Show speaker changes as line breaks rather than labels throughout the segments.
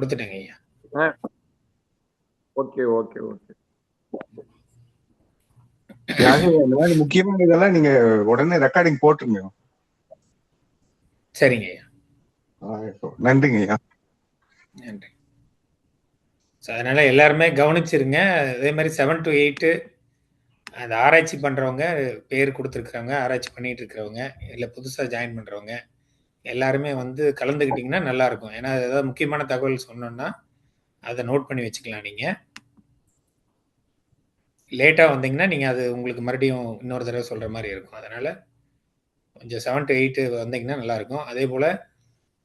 கொடுத்துட்டேங்க ஐயா.
Okay okay okay.
இந்த மாதிரி முக்கியமான இதெல்லாம் நீங்க உடனே ரெக்கார்டிங் போட்டுருங்க.
சரிங்க ஐயா.
நன்றிங்க ஐயா.
நன்றி. ஸோ அதனால எல்லாருமே கவனிச்சிருங்க. அதே மாதிரி 7 to 8 அந்த ஆராய்ச்சி பண்றவங்க, பேர் கொடுத்துருக்குறவங்க, ஆராய்ச்சி பண்ணிட்டு இருக்கிறவங்க, இல்லை புதுசா ஜாயின் பண்றவங்க எல்லாருமே வந்து கலந்துக்கிட்டீங்கன்னா நல்லா இருக்கும். ஏன்னா ஏதாவது முக்கியமான தகவல் சொன்னோம்னா அதை நோட் பண்ணி வச்சுக்கலாம். நீங்க லேட்டா வந்தீங்கன்னா நீங்க அது உங்களுக்கு மறுபடியும் இன்னொரு தடவை சொல்ற மாதிரி இருக்கும். அதனால கொஞ்சம் 7 to 8 வந்தீங்கன்னா நல்லா இருக்கும். அதே போல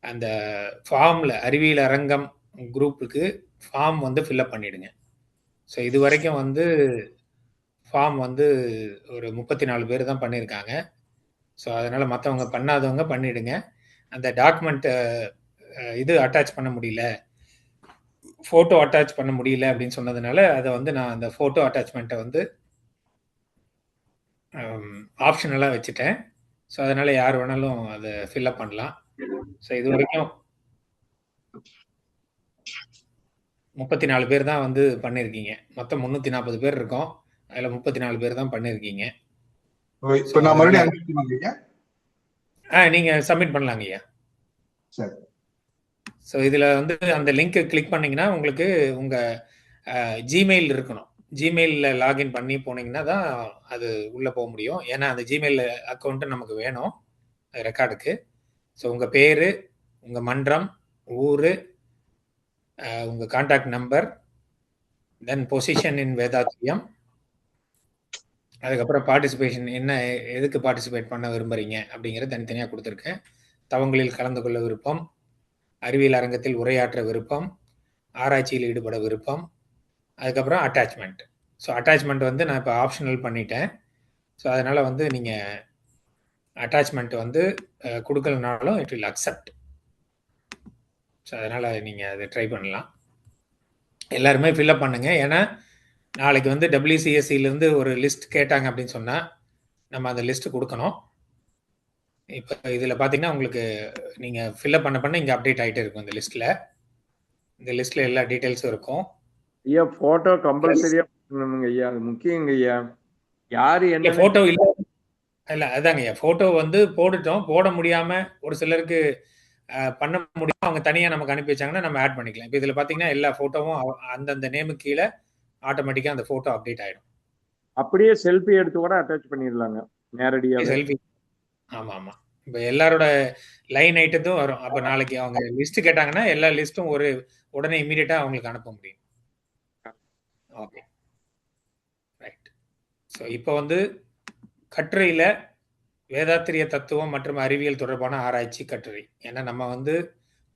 அந்த ஃபார்ம்ல அறிவியல் அரங்கம் குரூப்புக்கு ஃபார்ம் வந்து ஃபில்அப் பண்ணிடுங்க. ஸோ இது வரைக்கும் வந்து ஃபார்ம் வந்து ஒரு 34 பேர் தான் பண்ணியிருக்காங்க. ஸோ அதனால் மற்றவங்க பண்ணாதவங்க பண்ணிவிடுங்க. அந்த டாக்குமெண்ட்டை இது அட்டாச் பண்ண முடியல, ஃபோட்டோ அட்டாச் பண்ண முடியல அப்படின்னு சொன்னதுனால அதை வந்து நான் அந்த ஃபோட்டோ அட்டாச்மெண்ட்டை வந்து ஆப்ஷனலாக வச்சுட்டேன். ஸோ அதனால் யார் வேணாலும் அதை ஃபில்அப் பண்ணலாம். ஸோ இது வரைக்கும் 34 பேர் தான் வந்து பண்ணியிருக்கீங்க. மொத்தம் 340 பேர் இருக்கோம். அதில் 34 பேர் தான் பண்ணியிருக்கீங்க.
இப்போ நான் மறுபடியும்
நீங்கள் சப்மிட் பண்ணலாங்க ஐயா.
சரி.
ஸோ இதில் வந்து அந்த லிங்க்கை கிளிக் பண்ணிங்கன்னா உங்களுக்கு உங்கள் ஜிமெயில் இருக்கணும். ஜிமெயிலில் லாகின் பண்ணி போனீங்கன்னா தான் அது உள்ளே போக முடியும். ஏன்னா அந்த ஜிமெயில் அக்கௌண்ட்டு நமக்கு வேணும் ரெக்கார்டுக்கு. ஸோ உங்கள் பேர், உங்கள் மன்றம், ஊர், உங்கள் contact number, then position in Vethathiriyam, அதுக்கப்புறம் பார்ட்டிசிபேஷன் என்ன, எதுக்கு பார்ட்டிசிபேட் பண்ண விரும்புகிறீங்க அப்படிங்கிறது தனித்தனியாக கொடுத்துருக்கேன். தவங்களில் கலந்து கொள்ள விருப்பம், அறிவியல் அரங்கத்தில் உரையாற்ற விருப்பம், ஆராய்ச்சியில் ஈடுபட விருப்பம், அதுக்கப்புறம் அட்டாச்மெண்ட். ஸோ அட்டாச்மெண்ட் வந்து நான் இப்போ ஆப்ஷனல் பண்ணிட்டேன். ஸோ அதனால் வந்து நீங்கள் அட்டாச்மெண்ட் வந்து கொடுக்கலனாலும் இட் வில் அக்செப்ட். ஸோ அதனால் நீங்கள் அதை ட்ரை பண்ணலாம். எல்லாருமே ஃபில்அப் பண்ணுங்கள். ஏன்னா நாளைக்கு வந்து WCSCலேருந்து ஒரு லிஸ்ட் கேட்டாங்க அப்படின்னு சொன்னால் நம்ம அந்த லிஸ்ட்டு கொடுக்கணும். இப்போ இதில் பார்த்தீங்கன்னா உங்களுக்கு நீங்கள் ஃபில்அப் பண்ண இங்கே அப்டேட் ஆகிட்டே இருக்கும். இந்த லிஸ்ட்டில் எல்லா டீட்டெயில்ஸும் இருக்கும்.
ஐயா ஃபோட்டோ கம்பல்சரியா பண்ணணுங்க ஐயா, அது முக்கியங்க ஐயா. யாரு என்ன
ஃபோட்டோ இல்லை அதாங்க ஐயா, ஃபோட்டோ வந்து போட்டுட்டோம். போட முடியாமல் ஒரு சிலருக்கு பண்ண முடியும், அவங்க தனியாக நமக்கு அனுப்பி வச்சாங்கன்னா நம்ம ஆட் பண்ணிக்கலாம். இப்போ இதில் பார்த்தீங்கன்னா எல்லா ஃபோட்டோவும் அந்தந்த நேமுக்கு கீழே ஆட்டோமேட்டிக்காக அந்த ஃபோட்டோ அப்டேட் ஆகிடும்.
அப்படியே செல்ஃபி எடுத்து கூட அட்டாச் பண்ணிடலாங்க நேரடியாக.
செல்ஃபி, ஆமாம் ஆமாம். இப்போ எல்லாரோட லைன் ஐட்டத்தும் வரும். அப்போ நாளைக்கு அவங்க லிஸ்ட் கேட்டாங்கன்னா எல்லா லிஸ்ட்டும் உடனே இமீடியட்டாக அவங்களுக்கு அனுப்ப முடியும். Okay right. ஸோ இப்போ வந்து கட்டுரையில் வேதாத்திரிய தத்துவம் மற்றும் அறிவியல் தொடர்பான ஆராய்ச்சி கட்டுரை. ஏன்னா நம்ம வந்து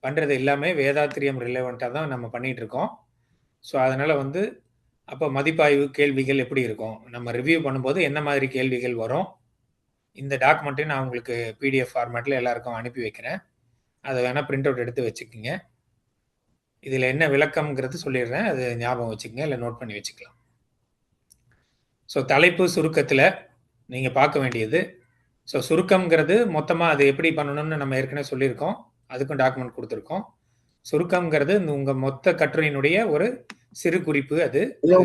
பண்ணுறது எல்லாமே வேதாத்திரியம் ரிலேவெண்ட்டாக தான் நம்ம பண்ணிகிட்டு இருக்கோம். ஸோ அதனால் வந்து அப்போ மதிப்பாய்வு கேள்விகள் எப்படி இருக்கும், நம்ம ரிவ்யூ பண்ணும்போது என்ன மாதிரி கேள்விகள் வரும், இந்த டாக்குமெண்ட்டையும் நான் உங்களுக்கு PDF ஃபார்மேட்டில் எல்லாருக்கும் அனுப்பி வைக்கிறேன். அதை வேணால் பிரிண்ட் அவுட் எடுத்து வச்சுக்கோங்க. இதில் என்ன விளக்கம்ங்கிறது சொல்லிடுறேன், அது ஞாபகம் வச்சுக்கோங்க, இல்லை நோட் பண்ணி வச்சுக்கலாம். ஸோ தலைப்பு சுருக்கத்தில் நீங்கள் பார்க்க வேண்டியது. ஸோ சுருக்கம்ங்கிறது மொத்தமாக அது எப்படி பண்ணணும்னு நம்ம ஏற்கனவே சொல்லியிருக்கோம், அதுக்கும் டாக்குமெண்ட் கொடுத்துருக்கோம். சுருக்கம்ங்கிறது உங்கள் மொத்த கட்டுரையினுடைய ஒரு சிறு குறிப்பு. அது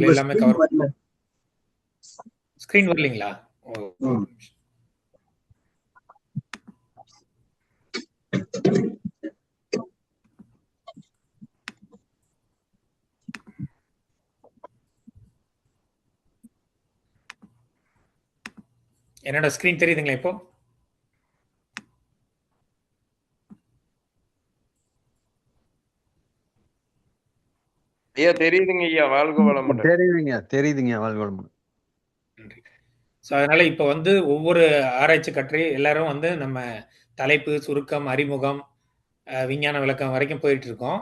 எல்லாமே கவர். ஸ்க்ரீன் வரலீங்களா? என்னோட ஸ்க்ரீன் தெரியுதுங்களா இப்போ?
ஐயா தெரியுதுங்க ஐயா, வாழ்க வளமுடன்.
தெரியுதுங்க வாழ்க வளமுடன்.
நன்றி. ஸோ அதனால இப்போ வந்து ஒவ்வொரு ஆராய்ச்சி கட்டுரை எல்லாரும் வந்து நம்ம தலைப்பு, சுருக்கம், அறிமுகம், விஞ்ஞான விளக்கம் வரைக்கும் போயிட்டு இருக்கோம்.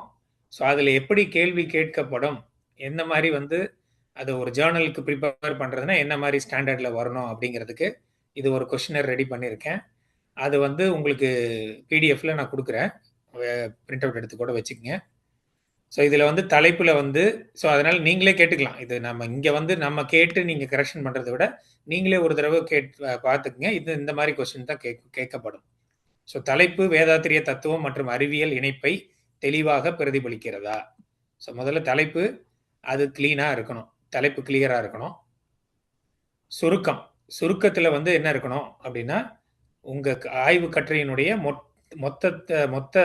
ஸோ அதில் எப்படி கேள்வி கேட்கப்படும், என்ன மாதிரி வந்து அது ஒரு ஜேர்னலுக்கு ப்ரிப்பேர் பண்ணுறதுன்னா என்ன மாதிரி ஸ்டாண்டர்டில் வரணும் அப்படிங்கிறதுக்கு இது ஒரு கொஸ்டினர் ரெடி பண்ணியிருக்கேன். அது வந்து உங்களுக்கு PDFல நான் கொடுக்குறேன், பிரிண்ட் அவுட் எடுத்து கூட வச்சுக்கோங்க. ஸோ இதில் வந்து தலைப்பில் வந்து ஸோ அதனால் நீங்களே கேட்டுக்கலாம். இது நம்ம இங்கே வந்து நம்ம கேட்டு நீங்கள் கரெக்ஷன் பண்ணுறதை விட நீங்களே ஒரு தடவை பார்த்துக்குங்க. இது இந்த மாதிரி கொஸ்டின் தான் கேட்கப்படும். ஸோ தலைப்பு வேதாத்திரிய தத்துவம் மற்றும் அறிவியல் இணைப்பை தெளிவாக பிரதிபலிக்கிறதா? ஸோ முதல்ல தலைப்பு அது கிளீனாக இருக்கணும், தலைப்பு கிளியராக இருக்கணும். சுருக்கம், சுருக்கத்தில் வந்து என்ன இருக்கணும் அப்படின்னா, உங்கள் ஆய்வு கட்டுரையினுடைய மொத்த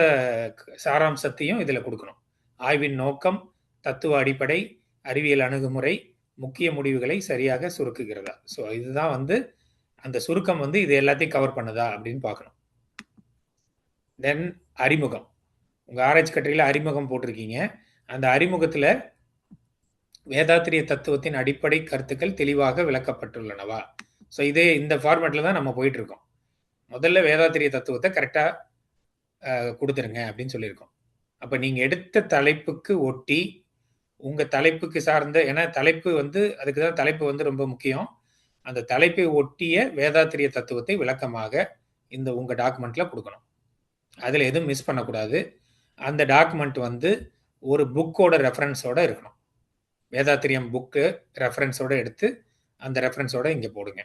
சாராம்சத்தையும் இதில் கொடுக்கணும். ஆய்வின் நோக்கம், தத்துவ அடிப்படை, அறிவியல் அணுகுமுறை, முக்கிய முடிவுகளை சரியாக சுருக்குகிறதா? ஸோ இதுதான் வந்து அந்த சுருக்கம் வந்து இது எல்லாத்தையும் கவர் பண்ணுதா அப்படின்னு பார்க்கணும். தென் அறிமுகம், உங்கள் ஆராய்ச்சி கட்டுரையில் அறிமுகம் போட்டிருக்கீங்க. அந்த அறிமுகத்தில் வேதாத்திரிய தத்துவத்தின் அடிப்படை கருத்துக்கள் தெளிவாக விளக்கப்பட்டுள்ளனவா? ஸோ இதே இந்த ஃபார்மேட்டில் தான் நம்ம போயிட்டு இருக்கோம். முதல்ல வேதாத்திரிய தத்துவத்தை கரெக்டாக கொடுத்துருங்க அப்படின்னு சொல்லியிருக்கோம். அப்போ நீங்கள் எடுத்த தலைப்புக்கு ஒட்டி உங்கள் தலைப்புக்கு சார்ந்த, ஏன்னா தலைப்பு வந்து அதுக்கு தான் தலைப்பு வந்து ரொம்ப முக்கியம். அந்த தலைப்பை ஒட்டிய வேதாத்திரிய தத்துவத்தை விளக்கமாக இந்த உங்கள் டாக்குமெண்ட்டில் கொடுக்கணும். அதில் எதுவும் மிஸ் பண்ணக்கூடாது. அந்த டாக்குமெண்ட் வந்து ஒரு புக்கோட ரெஃபரன்ஸோடு இருக்கணும். வேதாத்திரியம் புக்கு ரெஃபரன்ஸோடு எடுத்து அந்த ரெஃபரன்ஸோடு இங்கே போடுங்க.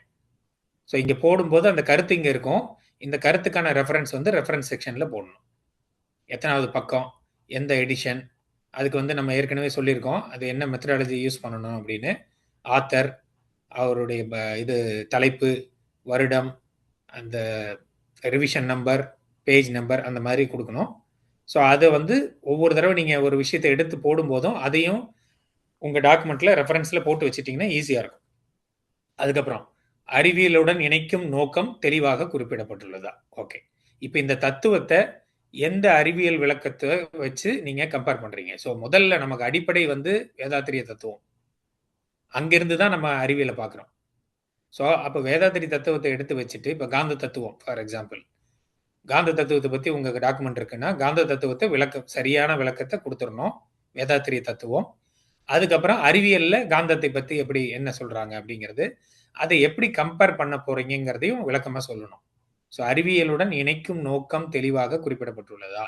ஸோ இங்கே போடும்போது அந்த கருத்து இங்கே இருக்கும். இந்த கருத்துக்கான ரெஃபரன்ஸ் வந்து ரெஃபரன்ஸ் செக்ஷனில் போடணும். எத்தனாவது பக்கம், எந்த எடிஷன், அதுக்கு வந்து நம்ம ஏற்கனவே சொல்லியிருக்கோம் அது என்ன மெத்தடாலஜி யூஸ் பண்ணணும் அப்படின்னு. ஆத்தர், அவருடைய இது தலைப்பு, வருடம், அந்த ரிவிஷன் நம்பர், பேஜ் நம்பர், அந்த மாதிரி கொடுக்கணும். ஸோ அதை வந்து ஒவ்வொரு தடவை நீங்கள் ஒரு விஷயத்தை எடுத்து போடும்போதும் அதையும் உங்கள் டாக்குமெண்ட்டில் ரெஃபரன்ஸில் போட்டு வச்சுட்டிங்கன்னா ஈஸியாக இருக்கும். அதுக்கப்புறம் அறிவியலுடன் இணைக்கும் நோக்கம் தெளிவாக குறிப்பிடப்பட்டுள்ளதா? ஓகே, இப்போ இந்த தத்துவத்தை எந்த அறிவியல் விளக்கத்தை வச்சு நீங்கள் கம்பேர் பண்ணுறீங்க? ஸோ முதல்ல நமக்கு அடிப்படை வந்து வேதாத்திரிய தத்துவம், அங்கிருந்து தான் நம்ம அறிவியலை பார்க்குறோம். ஸோ அப்போ வேதாத்திரி தத்துவத்தை எடுத்து வச்சுட்டு, இப்போ காந்த தத்துவம் ஃபார் எக்ஸாம்பிள், காந்த தத்துவத்தை பற்றி உங்கள் டாக்குமெண்ட் இருக்குன்னா காந்த தத்துவத்தை சரியான விளக்கத்தை கொடுத்துடணும் வேதாத்திரிய தத்துவம். அதுக்கப்புறம் அறிவியலில் காந்தத்தை பற்றி எப்படி என்ன சொல்கிறாங்க அப்படிங்கிறது, அதை எப்படி கம்பேர் பண்ண போகிறீங்கிறதையும் விளக்கமாக சொல்லணும். ஸோ அறிவியலுடன் இணைக்கும் நோக்கம் தெளிவாக குறிப்பிடப்பட்டுள்ளதா?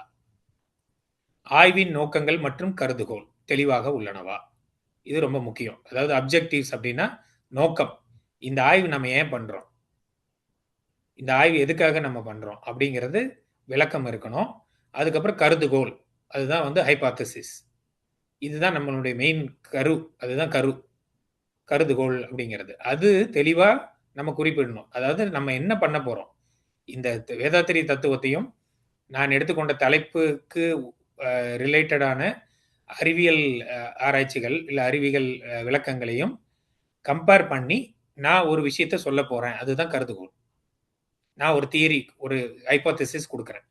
ஆய்வின் நோக்கங்கள் மற்றும் கருதுகோள் தெளிவாக உள்ளனவா? இது ரொம்ப முக்கியம். அதாவது அப்ஜெக்டிவ்ஸ் அப்படின்னா நோக்கம், இந்த ஆய்வு நம்ம ஏன் பண்ணுறோம், இந்த ஆய்வு எதுக்காக நம்ம பண்ணுறோம் அப்படிங்கிறது விளக்கம் இருக்கணும். அதுக்கப்புறம் கருதுகோள், அதுதான் வந்து ஹைபாத்தசிஸ், இதுதான் நம்மளுடைய மெயின் கரு, அதுதான் கருதுகோள் அப்படிங்கிறது. அது தெளிவாக நம்ம குறிப்பிடணும். அதாவது நம்ம என்ன பண்ண போகிறோம், இந்த வேதாத்திரிய தத்துவத்தையும் நான் எடுத்துக்கொண்ட தலைப்புக்கு ரிலேட்டடான அறிவியல் ஆராய்ச்சிகள் இல்லை அறிவியல் விளக்கங்களையும் கம்பேர் பண்ணி நான் ஒரு விஷயத்த சொல்ல போகிறேன், அதுதான் கருதுகோள். நான் ஒரு தியரி, ஒரு ஹைபோதசிஸ் கொடுக்குறேன்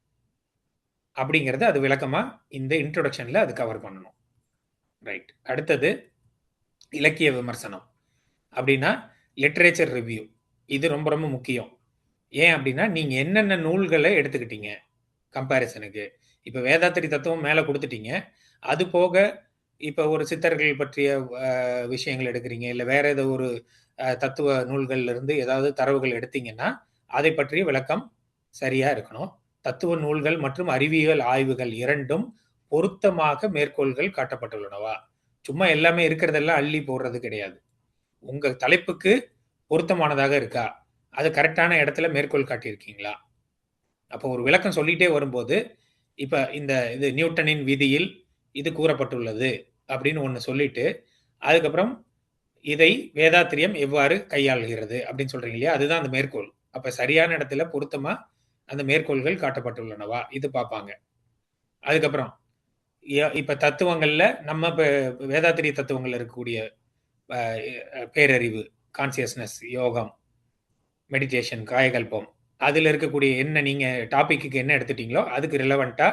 அப்படிங்கிறது அது விளக்கமாக இந்த இன்ட்ரோடக்ஷனில் அது கவர் பண்ணணும். ரைட். அடுத்தது இலக்கிய விமர்சனம் அப்படின்னா லிட்ரேச்சர் ரிவ்யூ. இது ரொம்ப ரொம்ப முக்கியம். ஏன் அப்படின்னா நீங்கள் என்னென்ன நூல்களை எடுத்துக்கிட்டீங்க கம்பேரிசனுக்கு. இப்போ வேதாத்திரி தத்துவம் மேலே கொடுத்துட்டீங்க, அது போக இப்போ ஒரு சித்தர்கள் பற்றிய விஷயங்கள் எடுக்கிறீங்க, இல்லை வேற ஏதோ ஒரு தத்துவ நூல்கள்ல இருந்து ஏதாவது தரவுகள் எடுத்தீங்கன்னா அதை பற்றிய விளக்கம் சரியா இருக்கணும். தத்துவ நூல்கள் மற்றும் அறிவியல் ஆய்வுகள் இரண்டும் பொருத்தமாக மேற்கோள்கள் காட்டப்பட்டுள்ளனவா? சும்மா எல்லாமே இருக்கிறதெல்லாம் அள்ளி போடுறது கிடையாது. உங்க தலைப்புக்கு பொருத்தமானதாக இருக்கா, அது கரெக்டான இடத்துல மேற்கோள் காட்டியிருக்கீங்களா? அப்போ ஒரு விளக்கம் சொல்லிட்டே வரும்போது, இப்ப இது நியூட்டனின் விதியில் இது கூறப்பட்டுள்ளது அப்படின்னு ஒன்று சொல்லிட்டு, அதுக்கப்புறம் இதை வேதாத்திரியம் எவ்வாறு கையாளுகிறது அப்படின்னு சொல்றீங்க இல்லையா, அதுதான் அந்த மேற்கோள். அப்ப சரியான இடத்துல பொருத்தமா அந்த மேற்கோள்கள் காட்டப்பட்டுள்ளனவா இது பார்ப்பாங்க. அதுக்கப்புறம் இப்ப தத்துவங்கள்ல நம்ம வேதாத்திரிய தத்துவங்கள்ல இருக்கக்கூடிய பேரறிவு, கான்சியஸ்னஸ், யோகம், மெடிடேஷன், காயகல்பம், அதில் இருக்கக்கூடிய என்ன நீங்கள் டாபிக்கு என்ன எடுத்துட்டீங்களோ அதுக்கு ரிலவெண்ட்டா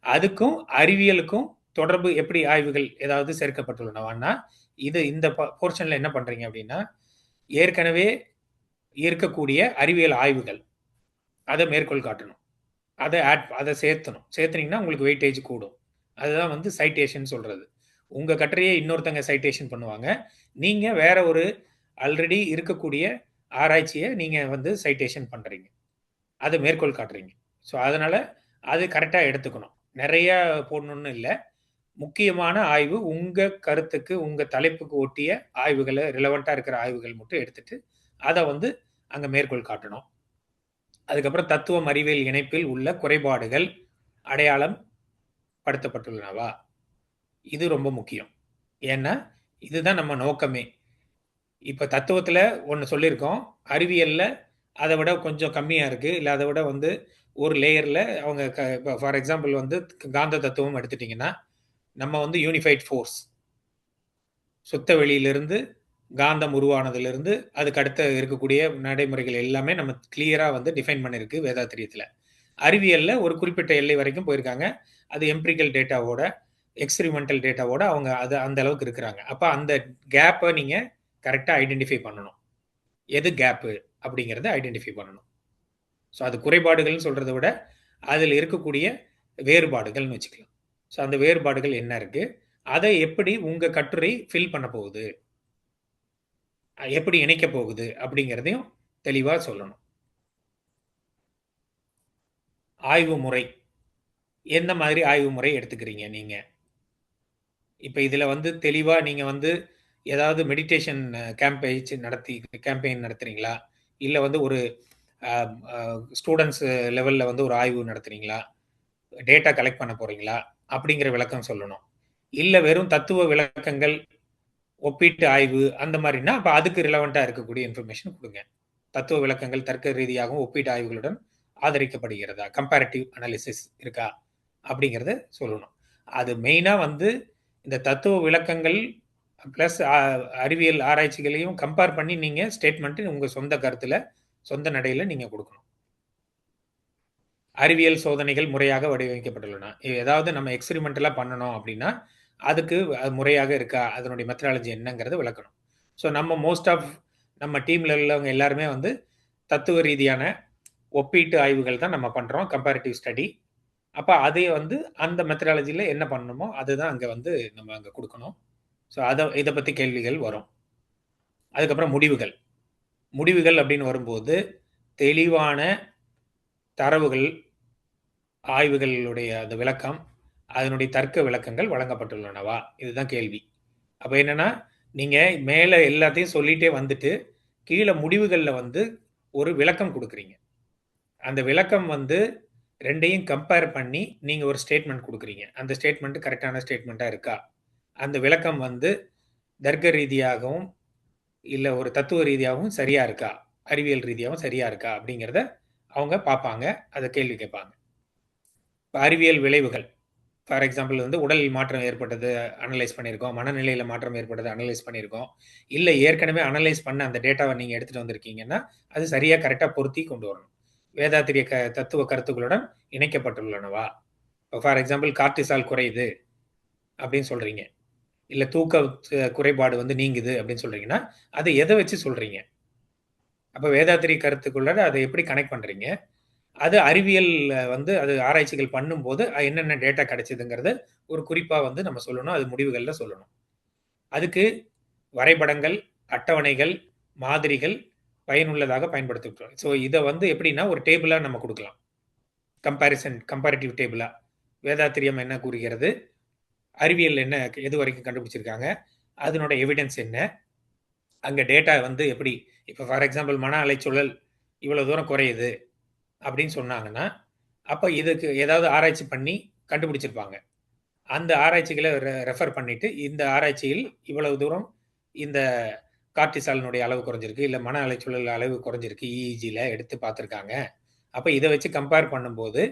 அதுக்கும் அறிவியலுக்கும் தொடர்பு எப்படி ஆய்வுகள் ஏதாவது சேர்க்கப்பட்டுள்ளனவான்னா, இது இந்த போர்ஷனில் என்ன பண்ணுறீங்க அப்படின்னா, ஏற்கனவே இருக்கக்கூடிய அறிவியல் ஆய்வுகள் அதை மேற்கோள் காட்டணும், அதை சேர்த்துனீங்கன்னா உங்களுக்கு வெயிட்டேஜ் கூடும். அதுதான் வந்து சைட்டேஷன் சொல்கிறது. உங்கள் கட்டுரையை இன்னொருத்தங்க சைட்டேஷன் பண்ணுவாங்க, நீங்கள் வேற ஒரு ஆல்ரெடி இருக்கக்கூடிய ஆராய்ச்சியை நீங்கள் வந்து சைட்டேஷன் பண்ணுறீங்க, அதை மேற்கோள் காட்டுறீங்க. ஸோ அதனால் அது கரெக்டாக எடுத்துக்கணும். நிறைய போடணும்னு இல்லை, முக்கியமான ஆய்வு உங்கள் கருத்துக்கு உங்கள் தலைப்புக்கு ஒட்டிய ஆய்வுகளை, ரிலவெண்ட்டாக இருக்கிற ஆய்வுகள் மட்டும் எடுத்துட்டு அதை வந்து அங்கே மேற்கோள் காட்டணும். அதுக்கப்புறம் தத்துவம் அறிவியல் இணைப்பில் உள்ள குறைபாடுகள் அடையாளம் படுத்தப்பட்டுள்ளனவா? இது ரொம்ப முக்கியம். ஏன்னா, இதுதான் நம்ம நோக்கமே. இப்ப தத்துவத்துல ஒண்ணு சொல்லியிருக்கோம். அறிவியல்ல அத விட கொஞ்சம் கம்மியா இருக்கு. இல்ல அத விட வந்து ஒரு லேயர்ல அவங்க இப்ப ஃபார் எக்ஸாம்பிள் வந்து காந்த தத்துவம் எடுத்துட்டீங்கன்னா, நம்ம வந்து யூனிஃபைட் ஃபோர்ஸ். சுத்த வெளியிலிருந்து காந்தம் உருவானதிலிருந்து அதுக்கு அடுத்து இருக்கக்கூடிய நடைமுறைகள் எல்லாமே நம்ம கிளியரா வந்து டிஃபைன் பண்ணிருக்கு வேதாத்திரியத்துல. அறிவியல்ல ஒரு குறிப்பிட்ட எல்லை வரைக்கும் போயிருக்காங்க. அது எம்பிரிக்கல் டேட்டாவோட, எக்ஸ்பெரிமெண்டல் டேட்டாவோட அவங்க அது அந்த அளவுக்கு இருக்கிறாங்க. அப்ப அந்த கேப்ப நீங்க கரெக்ட்டா ஐடென்டிஃபை பண்ணணும். எது கேப்பு அப்படிங்கிறத ஐடென்டிஃபை பண்ணணும். ஸோ அது குறைபாடுகள்னு சொல்றத விட, அதில் இருக்கக்கூடிய வேறுபாடுகள்னு வச்சுக்கலாம். ஸோ அந்த வேறுபாடுகள் என்ன இருக்கு? அதை எப்படி உங்க கட்டுரை ஃபில் பண்ண போகுது? எப்படி இணைக்க போகுது? அப்படிங்கிறதையும் தெளிவா சொல்லணும். ஆய்வு முறை. எந்த மாதிரி ஆய்வு முறை எடுத்துக்கிறீங்க நீங்க? இப்ப இதுல வந்து தெளிவா நீங்க வந்து ஏதாவது மெடிடேஷன் கேம்பெயின் நடத்துறீங்களா? இல்ல வந்து ஒரு அ அ ஸ்டூடண்ட்ஸ் லெவல்ல வந்து ஒரு ஆய்வு நடத்துறீங்களா? டேட்டா கலெக்ட் பண்ண போறீங்களா? அப்படிங்கிற விளக்கம் சொல்லணும். இல்ல வெறும் தத்துவ விளக்கங்கள், ஒப்பீட்டு ஆய்வு அந்த மாரின்னா, அப்ப அதுக்கு ரிலவென்ட்டா இருக்கக்கூடிய இன்ஃபர்மேஷன் குடுங்க. தத்துவ விளக்கங்கள் தர்க்க ரீதியாகவும் ஒப்பீட்டு ஆய்வுகளுடன் ஆதரிக்கப்படுகிறதா? கம்பேரிட்டிவ் அனாலிசிஸ் இருக்கா? அப்படிங்கிறத சொல்லணும். அது மெயினா வந்து இந்த தத்துவ விளக்கங்கள் பிளஸ் அறிவியல் ஆராய்ச்சிகளையும் கம்பேர் பண்ணி நீங்க ஸ்டேட்மெண்ட் உங்க சொந்த கருத்துல, சொந்த நடையில நீங்க குடுக்கணும். அறிவியல் சோதனைகள் முறையாக வடிவமைக்கப்பட்டுள்ளன. ஏதாவது நம்ம எக்ஸ்பெரிமெண்டலா பண்ணணும் அப்படின்னா, அதுக்கு அது முறையாக இருக்கா? அதனுடைய மெத்தடாலஜி என்னங்கிறத விளக்கணும். ஸோ நம்ம மோஸ்ட் ஆஃப் நம்ம டீம்ல உள்ளவங்க எல்லாருமே வந்து தத்துவ ரீதியான ஒப்பீட்டு ஆய்வுகள் தான் நம்ம பண்றோம். Comparative study. அப்ப அதே வந்து அந்த மெத்தடாலஜில என்ன பண்ணணுமோ, அதுதான் அங்க வந்து நம்ம அங்க குடுக்கணும். ஸோ இத பத்தி கேள்விகள் வரும். அதுக்கப்புறம் முடிவுகள். முடிவுகள் அப்படின்னு வரும்போது, தெளிவான தரவுகள், ஆய்வுகளுடைய அந்த விளக்கம், அதனுடைய தர்க்க விளக்கங்கள் வழங்கப்பட்டுள்ளனவா? இதுதான் கேள்வி. அப்ப என்னன்னா, நீங்க மேல எல்லாத்தையும் சொல்லிட்டே வந்துட்டு, கீழ முடிவுகள்ல வந்து ஒரு விளக்கம் குடுக்குறீங்க. அந்த விளக்கம் வந்து 2யும் கம்பேர் பண்ணி நீங்க ஒரு ஸ்டேட்மெண்ட் குடுக்குறீங்க. அந்த ஸ்டேட்மெண்ட் கரெக்ட்டான ஸ்டேட்மெண்ட்டா இருக்கா? அந்த விளக்கம் வந்து தர்க்க ரீதியாகவும், இல்ல ஒரு தத்துவ ரீதியாகவும் சரியா இருக்கா? அறிவியல் ரீதியாவும் சரியா இருக்கா? அப்படிங்கிறத அவங்க பார்ப்பாங்க. அத கேள்வி கேட்பாங்க. இப்ப அறிவியல் விளைவுகள். ஃபார் எக்ஸாம்பிள் வந்து உடலில் மாற்றம் ஏற்பட்டது அனலைஸ் பண்ணியிருக்கோம். மனநிலையில மாற்றம் ஏற்பட்டது அனலைஸ் பண்ணியிருக்கோம். இல்ல ஏற்கனவே அனலைஸ் பண்ண அந்த டேட்டாவ நீங்க எடுத்துட்டு வந்திருக்கீங்கன்னா, அது சரியா கரெக்ட்டா பொருத்தி கொண்டு வரணும். வேதாத்திரிய தத்துவ கருத்துக்களுடன் இணைக்கப்பட்டுள்ளனவா? ஃபார் எக்ஸாம்பிள் கார்ட்டிசால் குறையுது அப்படின்னு சொல்றீங்க. இல்ல தூக்க குறைபாடு வந்து நீங்குது அப்படின்னு சொல்றீங்கன்னா, அத எத வச்சு சொல்றீங்க? அப்ப வேதாத்திரிய கருத்துக்குள்ள அத எப்படி கனெக்ட் பண்றீங்க? அது அறிவியல் வந்து அது ஆராய்ச்சிகள் பண்ணும்போது என்னென்ன டேட்டா கிடைச்சதுங்கிறத ஒரு குறிப்பா வந்து நம்ம சொல்லணும். அது முடிவுகள்ல சொல்லணும். அதுக்கு வரைபடங்கள், அட்டவணைகள், மாதிரிகள் பயனுள்ளதாக பயன்படுத்திக்கிறோம். ஸோ இத வந்து எப்படின்னா ஒரு டேபிளா நம்ம குடுக்கலாம். கம்பேரிட்டிவ் டேபிளா. வேதாத்திரியம் என்ன கூறுகிறது? அறிவியல் என்ன எது வரைக்கும் கண்டுபிடிச்சிருக்காங்க? அதனோட எவிடன்ஸ் என்ன? அங்க டேட்டா வந்து எப்படி இப்ப ஃபார் எக்ஸாம்பிள் மன அலைச்சூழல் இவ்வளவு தூரம் குறையுது அப்படின்னு சொன்னாங்கன்னா, அப்ப இதுக்கு ஏதாவது ஆராய்ச்சி பண்ணி கண்டுபிடிச்சிருப்பாங்க. அந்த ஆராய்ச்சிகள ரெஃபர் பண்ணிட்டு, இந்த ஆராய்ச்சியில் இவ்வளவு தூரம் இந்த கார்ட்டிசாலினுடைய அளவு குறைஞ்சிருக்கு. இல்ல மன அலைச்சூழல் அளவு குறைஞ்சிருக்கு. EEGல எடுத்து பார்த்திருக்காங்க. அப்ப இத வச்சு கம்பேர் பண்ணும்போது,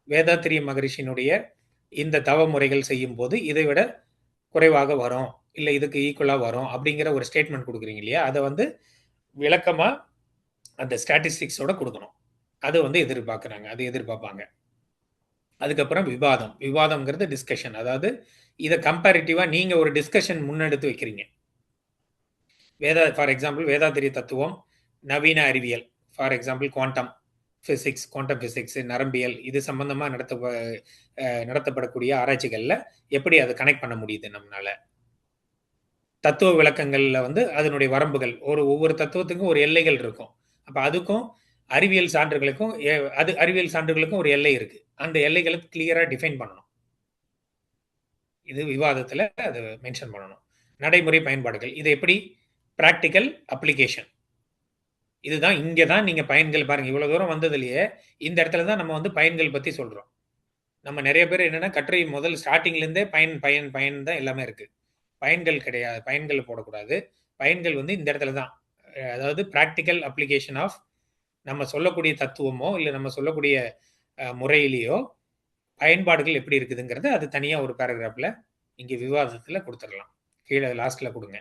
வேதாத்திரிய மகரிஷியினுடைய இந்த தவ முறைகள் செய்யும்போது, இதை விட குறைவாக வரும். இல்ல இதுக்கு ஈக்குவலா வரும். அப்படிங்கிற ஒரு ஸ்டேட்மெண்ட் குடுக்குறீங்க இல்லையா? அத வந்து விளக்கமா அந்த ஸ்டாட்டிஸ்டிக்ஸோட குடுக்கணும். அது வந்து எதிர்பார்க்குறாங்க. அது எதிர்பார்ப்பாங்க. அதுக்கப்புறம் விவாதம். விவாதம்ங்கிறது டிஸ்கஷன். அதாவது இத கம்பேரிட்டிவா நீங்க ஒரு டிஸ்கஷன் முன்னெடுத்து வைக்கிறீங்க. ஃபார் எக்ஸாம்பிள் வேதாத்திரிய தத்துவம், நவீன அறிவியல். ஃபார் எக்ஸாம்பிள் குவாண்டம் பிசிக்ஸ், நரம்பியல் இது சம்பந்தமா நடத்தப்படக்கூடிய ஆராய்ச்சிகள்ல எப்படி அத கனெக்ட் பண்ண முடியுது நம்மனால? தத்துவ விளக்கங்கள்ல வந்து அதனுடைய வரம்புகள் ஒவ்வொரு தத்துவத்துக்கும் ஒரு எல்லைகள் இருக்கும். அப்ப அதுக்கும் அறிவியல் சான்றுகளுக்கும் அது அறிவியல் சான்றுகளுக்கும் ஒரு எல்லை இருக்கு. அந்த எல்லைகள கிளியரா டிஃபைன் பண்ணணும். இது விவாதத்துல அது மென்ஷன் பண்ணணும். நடைமுறை பயன்பாடுகள். இது எப்படி பிராக்டிகல் அப்ளிகேஷன். இதுதான் இங்க தான் நீங்க பயன்கள் பாருங்க. இவ்வளவு தூரம் வந்ததுலயே இந்த இடத்துல தான் நம்ம வந்து பயன்கள் பத்தி சொல்றோம். நம்ம நிறைய பேர் என்னன்னா கட்டுரை முதல் ஸ்டார்டிங்லேருந்தே பயன் பயன் பயன் தான் எல்லாமே இருக்கு. பயன்கள் கிடையாது. பயன்கள் போடக்கூடாது. பயன்கள் வந்து இந்த இடத்துல தான். அதாவது பிராக்டிக்கல் அப்ளிகேஷன் ஆஃப் நம்ம சொல்லக்கூடிய தத்துவமோ, இல்ல நம்ம சொல்லக்கூடிய முறையிலேயோ பயன்பாடுகள் எப்படி இருக்குதுங்கிறத அது தனியா ஒரு பேராகிராஃப்ல இங்க விவாதத்துல குடுத்துறலாம். கீழ லாஸ்ட்ல குடுங்க.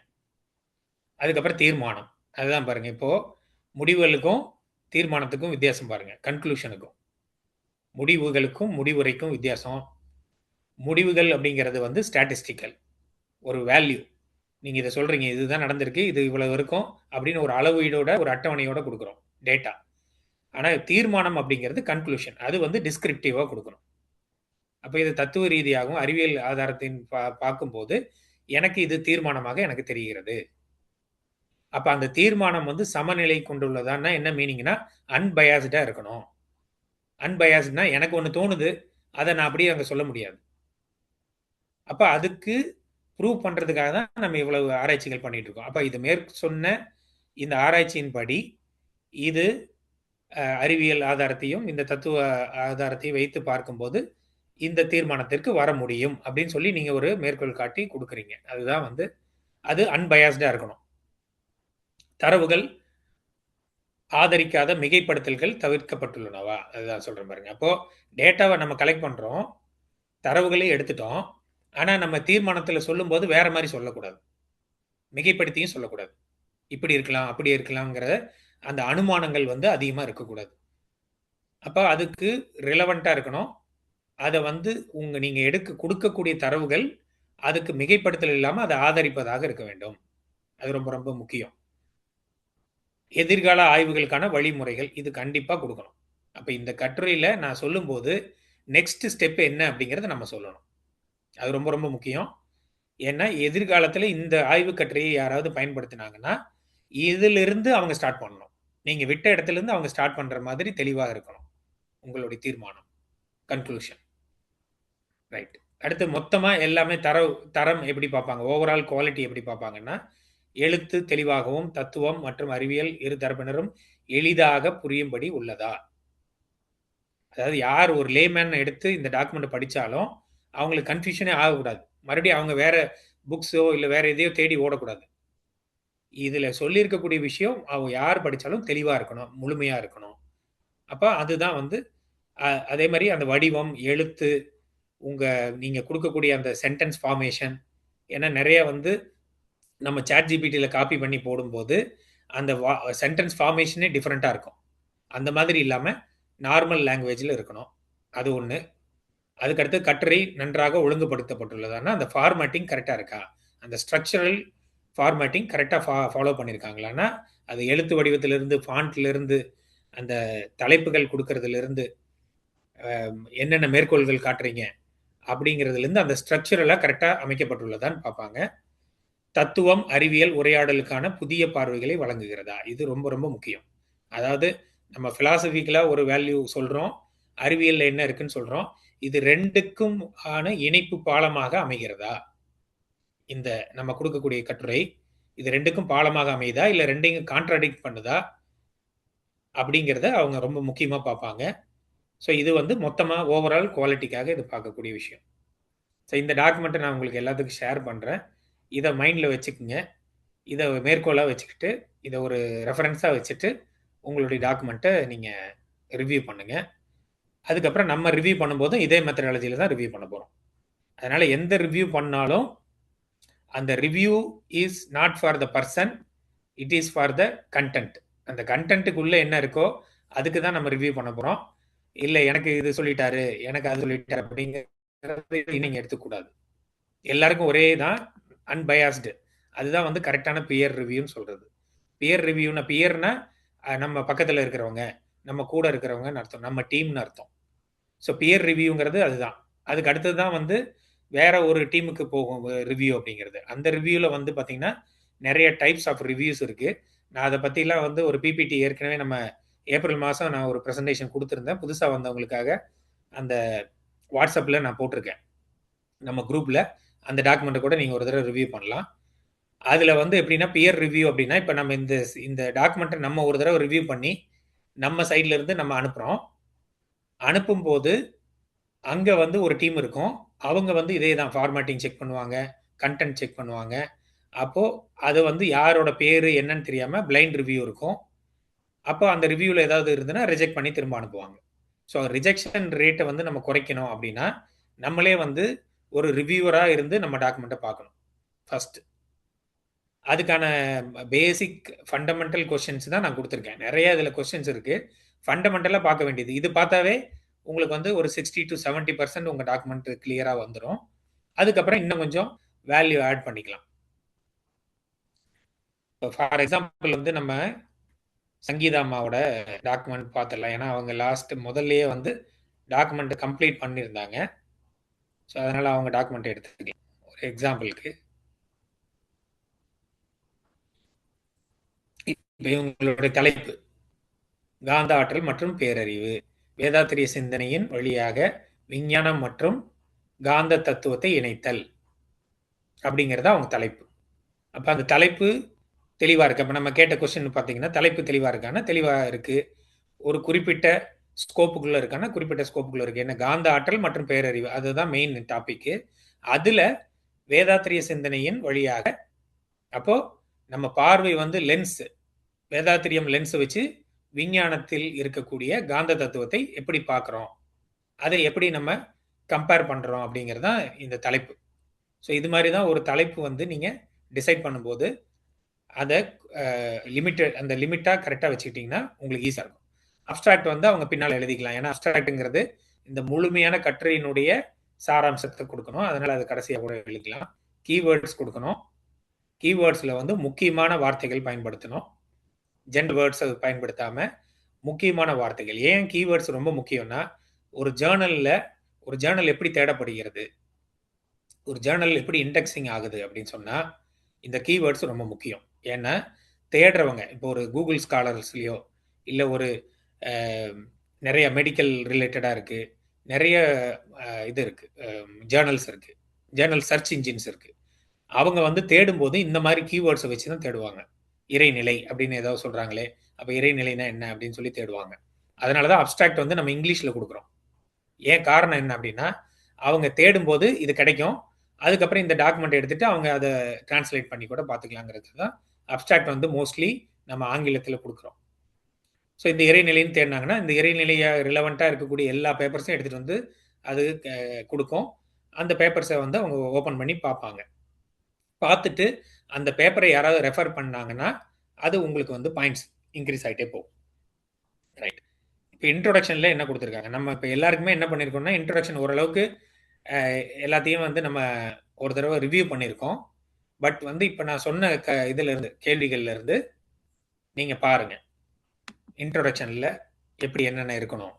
அதுக்கப்புறம் தீர்மானம். அதுதான் பாருங்க. இப்போ முடிவுகளுக்கும், தீர்மானத்துக்கும் வித்தியாசம் பாருங்க. கன்க்ளூஷனுக்கும். முடிவுகளுக்கும், முடிவுரைக்கும் வித்தியாசம். முடிவுகள் அப்படிங்கிறது வந்து ஸ்டாட்டிஸ்டிக்கல். ஒரு வேல்யூ. நீங்க இத சொல்றீங்க. இதுதான் நடந்திருக்கு. இது இவ்வளவு இருக்கும் அப்படின்னு ஒரு அளவீடோட, ஒரு அட்டவணையோட குடுக்குறோம். டேட்டா. ஆனா தீர்மானம் அப்படிங்கிறது கன்க்ளூஷன். அது வந்து டிஸ்கிரிப்டிவா குடுக்கணும். அப்ப இது தத்துவ ரீதியாகவும், அறிவியல் ஆதாரத்தின் பார்க்கும்போது, எனக்கு இது தீர்மானமாக எனக்கு தெரிகிறது. அப்ப அந்த தீர்மானம் வந்து சமநிலை கொண்டுள்ளதான்னா என்ன மீனிங்னா, அன்பயாஸ்டா இருக்கணும். அன்பயாஸ்ட்னா எனக்கு ஒண்ணு தோணுது. அத நான் அப்படியே அங்க சொல்ல முடியாது. அப்ப அதுக்கு ப்ரூவ் பண்றதுக்காக தான் நம்ம இவ்வளவு ஆராய்ச்சிகள் பண்ணிட்டு இருக்கோம். அப்ப இது சொன்ன இந்த ஆராய்ச்சியின்படி, இது அறிவியல் ஆதாரத்தையும், இந்த தத்துவ ஆதாரத்தையும் வைத்து பார்க்கும்போது, இந்த தீர்மானத்திற்கு வர முடியும் அப்படின்னு சொல்லி நீங்க ஒரு மேற்கோள் காட்டி குடுக்குறீங்க. அதுதான் வந்து அது அன்பயாஸ்டா இருக்கணும். தரவுகள் ஆதரிக்காத மிகைப்படுத்தல்கள் தவிர்க்கப்பட்டுள்ளனவா? அதுதான் சொல்றேன் பாருங்க. அப்போ டேட்டாவ நம்ம கலெக்ட் பண்றோம். தரவுகளே எடுத்துட்டோம். ஆனா நம்ம தீர்மானத்துல சொல்லும்போது வேற மாரி சொல்லக்கூடாது. மிகைப்படுத்தியும் சொல்லக்கூடாது. இப்படி இருக்கலாம், அப்படி இருக்கலாம்ங்கிற அந்த அனுமானங்கள் வந்து அதிகமா இருக்கக்கூடாது. அப்ப அதுக்கு ரிலவென்ட்டா இருக்கணும். அத வந்து நீங்க குடுக்கக்கூடிய தரவுகள் அதுக்கு மிகைப்படுத்தல் இல்லாம அத ஆதரிப்பதாக இருக்க வேண்டும். அது ரொம்ப ரொம்ப முக்கியம். எதிர்கால ஆய்வுகளுக்கான வழிமுறைகள் இது கண்டிப்பா குடுக்கணும். அப்ப இந்த கட்டுரையில நான் சொல்லும்போது, நெக்ஸ்ட் ஸ்டெப் என்ன அப்படிங்கிறத நம்ம சொல்லணும். அது ரொம்ப ரொம்ப முக்கியம். ஏன்னா, எதிர்காலத்துல இந்த ஆய்வு கட்டுரையை யாராவது பயன்படுத்தினாங்கன்னா, இதிலிருந்து அவங்க ஸ்டார்ட் பண்ணணும். நீங்க விட்ட இடத்திலிருந்து அவங்க ஸ்டார்ட் பண்ற மாதிரி தெளிவா இருக்கணும். உங்களுடைய தீர்மானம். கன்க்ளூஷன். ரைட். அடுத்து மொத்தமா எல்லாமே தரம் எப்படி பார்ப்பாங்க? ஓவரால் குவாலிட்டி எப்படி பார்ப்பாங்கன்னா, எழுத்து தெளிவாகவும், தத்துவம் மற்றும் அறிவியல் இரு தரப்பினரும் எளிதாக புரியும்படி உள்ளதா? அதாவது யார் ஒரு லேமேன் எடுத்து இந்த டாக்குமெண்ட் படிச்சாலும், அவங்களுக்கு கன்ஃப்யூஷனே ஆகக்கூடாது. மறுபடியும் அவங்க வேற புக்ஸோ, இல்ல வேற எதையோ தேடி ஓடக்கூடாது. இதுல சொல்லியிருக்கக்கூடிய விஷயம் அவங்க யார் படிச்சாலும் தெளிவா இருக்கணும். முழுமையா இருக்கணும். அப்ப அதுதான் வந்து அதே மாரி அந்த வடிவம், எழுத்து, நீங்க குடுக்கக்கூடிய அந்த சென்டென்ஸ் ஃபார்மேஷன் ஏன்னா நெறைய வந்து நம்ம ChatGPTல காப்பி பண்ணி போடும்போது, அந்த சென்டென்ஸ் ஃபார்மேஷனே டிஃபரெண்ட்டா இருக்கும். அந்த மாதிரி இல்லாம நார்மல் லாங்குவேஜ்ல இருக்கணும். அது ஒண்ணு. அதுக்கடுத்து கட்டுரை நன்றாக ஒழுங்குபடுத்தப்பட்டுள்ளதான்னா, அந்த ஃபார்மேட்டிங் கரெக்ட்டா இருக்கா? அந்த ஸ்ட்ரக்சரல் ஃபார்மேட்டிங் கரெக்ட்டா ஃபாலோ பண்ணியிருக்காங்களான்னா, அது எழுத்து வடிவத்திலிருந்து, ஃபாண்ட்லிருந்து, அந்த தலைப்புகள் குடுக்கறதிலிருந்து, என்னென்ன மேற்கோள்கள் காட்டுறீங்க? அப்படிங்கிறதுலேருந்து அந்த ஸ்ட்ரக்சரலா கரெக்ட்டா அமைக்கப்பட்டுள்ளதான்னு பார்ப்பாங்க. தத்துவம், அறிவியல் உரையாடலுக்கான புதிய பார்வைகளை வழங்குகிறதா? இது ரொம்ப ரொம்ப முக்கியம். அதாவது நம்ம பிலாசபிக்கலா ஒரு வேல்யூ சொல்றோம். அறிவியல்ல என்ன இருக்குன்னு சொல்றோம். இது 2க்கும் ஆன இணைப்பு பாலமாக அமைகிறதா? இந்த நம்ம குடுக்கக்கூடிய கட்டுரை, இது 2க்கும் பாலமாக அமையுதா? இல்ல 2யும் கான்ட்ராடிக்ட் பண்ணுதா? அப்படிங்கிறத அவங்க ரொம்ப முக்கியமா பார்ப்பாங்க. ஸோ இது வந்து மொத்தமா ஓவரால் குவாலிட்டிக்காக இது பார்க்கக்கூடிய விஷயம். ஸோ இந்த டாக்குமெண்ட்ட நான் உங்களுக்கு எல்லாத்துக்கும் ஷேர் பண்றேன். இத மைண்ட்ல வச்சுக்கங்க. இத மேற்கோளா வச்சுக்கிட்டு, இத ஒரு ரெஃபரன்ஸா வச்சுட்டு, உங்களுடைய டாக்குமெண்ட்ட நீங்க ரிவ்யூ பண்ணுங்க. அதுக்கப்புறம் நம்ம ரிவ்யூ பண்ணும்போதும் இதே மெத்தடாலஜில தான் ரிவ்யூ பண்ண போறோம். அதனால எந்த ரிவ்யூ பண்ணாலும், அந்த review is not for the person, it is for the content. அந்த கன்டென்ட்டுக்குள்ள என்ன இருக்கோ, அதுக்கு தான் நம்ம ரிவ்யூ பண்ண போறோம். இல்ல எனக்கு இது சொல்லிட்டாரு, எனக்கு அது சொல்லிட்டாரு அப்படிங்கிறத நீங்க எடுத்துக்கூடாது. எல்லாருக்கும் ஒரே தான் அன்பயாஸ்டு. அதுதான் வந்து கரெக்ட்டான பியர் ரிவ்யூன்னு சொல்றது. பியர்னா நம்ம பக்கத்துல இருக்கிறவங்க, நம்ம கூட இருக்கிறவங்கன்னு அர்த்தம். நம்ம டீம்னு அர்த்தம். ஸோ பியர் ரிவ்யூங்கிறது அதுதான். அதுக்கு அடுத்தது தான் வந்து வேற ஒரு டீமுக்கு போகும் ரிவ்யூ அப்படிங்கிறது. அந்த ரிவ்யூல வந்து பார்த்தீங்கன்னா, நெறைய டைப்ஸ் ஆஃப் ரிவ்யூஸ் இருக்கு. நான் அத பத்திலாம் வந்து ஒரு பிபிடி ஏற்கனவே நம்ம ஏப்ரல் மாசம் நான் ஒரு பிரசன்டேஷன் குடுத்திருந்தேன். புதுசா வந்தவங்களுக்காக அந்த WhatsAppல நான் போட்டிருக்கேன். நம்ம குரூப்ல அந்த டாக்குமெண்ட்ட கூட நீங்க ஒரு தடவ ரிவ்யூ பண்ணலாம். அதுல வந்து எப்படின்னா, பியர் ரிவ்யூ அப்படின்னா, இப்ப நம்ம இந்த டாக்குமெண்ட்ட நம்ம ஒரு தடவ ரிவ்யூ பண்ணி, நம்ம சைட்ல இருந்து நம்ம அனுப்புறோம். அனுப்பும்போது, அங்க வந்து ஒரு டீம் இருக்கும். அவங்க வந்து இதே தான் ஃபார்மேட்டிங் செக் பண்ணுவாங்க, கன்டென்ட் செக் பண்ணுவாங்க. அப்போ அது வந்து யாரோட பேரு என்னன்னு தெரியாம பிளைண்ட் ரிவ்யூ இருக்கும். அப்போ அந்த ரிவ்யூல ஏதாவது இருந்ததுன்னா ரிஜெக்ட் பண்ணி திரும்ப அனுப்புவாங்க. ஸோ ரிஜெக்ஷன் ரேட்ட வந்து நம்ம குறைக்கணும் அப்படின்னா, நம்மளே வந்து ஒரு ரிவ்யூவரா இருந்து நம்ம டாக்குமெண்ட்ட பார்க்கணும் ஃபர்ஸ்ட். அதுக்கான பேசிக் ஃபண்டமெண்டல் கொஸ்டின்ஸ் தான் நான் குடுத்துருக்கேன். நெறைய இதுல கொஸ்டின்ஸ் இருக்கு. ஃபண்டமெண்டலா பார்க்க வேண்டியது. இது பார்த்தாவே உங்களுக்கு வந்து ஒரு 60-70% உங்க டாக்குமெண்ட் கிளியரா வந்துரும். அதுக்கப்புறம் இன்னும் கொஞ்சம் வேல்யூ ஆட் பண்ணிக்கலாம். ஃபார் எக்ஸாம்பிள் வந்து நம்ம சங்கீதா அம்மாவோட டாக்குமெண்ட் பார்த்துடலாம். ஏன்னா அவங்க முதல்லயே வந்து டாக்குமெண்ட் கம்ப்ளீட் பண்ணியிருந்தாங்க. ஸோ அதனால அவங்க டாக்குமெண்ட் எடுத்துக்கலாம். ஒரு எக்ஸாம்பிளுக்கு இப்போ இவங்களுடைய தலைப்பு காந்த ஆற்றல் மற்றும் பேரறிவு, வேதாத்திரிய சிந்தனையின் வழியாக விஞ்ஞானம் மற்றும் காந்த தத்துவத்தை இணைத்தல் அப்படிங்கிறத அவங்க தலைப்பு. அப்ப அந்த தலைப்பு தெளிவா இருக்கு. அப்ப நம்ம கேட்ட கொஸ்டின் பார்த்தீங்கன்னா, தலைப்பு தெளிவா இருக்கான்னா, தெளிவா இருக்கு. ஒரு குறிப்பிட்ட ஸ்கோப்புக்குள்ள இருக்கான்னா, குறிப்பிட்ட ஸ்கோப்புக்குள்ள இருக்கு. என்ன காந்த ஆற்றல் மற்றும் பேரறிவு. அதுதான் மெயின் டாபிக். அதுல வேதாத்திரிய சிந்தனையின் வழியாக அப்போ நம்ம பார்வை வந்து லென்ஸ், வேதாத்திரியம் லென்ஸ் வச்சு விஞ்ஞானத்தில் இருக்கக்கூடிய காந்த தத்துவத்தை எப்படி பார்க்குறோம், அதை எப்படி நம்ம கம்பேர் பண்ணுறோம் அப்படிங்கிறது தான் இந்த தலைப்பு. ஸோ இது மாதிரி தான் ஒரு தலைப்பு வந்து நீங்கள் டிசைட் பண்ணும்போது அதை அந்த லிமிட்டாக கரெக்டாக வச்சுக்கிட்டிங்கன்னா உங்களுக்கு ஈஸியாக இருக்கும். அப்ஸ்ட்ராக்ட் வந்து அவங்க பின்னால் எழுதிக்கலாம். ஏன்னா அப்ஸ்ட்ராக்ட்டுங்கிறது இந்த முழுமையான கட்டுரையினுடைய சாராம்சத்தை கொடுக்கணும். அதனால் அது கடைசியாக கூட எழுதிக்கலாம். கீவேர்ட்ஸ் கொடுக்கணும். கீவேர்ட்ஸில் வந்து முக்கியமான வார்த்தைகள் பயன்படுத்தணும். ஜென்ரல் வேர்ட்ஸ் அது பயன்படுத்தாம முக்கியமான வார்த்தைகள். ஏன் கீவேர்ட்ஸ் ரொம்ப முக்கியம்னா, ஒரு ஜேர்னல் எப்படி தேடப்படுகிறது, ஒரு ஜேர்னல் எப்படி இண்டெக்ஸிங் ஆகுது அப்படின்னு சொன்னா இந்த கீவேர்ட்ஸ் ரொம்ப முக்கியம். ஏன்னா தேடுறவங்க இப்போ ஒரு கூகுள் ஸ்காலர்ஸ்லயோ இல்லை ஒரு நிறைய மெடிக்கல் ரிலேட்டடாக இருக்கு, நிறைய இது இருக்கு, ஜேர்னல்ஸ் இருக்கு, ஜேர்னல் சர்ச் இன்ஜின்ஸ் இருக்கு. அவங்க வந்து தேடும்போது இந்த மாதிரி கீவேர்ட்ஸை வச்சு தான் தேடுவாங்க. இறைநிலை அப்படின்னு ஏதாவது சொல்றாங்களே, அப்போ இறைநிலைனா என்ன அப்படின்னு சொல்லி தேடுவாங்க. அதனால தான் அப்ஸ்ட்ராக்ட் வந்து நம்ம இங்கிலீஷில் கொடுக்குறோம். ஏன் காரணம் என்ன அப்படின்னா, அவங்க தேடும்போது இது கிடைக்கும். அதுக்கப்புறம் இந்த டாக்குமெண்ட் எடுத்துட்டு அவங்க அதை டிரான்ஸ்லேட் பண்ணி கூட பார்த்துக்கலாங்கிறது தான் அப்ஸ்ட்ராக்ட் வந்து மோஸ்ட்லி நம்ம ஆங்கிலத்தில் கொடுக்குறோம். ஸோ இந்த இறைநிலைன்னு தேடினாங்கன்னா இந்த இறைநிலையாக ரிலவெண்ட்டாக இருக்கக்கூடிய எல்லா பேப்பர்ஸையும் எடுத்துகிட்டு வந்து அது கொடுக்கும். அந்த பேப்பர்ஸை வந்து அவங்க ஓப்பன் பண்ணி பார்ப்பாங்க. பார்த்துட்டு அந்த பேப்பரை யாராவது ரெஃபர் பண்ணாங்கன்னா அது உங்களுக்கு வந்து பாயிண்ட்ஸ் இன்க்ரீஸ் ஆகிட்டே போகும். ரைட். இப்போ இன்ட்ரோடக்ஷனில் என்ன கொடுத்துருக்காங்க, நம்ம இப்போ எல்லாருக்குமே என்ன பண்ணியிருக்கோம்னா இன்ட்ரோடக்ஷன் ஓரளவுக்கு எல்லாத்தையும் வந்து நம்ம ஒரு தடவை ரிவ்யூ பண்ணியிருக்கோம். பட் வந்து இப்போ நான் சொன்ன இதிலிருந்து கேள்விகள்லேருந்து நீங்கள் பாருங்க இன்ட்ரோடக்ஷனில் எப்படி என்னென்ன இருக்கணும்.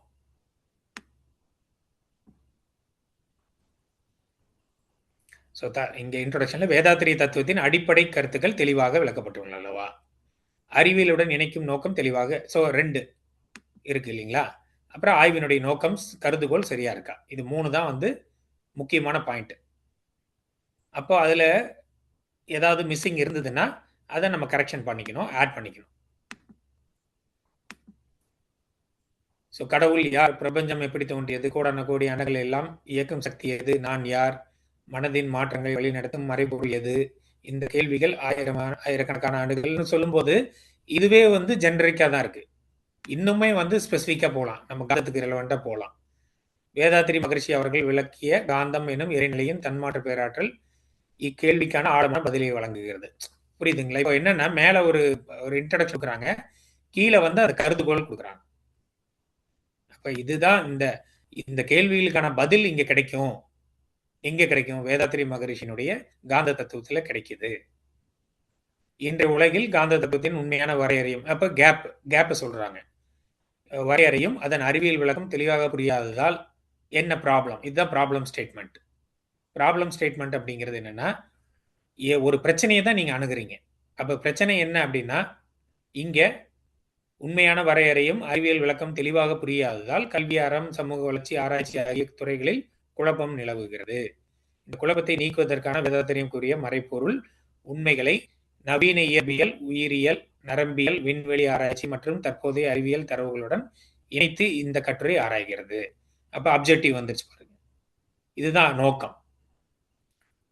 ஸோ இங்கே இன்ட்ரோடக்ஷனில் வேதாத்திரிய தத்துவத்தின் அடிப்படை கருத்துக்கள் தெளிவாக விளக்கப்பட்டுள்ளன அல்லவா, அறிவியலுடன் இணைக்கும் நோக்கம் தெளிவாக. ஸோ 2 இருக்கு இல்லைங்களா. அப்புறம் ஆய்வினுடைய நோக்கம் கருதுகோள் சரியா இருக்கா, இது 3 தான் வந்து முக்கியமான பாயிண்ட். அப்போ அதில் ஏதாவது மிஸ்ஸிங் இருந்ததுன்னா அதை நம்ம கரெக்ஷன் பண்ணிக்கணும், ஆட் பண்ணிக்கணும். ஸோ கடவுள் யார், பிரபஞ்சம் எப்படி தோன்றியது, கோடான கோடி அணுகள் எல்லாம் இயக்கும் சக்தி எது, நான் யார், மனதின் மாற்றங்களை வழிநடத்தும் மறைபொருள் எது, இந்த கேள்விகள் ஆயிரக்கணக்கான ஆண்டுகள்னு சொல்லும்போது இதுவே வந்து ஜெனரிக்காக தான் இருக்கு. இன்னுமே வந்து ஸ்பெசிஃபிக்காக போகலாம், நம்ம காந்தத்துக்கு ரெலவெண்ட்டாக போகலாம். வேதாத்திரி மகரிஷி அவர்கள் விளக்கிய காந்தம் எனும் இறைநிலையின் தன்மாற்ற பேராற்றல் இக்கேள்விக்கான ஆழமான பதிலை வழங்குகிறது. புரியுதுங்களா. இப்போ என்னன்னா மேல ஒரு இன்ட்ரடக்ஷன் கொடுக்குறாங்க, கீழே வந்து அது கருதுகோள் கொடுக்குறாங்க. அப்ப இதுதான் இந்த கேள்விகளுக்கான பதில் இங்க கிடைக்கும். எங்க கிடைக்கும், வேதாத்திரி மகரிஷியினுடைய காந்த தத்துவத்துல கிடைக்குது. இன்றைய உலகில் காந்த தத்துவத்தின் உண்மையான வரையறையும் அப்ப கேப் சொல்றாங்க. வரையறையும் அதன் அறிவியல் விளக்கம் தெளிவாக புரியாததால் என்ன ப்ராப்ளம், இதுதான் ப்ராப்ளம் ஸ்டேட்மெண்ட். ப்ராப்ளம் ஸ்டேட்மெண்ட் அப்படிங்கிறது என்னன்னா, ஒரு பிரச்சனையை தான் நீங்க அணுகுறீங்க. அப்ப பிரச்சனை என்ன அப்படின்னா, இங்க உண்மையான வரையறையும் அறிவியல் விளக்கம் தெளிவாக புரியாததால் கல்வி, அறம், சமூக வளர்ச்சி, ஆராய்ச்சி ஆகிய துறைகளில் குழப்பம் நிலவுகிறது. இந்த குழப்பத்தை நீக்குவதற்கான வேதாத்திரியம் கூறிய மறைப்பொருள் உண்மைகளை நவீன இயற்பியல், உயிரியல், நரம்பியல், விண்வெளி ஆராய்ச்சி மற்றும் தற்போதைய அறிவியல் தரவுகளுடன் இணைத்து இந்த கட்டுரை ஆராய்கிறது. அப்ப அப்ஜெக்டிவ் வந்துருச்சு பாருங்க. இதுதான் நோக்கம்.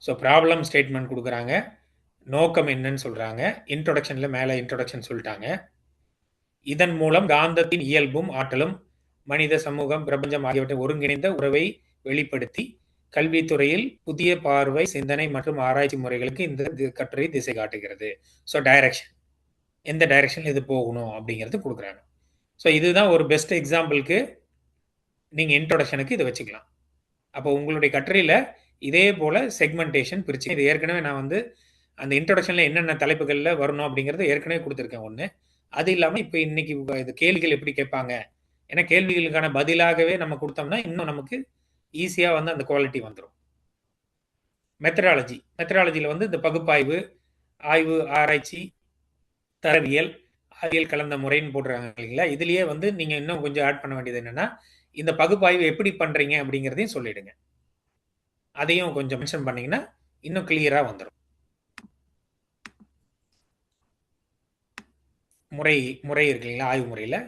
ஸோ ப்ராப்ளம் ஸ்டேட்மெண்ட் கொடுக்குறாங்க, நோக்கம் என்னன்னு சொல்றாங்க, இன்ட்ரோடக்ஷனில் மேலே இன்ட்ரோடக்ஷன் சொல்லிட்டாங்க. இதன் மூலம் காந்தத்தின் இயல்பும் ஆற்றலும் மனித சமூகம் பிரபஞ்சம் ஆகியவற்றை ஒருங்கிணைந்த உறவை வெளிப்படுத்தி கல்வித்துறையில் புதிய பார்வை சிந்தனை மற்றும் ஆராய்ச்சி முறைகளுக்கு இந்த கட்டுரை திசை காட்டுகிறது. ஸோ டைரக்ஷன், எந்த டைரக்ஷன் இது போகணும் அப்படிங்கிறது கொடுக்குறாங்க. ஸோ இதுதான் ஒரு பெஸ்ட் எக்ஸாம்பிளுக்கு நீங்கள் இன்ட்ரோடக்ஷனுக்கு இதை வச்சுக்கலாம். அப்போ உங்களுடைய கட்டுரையில் இதே போல் செக்மெண்டேஷன் பிரிச்சு, இது ஏற்கனவே நான் வந்து அந்த இன்ட்ரோடக்ஷனில் என்னென்ன தலைப்புகளில் வரணும் அப்படிங்கிறத ஏற்கனவே கொடுத்துருக்கேன் ஒன்று. அது இல்லாமல் இப்போ இன்னைக்கு இது கேள்விகள் எப்படி கேட்பாங்க, ஏன்னா கேள்விகளுக்கான பதிலாகவே நம்ம கொடுத்தோம்னா இன்னும் நமக்கு ஈஸியாக வந்து அந்த குவாலிட்டி வந்துடும். மெத்தடாலஜியில் வந்து இந்த பகுப்பாய்வு, ஆய்வு, ஆராய்ச்சி, தரவியல், அறிவியல் கலந்த முறைன்னு போடுறாங்க இல்லைங்களா. இதுலயே வந்து நீங்க இன்னும் கொஞ்சம் ஆட் பண்ண வேண்டியது என்னன்னா, இந்த பகுப்பாய்வு எப்படி பண்றீங்க அப்படிங்கிறதையும் சொல்லிடுங்க. அதையும் கொஞ்சம் மென்ஷன் பண்ணீங்கன்னா இன்னும் கிளியரா வந்துடும். முறை இருக்கு இல்லைங்களா, ஆய்வு முறையில்.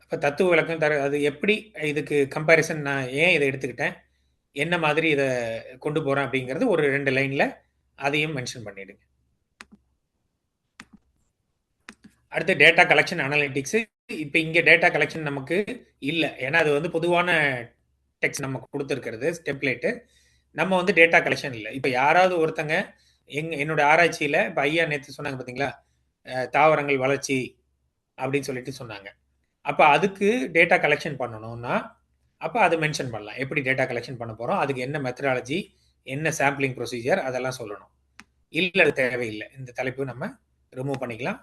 அப்போ தத்துவ விளக்கம் அது எப்படி, இதுக்கு கம்பேரிசன் நான் ஏன் இதை எடுத்துக்கிட்டேன், என்ன மாதிரி இதை கொண்டு போகிறேன் அப்படிங்கிறது ஒரு 2 லைனில் அதையும் மென்ஷன் பண்ணிடுங்க. அடுத்து டேட்டா கலெக்ஷன் அனலிட்டிக்ஸ். இப்போ இங்கே டேட்டா கலெக்ஷன் நமக்கு இல்லை, ஏன்னா அது வந்து பொதுவான டெக்ஸ்ட் நமக்கு கொடுத்துருக்கிறது டெம்ப்ளேட்டு. நம்ம வந்து டேட்டா கலெக்ஷன் இல்லை. இப்போ யாராவது ஒருத்தங்க என்னோட ஆராய்ச்சியில் இப்போ ஐயா நேற்று சொன்னாங்க பார்த்தீங்களா, தாவரங்கள் வளர்ச்சி அப்படின்னு சொல்லிட்டு சொன்னாங்க. அப்போ அதுக்கு டேட்டா கலெக்ஷன் பண்ணணும்னா அப்போ அதை மென்ஷன் பண்ணலாம், எப்படி டேட்டா கலெக்ஷன் பண்ண போகிறோம், அதுக்கு என்ன மெத்தடாலஜி, என்ன சாம்பிளிங் ப்ரொசீஜர், அதெல்லாம் சொல்லணும். இல்லை அது தேவையில்லை, இந்த தலைப்பு நம்ம ரிமூவ் பண்ணிக்கலாம்.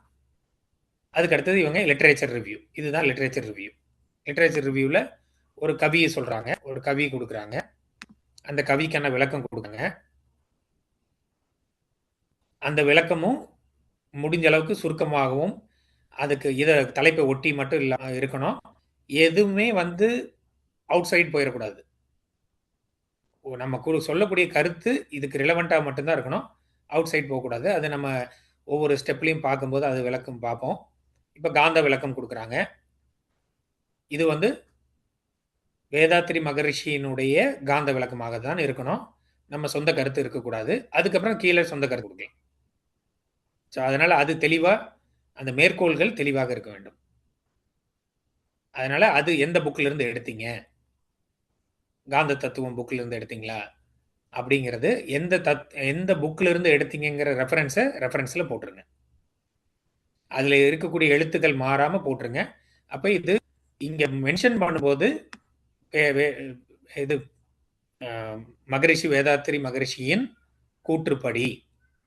அதுக்கு அடுத்தது இவங்க லிட்ரேச்சர் ரிவ்யூ. இதுதான் லிட்ரேச்சர் ரிவ்யூ. லிட்ரேச்சர் ரிவ்யூவில் ஒரு கவியை சொல்கிறாங்க, ஒரு கவி கொடுக்குறாங்க, அந்த கவிக்கான விளக்கம் கொடுக்குறாங்க. அந்த விளக்கமும் முடிஞ்ச அளவுக்கு சுருக்கமாகவும் அதுக்கு இதை தலைப்பை ஒட்டி மட்டும் இல்லாமல் இருக்கணும். எதுவுமே வந்து அவுட் சைட் போயிடக்கூடாது. நம்ம சொல்லக்கூடிய கருத்து இதுக்கு ரிலவெண்ட்டாக மட்டும்தான் இருக்கணும், அவுட் சைட் போகக்கூடாது. அது நம்ம ஒவ்வொரு ஸ்டெப்லையும் பார்க்கும்போது அது விளக்கம் பார்ப்போம். இப்போ காந்த விளக்கம் கொடுக்குறாங்க. இது வந்து வேதாத்ரி மகரிஷியினுடைய காந்த விளக்கமாக தான் இருக்கணும், நம்ம சொந்த கருத்து இருக்கக்கூடாது. அதுக்கப்புறம் கீழே சொந்த கருத்து கொடுக்கலாம். ஸோ அதனால் அது தெளிவாக, அந்த மேற்கோள்கள் தெளிவாக இருக்க வேண்டும். அதனால் அது எந்த புக்கிலிருந்து எடுத்தீங்க, காந்த தத்துவம் புக்கிலிருந்து எடுத்தீங்களா அப்படிங்கிறது, எந்த புக்கிலிருந்து எடுத்தீங்கிற ரெஃபரன்ஸில் போட்டுருங்க. அதில் இருக்கக்கூடிய எழுத்துக்கள் மாறாமல் போட்டுருங்க. அப்போ இது இங்கே மென்ஷன் பண்ணும்போது இது மகரிஷி, வேதாத்ரி மகரிஷியின் கூற்றுப்படி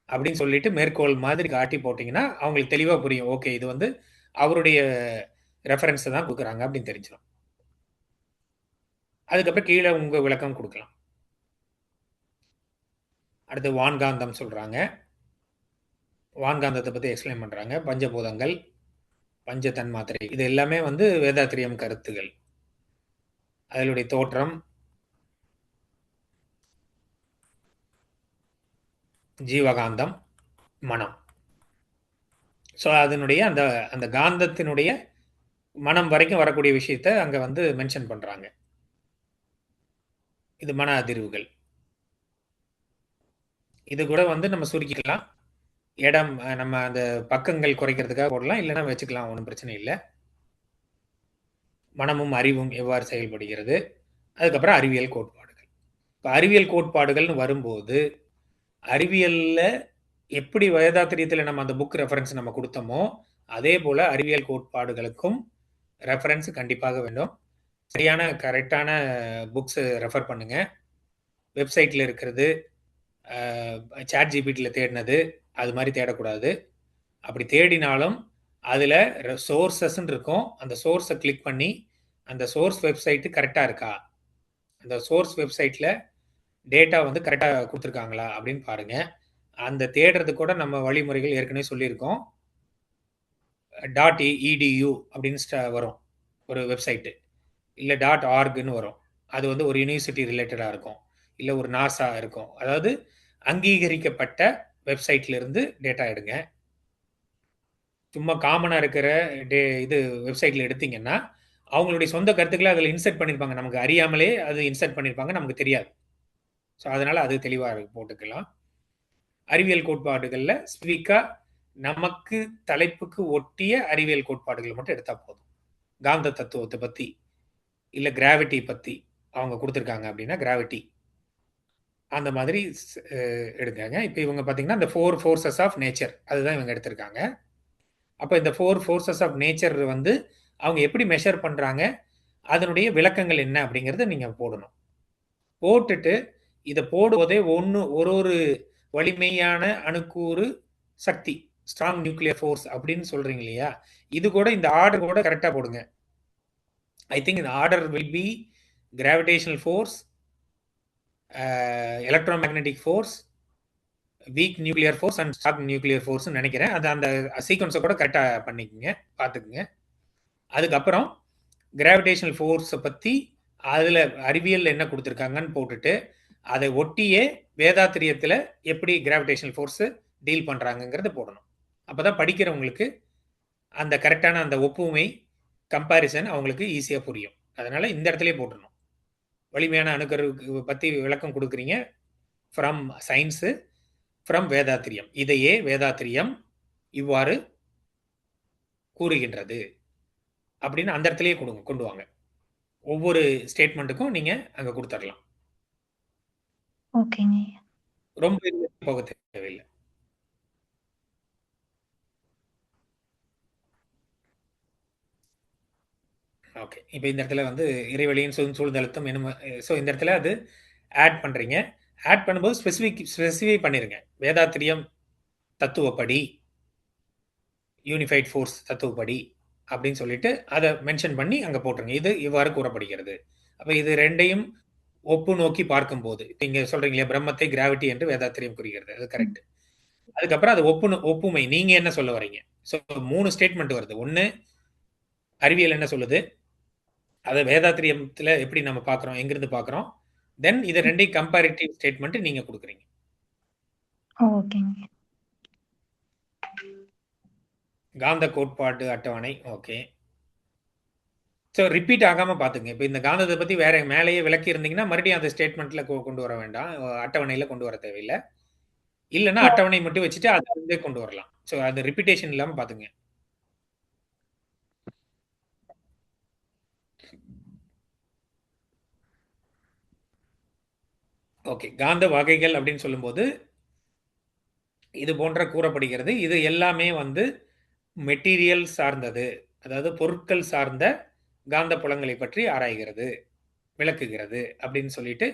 அப்படின்னு சொல்லிட்டு மேற்கோள் மாதிரி காட்டி போட்டிங்கன்னா அவங்களுக்கு தெளிவாக புரியும். ஓகே, இது வந்து அவருடைய ரெஃபரன்ஸை தான் கொடுக்குறாங்க அப்படின்னு தெரிஞ்சிடும். அதுக்கப்புறம் கீழே உங்கள் விளக்கம் கொடுக்கலாம். அடுத்து வான்காந்தம் சொல்கிறாங்க. வான்காந்தத்தை பற்றி எக்ஸ்பிளைன் பண்ணுறாங்க. பஞ்சபூதங்கள், பஞ்ச தன்மாத்திரை, இது எல்லாமே வந்து வேதாத்திரியம் கருத்துகள். அதனுடைய தோற்றம், ஜீவகாந்தம், மனம். ஸோ அதனுடைய அந்த காந்தத்தினுடைய மனம் வரைக்கும் வரக்கூடிய விஷயத்தை அங்கே வந்து மென்ஷன் பண்ணுறாங்க. இது மன அதிர்வுகள். இது கூட வந்து நம்ம சுருக்கிக்கலாம். இடம் நம்ம அந்த பக்கங்கள் குறைக்கிறதுக்காக போடலாம், இல்லைன்னா வச்சுக்கலாம், ஒன்றும் பிரச்சனை இல்லை. மனமும் அறிவும் எவ்வாறு செயல்படுகிறது, அதுக்கப்புறம் அறிவியல் கோட்பாடுகள். இப்போ அறிவியல் கோட்பாடுகள்னு வரும்போது அறிவியலில் எப்படி வேதாத்திரியத்தில் நம்ம அந்த புக் ரெஃபரன்ஸ் நம்ம கொடுத்தோமோ அதே போல் அறிவியல் கோட்பாடுகளுக்கும் ரெஃபரன்ஸ் கண்டிப்பாக வேண்டும். சரியான கரெக்டான புக்ஸு ரெஃபர் பண்ணுங்கள். வெப்சைட்டில் இருக்கிறது, சாட் ஜிபிடியில் தேடினது அது மாதிரி தேடக்கூடாது. அப்படி தேடினாலும் அதில் சோர்ஸஸ்ன்னு இருக்கும், அந்த சோர்ஸை கிளிக் பண்ணி அந்த சோர்ஸ் வெப்சைட்டு கரெக்டாக இருக்கா, அந்த சோர்ஸ் வெப்சைட்டில் டேட்டா வந்து கரெக்டாக கொடுத்துருக்காங்களா அப்படின்னு பாருங்கள். அந்த தேடுறது கூட நம்ம வழிமுறைகள் ஏற்கனவே சொல்லியிருக்கோம். .edu அப்படின்னு வரும் ஒரு வெப்சைட்டு, இல்லை .orgன்னு வரும். அது வந்து ஒரு யூனிவர்சிட்டி ரிலேட்டடாக இருக்கும், இல்லை ஒரு நாசா இருக்கும். அதாவது அங்கீகரிக்கப்பட்ட வெப்சைட்லேருந்து டேட்டா எடுங்க. சும்மா காமனாக இருக்கிற இது வெப்சைட்டில் எடுத்தீங்கன்னா அவங்களுடைய சொந்த கருத்துக்களை அதில் இன்சர்ட் பண்ணியிருப்பாங்க, நமக்கு அறியாமலே அது இன்சர்ட் பண்ணியிருப்பாங்க, நமக்கு தெரியாது. ஸோ அதனால அது தெளிவாக போட்டுக்கலாம். அறிவியல் கோட்பாடுகளில் ஸ்பெசிஃபிக்காக நமக்கு தலைப்புக்கு ஒட்டிய அறிவியல் கோட்பாடுகள் மட்டும் எடுத்தால் போதும். காந்த தத்துவத்தை பற்றி இல்லை கிராவிட்டி பற்றி அவங்க கொடுத்துருக்காங்க அப்படின்னா கிராவிட்டி அந்த மாதிரி எடுக்காங்க. இப்போ இவங்க பார்த்தீங்கன்னா இந்த 4 ஃபோர்ஸஸ் ஆஃப் நேச்சர் அதுதான் இவங்க எடுத்திருக்காங்க. அப்போ இந்த 4 ஃபோர்ஸஸ் ஆஃப் நேச்சர் வந்து அவங்க எப்படி மெஷர் பண்ணுறாங்க, அதனுடைய விளக்கங்கள் என்ன அப்படிங்கிறத நீங்கள் போடணும். போட்டுட்டு இதை போடுவதே ஒரு வலிமையான அணுக்கூறு சக்தி, ஸ்ட்ராங் நியூக்ளியர் ஃபோர்ஸ் அப்படின்னு சொல்றீங்க இல்லையா, இது கூட இந்த ஆர்டர் கூட கரெக்டாக போடுங்க. ஐ திங்க் இந்த order will be gravitational force, electromagnetic force, weak nuclear force and strong nuclear ஃபோர்ஸ்னு நினைக்கிறேன். அது அந்த சீக்வன்ஸை கூட கரெக்டாக பண்ணிக்கோங்க, பார்த்துக்குங்க. அதுக்கப்புறம் கிராவிடேஷனல் ஃபோர்ஸை பற்றி அதில் அறிவியல் என்ன கொடுத்துருக்காங்கன்னு போட்டுட்டு அதை ஒட்டியே வேதாத்திரியத்தில் எப்படி கிராவிடேஷனல் ஃபோர்ஸு டீல் பண்ணுறாங்கங்கிறத போடணும். அப்போ தான் படிக்கிறவங்களுக்கு அந்த கரெக்டான அந்த ஒப்புமை கம்பேரிசன் அவங்களுக்கு ஈஸியாக புரியும். அதனால் இந்த இடத்துலேயே போட்டுடணும். வலிமையான அணுக்கரு பற்றி விளக்கம் கொடுக்குறீங்க ஃப்ரம் சயின்ஸு, ஃப்ரம் வேதாத்திரியம். இதையே வேதாத்திரியம் இவ்வாறு கூறுகின்றது அப்படின்னு அந்த இடத்துலையே கொண்டு வாங்க. ஒவ்வொரு ஸ்டேட்மெண்ட்டுக்கும் நீங்கள் அங்கே கொடுத்துடலாம்.
ஓகேங்க.
ரொம்ப போக தேவையில்லை. ஓகே, இப்போ இந்த இடத்துல வந்து இறைவெளியின் சூழ்ந்தழுத்தம் என்னமோ, ஸோ இந்த இடத்துல அது ஆட் பண்ணுறீங்க. ஆட் பண்ணும்போது ஸ்பெசிஃபை பண்ணிடுங்க. வேதாத்திரியம் தத்துவப்படி, யூனிஃபைட் ஃபோர்ஸ் தத்துவப்படி அப்படின்னு சொல்லிட்டு அதை மென்ஷன் பண்ணி அங்கே போட்டுருங்க. இது இவ்வாறு கூறப்படுகிறது. அப்போ இது ரெண்டையும் ஒப்பு நோக்கி பார்க்கும்போது நீங்கள் சொல்கிறீங்களே பிரம்மத்தை கிராவிட்டி என்று வேதாத்திரியம் குறிக்கிறது, அது கரெக்ட். அதுக்கப்புறம் அது ஒப்புமை நீங்கள் என்ன சொல்ல வரீங்க. ஸோ 3 ஸ்டேட்மெண்ட் வருது. ஒன்று அறிவியல் என்ன சொல்லுது, அதை வேதாத்திரியத்தில் எப்படி நம்ம பார்க்குறோம், எங்கிருந்து பார்க்குறோம், தென் இதை ரெண்டையும் கம்பேரிட்டிவ் ஸ்டேட்மெண்ட் நீங்கள் கொடுக்குறீங்க.
ஓகேங்க.
காந்த கோட்பாடு அட்டவணை. ஓகே, ஸோ ரிப்பீட் ஆகாமல் பார்த்துங்க. இப்போ இந்த காந்தத்தை பற்றி வேற மேலேயே விளக்கி இருந்தீங்கன்னா மறுபடியும் அந்த ஸ்டேட்மெண்ட்டில் கொண்டு வர வேண்டாம், அட்டவணையில் கொண்டு வர தேவையில்லை. இல்லைன்னா அட்டவணை மட்டும் வச்சுட்டு அதை கொண்டு வரலாம். ஸோ அது ரிப்பீட்டேஷன் இல்லாமல் பார்த்துங்க. ஓகே, காந்த வகைகள் அப்படின்னு சொல்லும்போது இது போன்ற கூறப்படுகிறது. இது எல்லாமே வந்து மெட்டீரியல் சார்ந்தது, அதாவது பொருட்கள் சார்ந்த காந்த புலங்களை பற்றி ஆராய்கிறது, விளக்குகிறது அப்படின்னு சொல்லிட்டு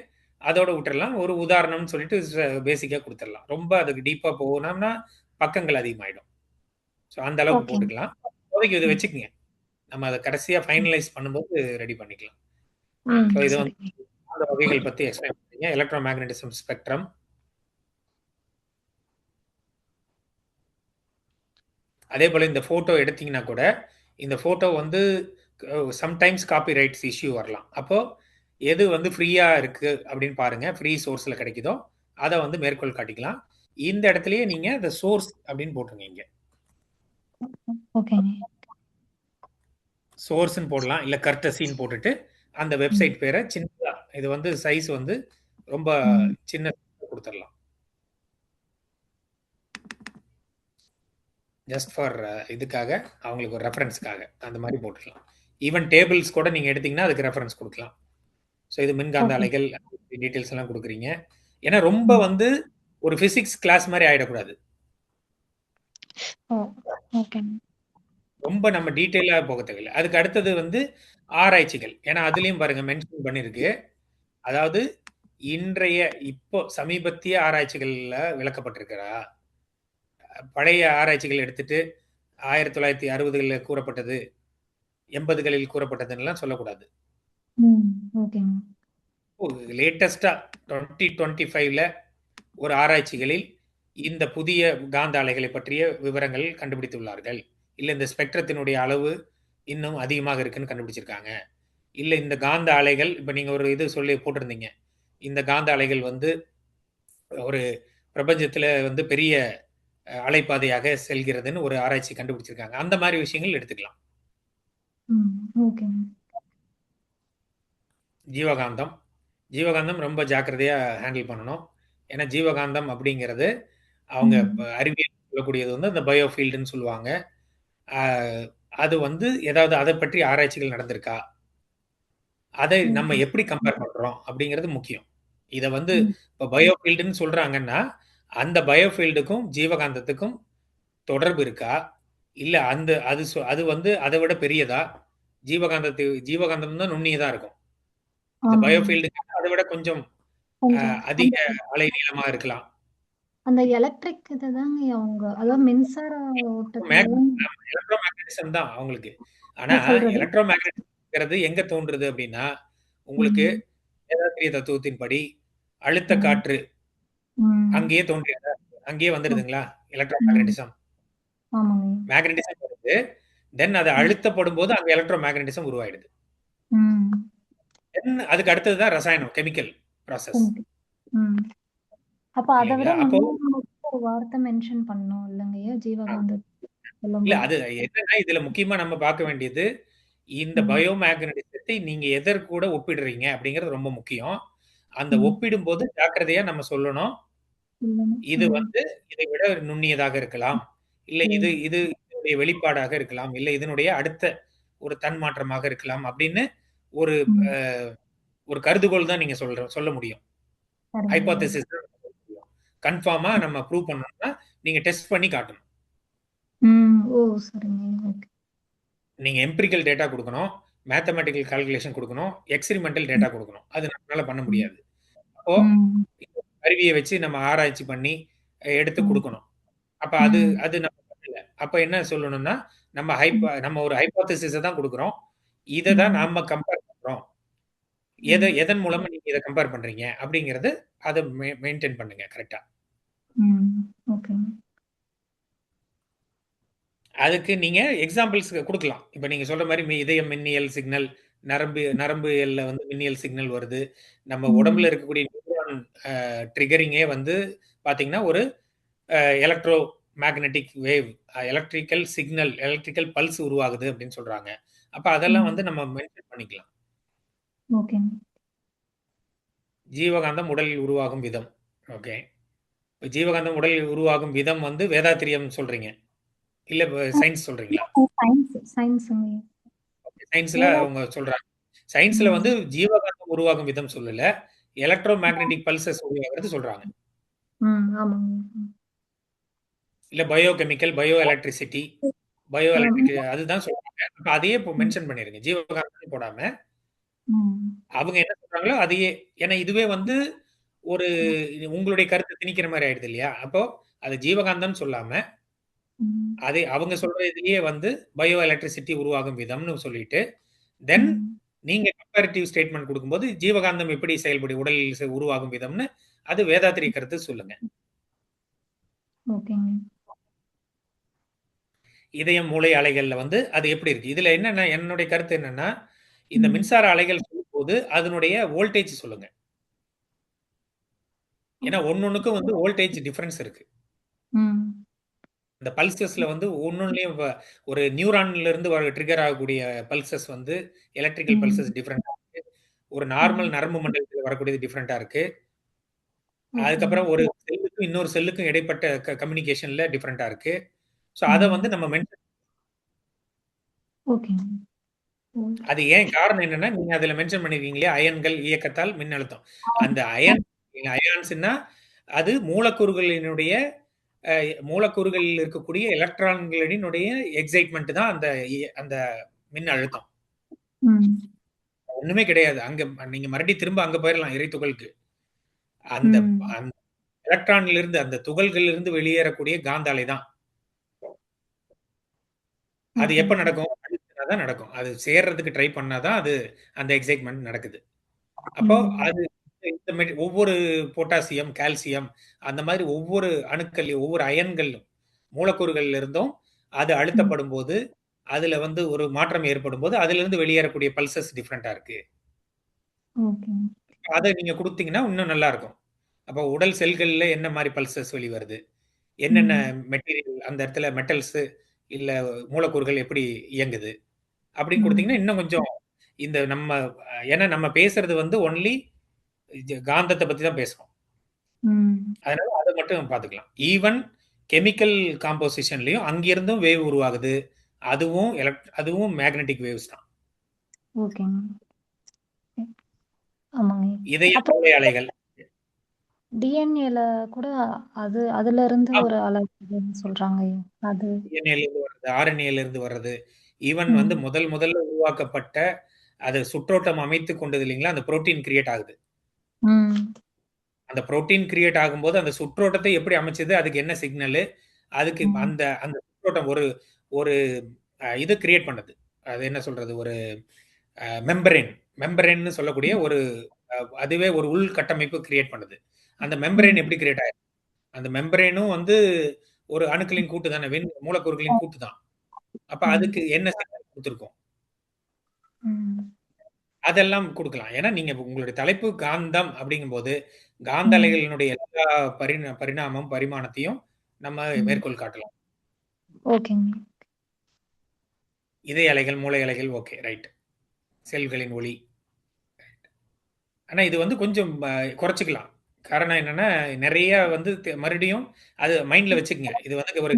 அதோட விட்டுறலாம். ஒரு உதாரணம்னு சொல்லிட்டு பேசிக்காக கொடுத்துடலாம். ரொம்ப அதுக்கு டீப்பாக போனோம்னா பக்கங்கள் அதிகமாயிடும். ஸோ அந்த அளவுக்கு போட்டுக்கலாம். இப்போதைக்கு இதை வச்சுக்கோங்க, நம்ம அதை கடைசியாக ஃபைனலைஸ் பண்ணும்போது ரெடி பண்ணிக்கலாம். ஸோ இது வந்து காந்த வகைகள் பற்றி எக்ஸ்பிளைன் பண்ணுறீங்க. எலக்ட்ரோ மேக்னட்டிசம் ஸ்பெக்ட்ரம், அதே போல் இந்த ஃபோட்டோ எடுத்தீங்கன்னா கூட இந்த ஃபோட்டோ வந்து சம்டைம்ஸ் காப்பி ரைட்ஸ் இஷ்யூ வரலாம். அப்போது எது வந்து ஃப்ரீயாக இருக்குது அப்படின்னு பாருங்கள், ஃப்ரீ சோர்ஸில் கிடைக்குதோ அதை வந்து மேற்கோள் காட்டிக்கலாம். இந்த இடத்துலையே நீங்கள் இந்த சோர்ஸ் அப்படின்னு போட்டுருங்க. இங்கே சோர்ஸ்ன்னு போடலாம், இல்லை கர்டசின்னு போட்டுட்டு அந்த வெப்சைட் பேரை சின்னதாக, இது வந்து சைஸ் வந்து ரொம்ப சின்ன கொடுத்துடலாம், ஜஸ்ட் ஃபார் இதுக்காக, அவங்களுக்கு ஒரு ரெஃபரன்ஸ்க்காக அந்த மாதிரி போட்டுக்கலாம். ஈவன் டேபிள்ஸ் கூட நீங்கள் எடுத்தீங்கன்னா அதுக்கு ரெஃபரன்ஸ் கொடுக்கலாம். ஸோ இது மின்காந்த அலைகள் டீட்டெயில்ஸ் எல்லாம் கொடுக்குறீங்க. ஏன்னா ரொம்ப வந்து ஒரு பிசிக்ஸ் கிளாஸ் மாதிரி ஆயிடக்கூடாது, ரொம்ப நம்ம டீட்டெயிலாக போக தேவையில்லை. அதுக்கு அடுத்தது வந்து ஆராய்ச்சிகள். ஏன்னா அதுலேயும் பாருங்க மென்ஷன் பண்ணியிருக்கு, அதாவது இன்றைய இப்போ சமீபத்திய ஆராய்ச்சிகளில் விளக்கப்பட்டிருக்கிறா, பழைய ஆராய்ச்சிகள் எடுத்துட்டு 1960களில் கூறப்பட்டது, 80களில் கூறப்பட்டதுன்னெல்லாம் சொல்லக்கூடாது. லேட்டஸ்டா 2025ல ஒரு ஆராய்ச்சிகளில் இந்த புதிய காந்த அலைகளை பற்றிய விவரங்கள் கண்டுபிடித்துள்ளார்கள், இல்லை இந்த ஸ்பெக்ட்ரத்தினுடைய அளவு இன்னும் அதிகமாக இருக்குன்னு கண்டுபிடிச்சிருக்காங்க, இல்லை இந்த காந்த அலைகள், இப்போ நீங்கள் ஒரு இது சொல்லி போட்டிருந்தீங்க, இந்த காந்த அலைகள் வந்து ஒரு பிரபஞ்சத்தில் வந்து பெரிய அலைப்பாதையாக செல்கிறதுன்னு ஒரு ஆராய்ச்சி கண்டுபிடிச்சிருக்காங்க. அந்த மாதிரி விஷயங்கள் எடுத்துக்கலாம். ஜீவகாந்தம், ஜீவகாந்தம் ரொம்ப ஜாக்கிரதையா ஹேண்டில் பண்ணணும். ஏன்னா ஜீவகாந்தம் அப்படிங்கிறது அவங்க அறிவியல் சொல்லக்கூடியது வந்து அந்த பயோஃபீல்டுன்னு சொல்லுவாங்க. ஆ, அது வந்து ஏதாவது அதை பற்றி ஆராய்ச்சிகள் நடந்திருக்கா? அதை நம்ம எப்படி கம்பேர் பண்றோம் அப்படிங்கிறது முக்கியம். இத வந்து இப்ப பயோஃபீல்டுன்னு சொல்றாங்கன்னா, அந்த பயோஃபீல்டுக்கும் ஜீவகாந்தத்துக்கும் தொடர்பு இருக்கா? இல்ல அந்த அது வந்து அதை விட பெரியதா? ஜீவகாந்தம் தான் நுண்ணியதா இருக்கும். இந்த
ஆமாங்க.
பயோஃபீல்டுக்கு அதை விட கொஞ்சம்
கொஞ்சம்
அதிக அலைநீளமா இருக்கலாம்.
அந்த எலக்ட்ரிக் இதுதாங்க அவங்க அதாவது மின்சார ஓட்டத்துல
எலக்ட்ரோ மேக்னடிசம் தான் அவங்களுக்கு. ஆனா
சொல்றது.
எலக்ட்ரோ மேக்னடிசம்ங்கிறது எங்க தோன்றுது அப்படின்னா, உங்களுக்கு வேதாத்திரிய தத்துவத்தின்படி அழுத்த காற்று அங்கேயே தோன்றியதா? அங்கேயே வந்துருதுங்களா? Electromagnetism.
ஆமாங்க.
மேக்னடிசம் வருது. தென் அது அழுத்தப்படும்போது அங்க எலக்ட்ரோ மேக்னடிசம் உருவாயிடுது. தென் அதுக்கு அடுத்தது தான் ரசாயனம், கெமிக்கல் ப்ராசஸ்.
அப்ப அதை விட
இல்லைங்களா? அப்போ
ஒரு வார்த்தை மென்ஷன் பண்ணோம் இல்லைங்கய்யா ஜீவகாந்தம்
இல்ல
சொல்லும்போது.
அது என்னன்னா இதுல முக்கியமா நம்ம பார்க்க வேண்டியது இந்த பயோ மேக்னடிசத்தை நீங்க எதற்கு கூட ஒப்பிடுறீங்க அப்படிங்கிறது ரொம்ப முக்கியம். அந்த ஒப்பிடும்போது ஜாக்கிரதையா நம்ம சொல்லணும். இது வந்து இதை விட நுண்ணியதாக இருக்கலாம். இல்ல இது இது இதனுடைய வெளிப்பாடாக இருக்கலாம். இல்ல இதனுடைய அடுத்த ஒரு தன்மாற்றமாக இருக்கலாம் அப்படின்னு ஒரு ஒரு கருதுகோள் தான் நீங்க சொல்ல முடியும். ஹைபோதசிஸ் தான் சொல்ல முடியும். கன்ஃபார்மா நம்ம ப்ரூவ் பண்ணணும்னா நீங்க டெஸ்ட் பண்ணி காட்டணும்.
ஓ சரிங்க.
நீங்க எம்பிரிக்கல் டேட்டா குடுக்கணும். மேத்தமேட்டிக்கல் கால்குலேஷன் குடுக்கணும். எக்ஸ்பெரிமெண்டல் டேட்டா குடுக்கணும். அது நம்மளால பண்ண முடியாது. அப்போ கருவிய வச்சு நம்ம ஆராய்ச்சி பண்ணி எடுத்து குடுக்கணும். அப்ப அது அது நம்ம பண்ணல. அப்ப என்ன சொல்லணும்னா, நம்ம ஒரு ஹைபோதசிஸ தான் குடுக்குறோம். இத தான் நாம கம்பேர் பண்றோம். எதன் மூலமா நீங்க இத கம்பேர் பண்றீங்க? அப்படிங்கிறது அத மெயின்டெயின் பண்ணுங்க கரெக்ட்டா.
ஓகே.
அதுக்கு நீங்க எக்ஸாம்பிள்ஸ் குடுக்கலாம். இப்ப நீங்க சொல்ற மாரி இதய மின்னியல் சிக்னல், நரம்பியல்ல வந்து மின்னியல் சிக்னல் வருது. நம்ம உடம்புல இருக்கக்கூடிய நியூரான் ட்ரிகரிங்கே வந்து பார்த்தீங்கன்னா, ஒரு electro magnetic wave, electrical signal, electrical pulse உருவாகுது அப்படின்னு சொல்றாங்க. அப்ப அதெல்லாம் வந்து நம்ம மென்ஷன் பண்ணிக்கலாம்.
ஓகே.
ஜீவகாந்தம் உடலில் உருவாகும் விதம். ஓகே. ஜீவகாந்தம் உடலில் உருவாகும் விதம் வந்து வேதாத்திரியம் சொல்றீங்க. இல்ல சயின்ஸ் சொல்றீங்களா?
சயின்ஸ்ங்க.
சயின்ஸ்ல அவங்க சொல்றாங்க. சயின்ஸ்ல வந்து ஜீவகாந்தம் உருவாகும் விதம் சொல்லல. எலக்ட்ரோ மேக்னெட்டிக் பல்சஸ் உருவாகுறது சொல்றாங்க.
ஆமாங்க.
இல்ல bio chemical, bio electricity, bio electric அதுதான் சொல்றாங்க. அப்ப அதையே மென்ஷன் பண்ணிருங்க. ஜீவகாந்தம் போடாம அவங்க என்ன சொல்றாங்களோ அதையே. ஏன்னா இதுவே வந்து ஒரு உங்களுடைய கருத்தை திணிக்கிற மாரி ஆயிடுது இல்லையா? அப்போ அது ஜீவகாந்தம்னு சொல்லாம, அதை அவங்க சொல்ற இதுலயே வந்து பயோ எலக்ட்ரிசிட்டி உருவாகும் விதம்னு சொல்லிட்டு, தென் நீங்க கம்பேரிட்டிவ் ஸ்டேட்மெண்ட் குடுக்கும்போது ஜீவகாந்தம் எப்படி செயல்படும் உடலில் உருவாகும் விதம்னு அது வேதாத்திரிய கருத்து சொல்லுங்க.
ஓகேங்க.
இதயம், மூளை அலைகள்ல வந்து அது எப்படி இருக்கு? இதுல என்னன்னா என்னுடைய கருத்து என்னன்னா, இந்த மின்சார அலைகள் சொல்லும்போது அதனுடைய வோல்டேஜ் சொல்லுங்க. ஏன்னா ஒண்ணொண்ணுக்கும் வந்து வோல்டேஜ் டிஃபரன்ஸ் இருக்கு. இந்த பல்சஸ்ல வந்து ஒண்ணொன்லயும் ஒரு நியூரான்ல இருந்து ட்ரிகர் ஆகக்கூடிய பல்சஸ் வந்து எலக்ட்ரிக்கல் பல்சஸ் டிஃபரெண்டா இருக்கு. ஒரு நார்மல் நரம்பு மண்டலத்துல வரக்கூடியது டிஃபரெண்டா இருக்கு. அதுக்கப்புறம் ஒரு செல்லுக்கும் இன்னொரு செல்லுக்கும் இடைப்பட்ட கம்யூனிகேஷன்ல டிஃபரெண்டா இருக்கு. சோ அத வந்து நம்ம மென்ஷன்.
ஓகே.
அது ஏன் காரணம் என்னன்னா, நீங்க அதுல மென்ஷன் பண்ணிருக்கீங்க இல்லையா? அயன்கள் இயக்கத்தால் மின்னழுத்தம். அந்த அயான்ஸ்ன்னா அது மூலக்கூறுகளினுடைய மூலக்கூறுகளில் இருக்கக்கூடிய எலக்ட்ரான்களினுடைய எக்ஸைட்மென்ட் தான் அந்த மின் அழுத்தம். ஒண்ணுமே கிடையாது. அங்க நீங்க மறுபடியும் திரும்ப அங்க போயிரலாம் இறைத்துகளுக்கு. அந்த அந்த எலக்ட்ரான்ல இருந்து அந்த துகள்கள்ல இருந்து வெளியேறக்கூடிய காந்த அலை தான். அது எப்ப நடக்கும்? அழுத்தினா தான் நடக்கும். அது சேர்றதுக்கு ட்ரை பண்ணா தான் அது அந்த எக்ஸைட்மென்ட் நடக்குது. அப்போ அது ஒவ்வொரு பொட்டாசியம், கால்சியம் அந்த மாதிரி ஒவ்வொரு அணுக்கள்லயும், ஒவ்வொரு அயன்களும் மூலக்கூறுகள்ல இருந்தும் அது அழுத்தப்படும்போது, அதுல வந்து ஒரு மாற்றம் ஏற்படும்போது, அதிலிருந்து வெளியேறக்கூடிய பல்சஸ் டிஃபரெண்டா இருக்கு.
ஓகே.
அத நீங்க குடுத்தீங்கன்னா இன்னும் நல்லா இருக்கும். அப்ப உடல் செல்கள்ல என்ன மாரி பல்சஸ் வெளிவருது? என்னென்ன மெட்டீரியல் அந்த இடத்துல மெட்டல்ஸ் இல்ல மூலக்கூறுகள் எப்படி இயங்குது? அப்படின்னு குடுத்தீங்கன்னா, இன்னும் கொஞ்சம் இந்த நம்ம ஏன்னா நம்ம பேசுறது வந்து ஒன்லி காந்தத்தை பத்தி தான் பேசுறோம்.
ம்.
அதனால அதை மட்டும் பார்த்துக்கலாம். ஈவன் கெமிக்கல் காம்போசிஷன்லயும் அங்கிருந்தும் வேவ் உருவாகுது. அதுவும் மேக்னெட்டிக் வேவ்ஸ் தான்.
ஓகேங்க. ஆமாங்க.
இதய
அப்புறம்
மூளை அலைகள்.
டிஎன்ஏல கூட அதுல இருந்து ஒரு அலை வருதுன்னு சொல்றாங்க. அது
டிஎன்ஏல இருந்து வர்றது, ஆர்என்ஏல இருந்து வர்றது, ஈவன் வந்து
ம்.
முதல்ல உருவாக்கப்பட்ட அது சுற்றோட்டம் அமைத்து கொண்டது இல்லைங்களா, அந்த புரோட்டீன் கிரியேட் ஆகுது.
ம்.
அந்த புரோட்டீன் கிரியேட் ஆகும்போது அந்த சுற்றோட்டத்தை எப்படி அமைச்சது, அதுக்கு என்ன சிக்னல், அதுக்கு
ம்.
அந்த அந்த சுற்றோட்டம் ஒரு ஒரு இது கிரியேட் பண்ணுது. அது என்ன சொல்றது, ஒரு மெம்பரேன்னு சொல்லக்கூடிய ஒரு அதுவே ஒரு உள் கட்டமைப்பு கிரியேட் பண்ணுது. அந்த மெம்பரேன்
ம்.
எப்படி கிரியேட் ஆயிருக்கு? அந்த மெம்பரேனும் வந்து ஒரு அணுக்களின் கூட்டு தானே, மூலக்கூறுகளின் கூட்டு தான். அப்ப
ம்.
அதுக்கு என்ன சிக்னல் கொடுத்துருக்கோம்?
ம்.
அதெல்லாம் கொடுக்கலாம். ஏன்னா நீங்க உங்களுடைய தலைப்பு காந்தம் அப்படிங்கும்போது, காந்த
ம்.
அலைகளினுடைய எல்லா பரிணாமம், பரிமாணத்தையும் நம்ம
ம்.
மேற்கோள் காட்டலாம்.
ஓகேங்க.
இதய அலைகள், மூளை அலைகள் ஓகே, ரைட். செல்களின் ஒளி. ஆனா இது வந்து கொஞ்சம் குறைச்சுக்கலாம். காரணம் என்னன்னா, நெறைய வந்து மறுபடியும் அது மைண்ட்ல வச்சுக்கங்க. இது வந்து ஒரு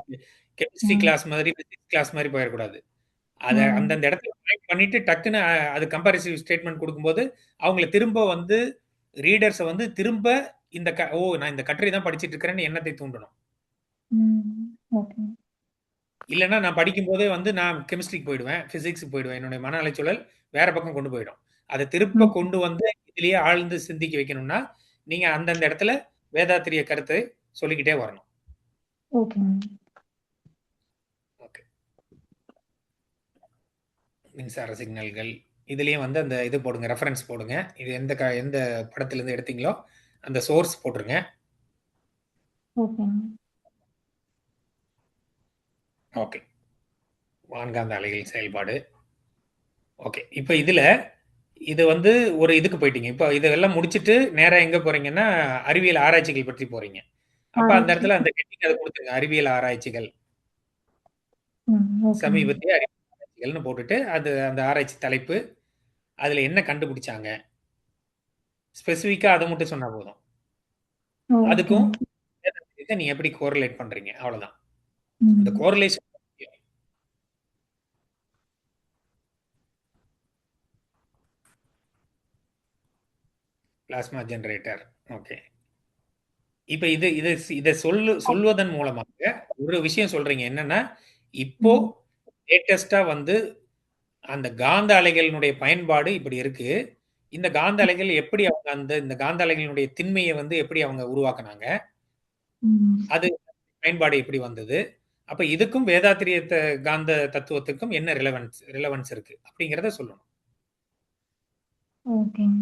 கெமிஸ்ட்ரி
ம்.
கிளாஸ் மாதிரி, பிசிக்ஸ் கிளாஸ் மாதிரி போயிறக்கூடாது. அத
ம்.
அந்தந்த இடத்துல பாயிண்ட் பண்ணிட்டு டக்குன்னு அது கம்பேரிசிவ் ஸ்டேட்மென்ட் குடுக்கும்போது, அவங்கள திரும்ப வந்து ரீடர்ஸ வந்து திரும்ப நான் இந்த கட்டுரை தான் படிச்சுட்டு இருக்கிறேன்னு எண்ணத்தை தூண்டணும்.
ம். ஓகே.
இல்லன்னா நான் படிக்கும்போதே வந்து நான் கெமிஸ்ட்ரிக்கு போயிடுவேன், பிசிக்ஸ்க்கு போயிடுவேன். என்னுடைய மன அலைச்சூழல் வேற பக்கம் கொண்டு போயிடும். அத திருப்ப
ம்.
கொண்டு வந்து இதிலேயே ஆழ்ந்து சிந்திக்க வைக்கணும்னா, நீங்க அந்தந்த இடத்துல வேதாத்திரிய கருத்தை சொல்லிக்கிட்டே வரணும்.
ஓகேங்க.
ஓகே. மின்சார சிக்னல்கள். இதுலயும் வந்து அந்த இது போடுங்க, ரெஃபரன்ஸ் போடுங்க. இது எந்த படத்திலிருந்து எடுத்தீங்களோ, அந்த சோர்ஸ் போட்டுருங்க.
ஓகேங்க.
ஓகே. வான்காந்த அலைகள் செயல்பாடு. ஓகே. இப்ப இது வந்து ஒரு இதுக்கு போயிட்டீங்க. இப்ப இதெல்லாம் முடிச்சுட்டு நேரா எங்க போறீங்கன்னா, அறிவியல் ஆராய்ச்சிகள் பற்றி போறீங்க. அப்ப அந்த
ஆராய்ச்சி.
இடத்துல அந்த ஹெட்டிங் அத குடுத்துருங்க. அறிவியல் ஆராய்ச்சிகள்.
ம். ஓகேங்க.
சமீபத்திய அறிவியல் ஆராய்ச்சிகள்னு போட்டுட்டு, அந்த ஆராய்ச்சி தலைப்பு, அதுல என்ன கண்டுபிடிச்சாங்க? ஸ்பெசிஃபிக்கா அத மட்டும் சொன்னா போதும். அதுக்கும்
ஓகேங்க.
இத நீங்க எப்படி கோரிலேட் பண்றீங்க? அவ்வளவுதான். அந்த
ம்.
கோரிலேஷன் முக்கியம். Plasma generator. ஓகே. இப்ப இது இது இத சொல்வதன் மூலமாக ஒரு விஷயம் சொல்றீங்க. என்னன்னா, இப்போ
ம்.
லேட்டஸ்ட்டா வந்து அந்த காந்த அலைகளினுடைய பயன்பாடு இப்படி இருக்கு. இந்த காந்த அலைகள் எப்படி அவங்க இந்த காந்த அலைகளினுடைய திண்மைய வந்து எப்படி அவங்க உருவாக்குனாங்க?
ம்.
அது பயன்பாடு எப்படி வந்தது? அப்ப இதுக்கும் வேதாத்திரிய காந்த தத்துவத்துக்கும் என்ன ரிலவன்ஸ் இருக்கு? அப்படிங்கிறத சொல்லணும்.
ஓகேங்க.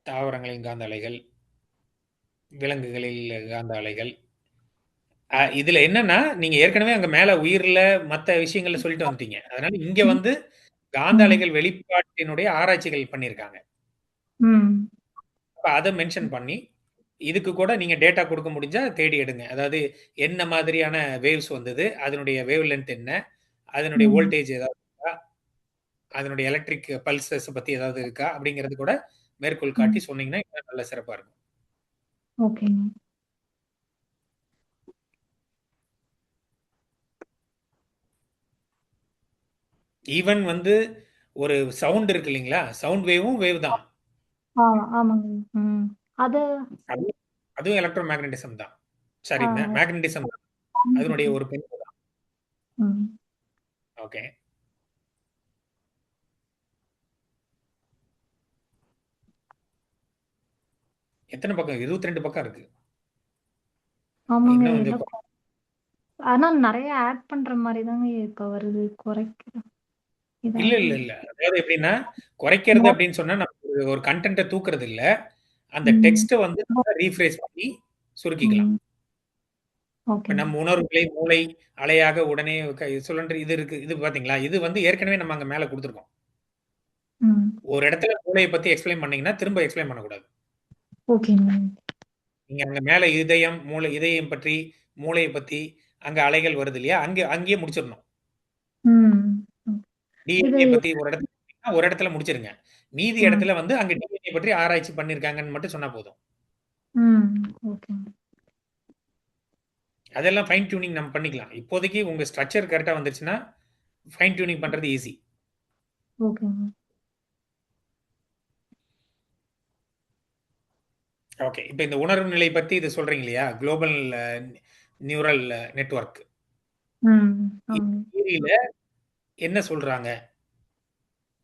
தாவரங்களின் காந்த அலைகள், விலங்குகளில் காந்த அலைகள். இதுல என்னன்னா, நீங்க ஏற்கனவே அங்க மேல உயிர்ல மத்த விஷயங்கள்ல சொல்லிட்டு வந்துட்டீங்க. அதனால இங்க
ம்.
வந்து காந்த
ம்.
அலைகள் வெளிப்பாட்டினுடைய ஆராய்ச்சிகள் பண்ணியிருக்காங்க.
ம்.
அப்ப அத மென்ஷன் பண்ணி, இதுக்கு கூட நீங்க டேட்டா குடுக்க முடிஞ்சா தேடி எடுங்க. அதாவது என்ன மாதிரியான வேவ்ஸ் வந்தது? அதனுடைய வேவ் லென்த் என்ன? அதனுடைய
ம்.
வோல்டேஜ் ஏதாவது இருக்கா? அதனுடைய எலக்ட்ரிக் பல்சஸ் பத்தி ஏதாவது இருக்கா? அப்படிங்கிறது கூட மேற்கோள் காட்டி
ம்.
சொன்னீங்கன்னா, இன்னும் நல்ல சிறப்பா இருக்கும்.
ஓகேங்க.
ஈவன் வந்து ஒரு சவுண்ட் இருக்கு இல்லைங்களா? சவுண்ட் வேவும் வேவ் தான்.
ஆ, ஆமாங்க. ம். அது
அதுவும் அதுவும் எலக்ட்ரோ மேக்னடிசம் தான். சாரி
ஆ,
மேக்னடிசம் தான். அதனுடைய ஒரு பண்பு தான்.
ம்.
ஓகே. எத்தன பக்கம்? 22 பக்கம் இருக்கு.
ஆமாங்க.
இன்னும் கொஞ்சம்
எல்லாம் ஆனா நெறைய ஆட் பண்ற மாரி தாங்க இப்ப வருது. குறைக்கிற
இல்ல,
இதாவது
இல்ல, இல்ல. அதாவது எப்படின்னா, குறைக்கிறது அப்படின்னு சொன்னா நம்ம ஒரு கன்டென்ட்ட தூக்குறது இல்ல. அந்த
ம்.
டெக்ஸ்ட்ட வந்து நம்ம ரீஃப்ரேஸ் பண்ணி சுருக்கிக்கலாம்.
ம்.
இப்ப
ஓகேங்க.
நம்ம உணர்வுகளை மூளை அலையாக உடனே சுழன்று இது இருக்கு. இது பார்த்தீங்களா? இது வந்து ஏற்கனவே நம்ம அங்க மேல குடுத்துருக்கோம்.
ம்.
ஒரு இடத்துல மூளைய பத்தி எக்ஸ்ப்ளைன் பண்ணீங்கன்னா, திரும்ப எக்ஸ்ப்ளைன் பண்ணக்கூடாது.
ஓகேங்க.
நீங்க அங்க மேல இதயம் பற்றி, மூளைய பத்தி அங்க அலைகள் வருது இல்லையா? அங்கேயே முடிச்சிரணும்.
ம். ம். இது
டிஎன்ஏ பத்தி ஒரு இடத்துல முடிச்சிருங்க. மீதி
ம்.
இடத்துல வந்து அங்க டிஎன்ஏ பற்றி ஆராய்ச்சி பண்ணியிருக்காங்கன்னு மட்டும் சொன்னா போதும்.
ம். ஓகேங்க.
அதெல்லாம் ஃபைன் டியூனிங் நம்ம பண்ணிக்கலாம். இப்போதைக்கு உங்க ஸ்ட்ரக்சர் கரெக்ட்டா வந்துருச்சுன்னா, ஃபைன் டியூனிங் பண்றது ஈஸி.
ஓகேங்க.
ஓகே. இப்ப இந்த உணர்வு நிலை பத்தி இது சொல்றீங்க இல்லையா? Global neural network.
ம்.
இந்த
ஆமாங்க.
தியரியில என்ன சொல்றாங்க?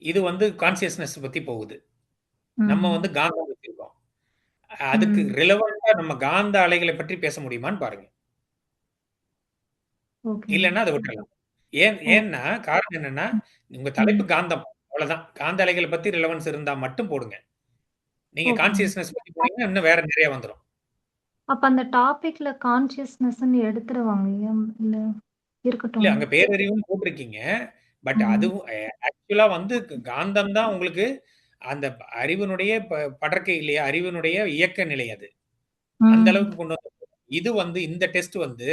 இது வந்து கான்ஷியஸ்னஸ் பத்தி போகுது. நம்ம
ம்.
வந்து காந்தம் வச்சிருக்கோம். அதுக்கு
ம்.
ரிலவன்ட்டா நம்ம காந்த அலைகள பற்றி பேச முடியுமான்னு பாருங்க.
ஓகேங்க.
இல்லன்னா அத விட்டுறலாம்.
ஓ
ஏன்னா காரணம் என்னன்னா, உங்க
ம்.
தலைப்பு காந்தம். அவ்வளவுதான். காந்த அலைகள பத்தி ரிலவன்ஸ் இருந்தா மட்டும் போடுங்க. நீங்க
ஓகேங்க.
கான்ஷியஸ்னஸ் பத்தி போனீங்கன்னா, இன்னும் வேற நெறைய வந்துரும்.
அப்ப அந்த டாபிக்ல கான்ஷியஸ்னஸ்ன்னு எடுத்துருவாங்கயா? இல்ல
இல்ல
இருக்கட்டுங்களா?
அங்க பேரறிவுன்னு போட்டிருக்கீங்க. பட்
ம்.
அதுவும் ஆக்சுவலா வந்து காந்தம் தான் உங்களுக்கு அந்த அறிவினுடைய படர்க்கை இல்லையா? அறிவினுடைய இயக்க நிலை அது. அந்த
ம்.
அளவுக்கு கொண்டு வந்து இது வந்து இந்த டெஸ்ட் வந்து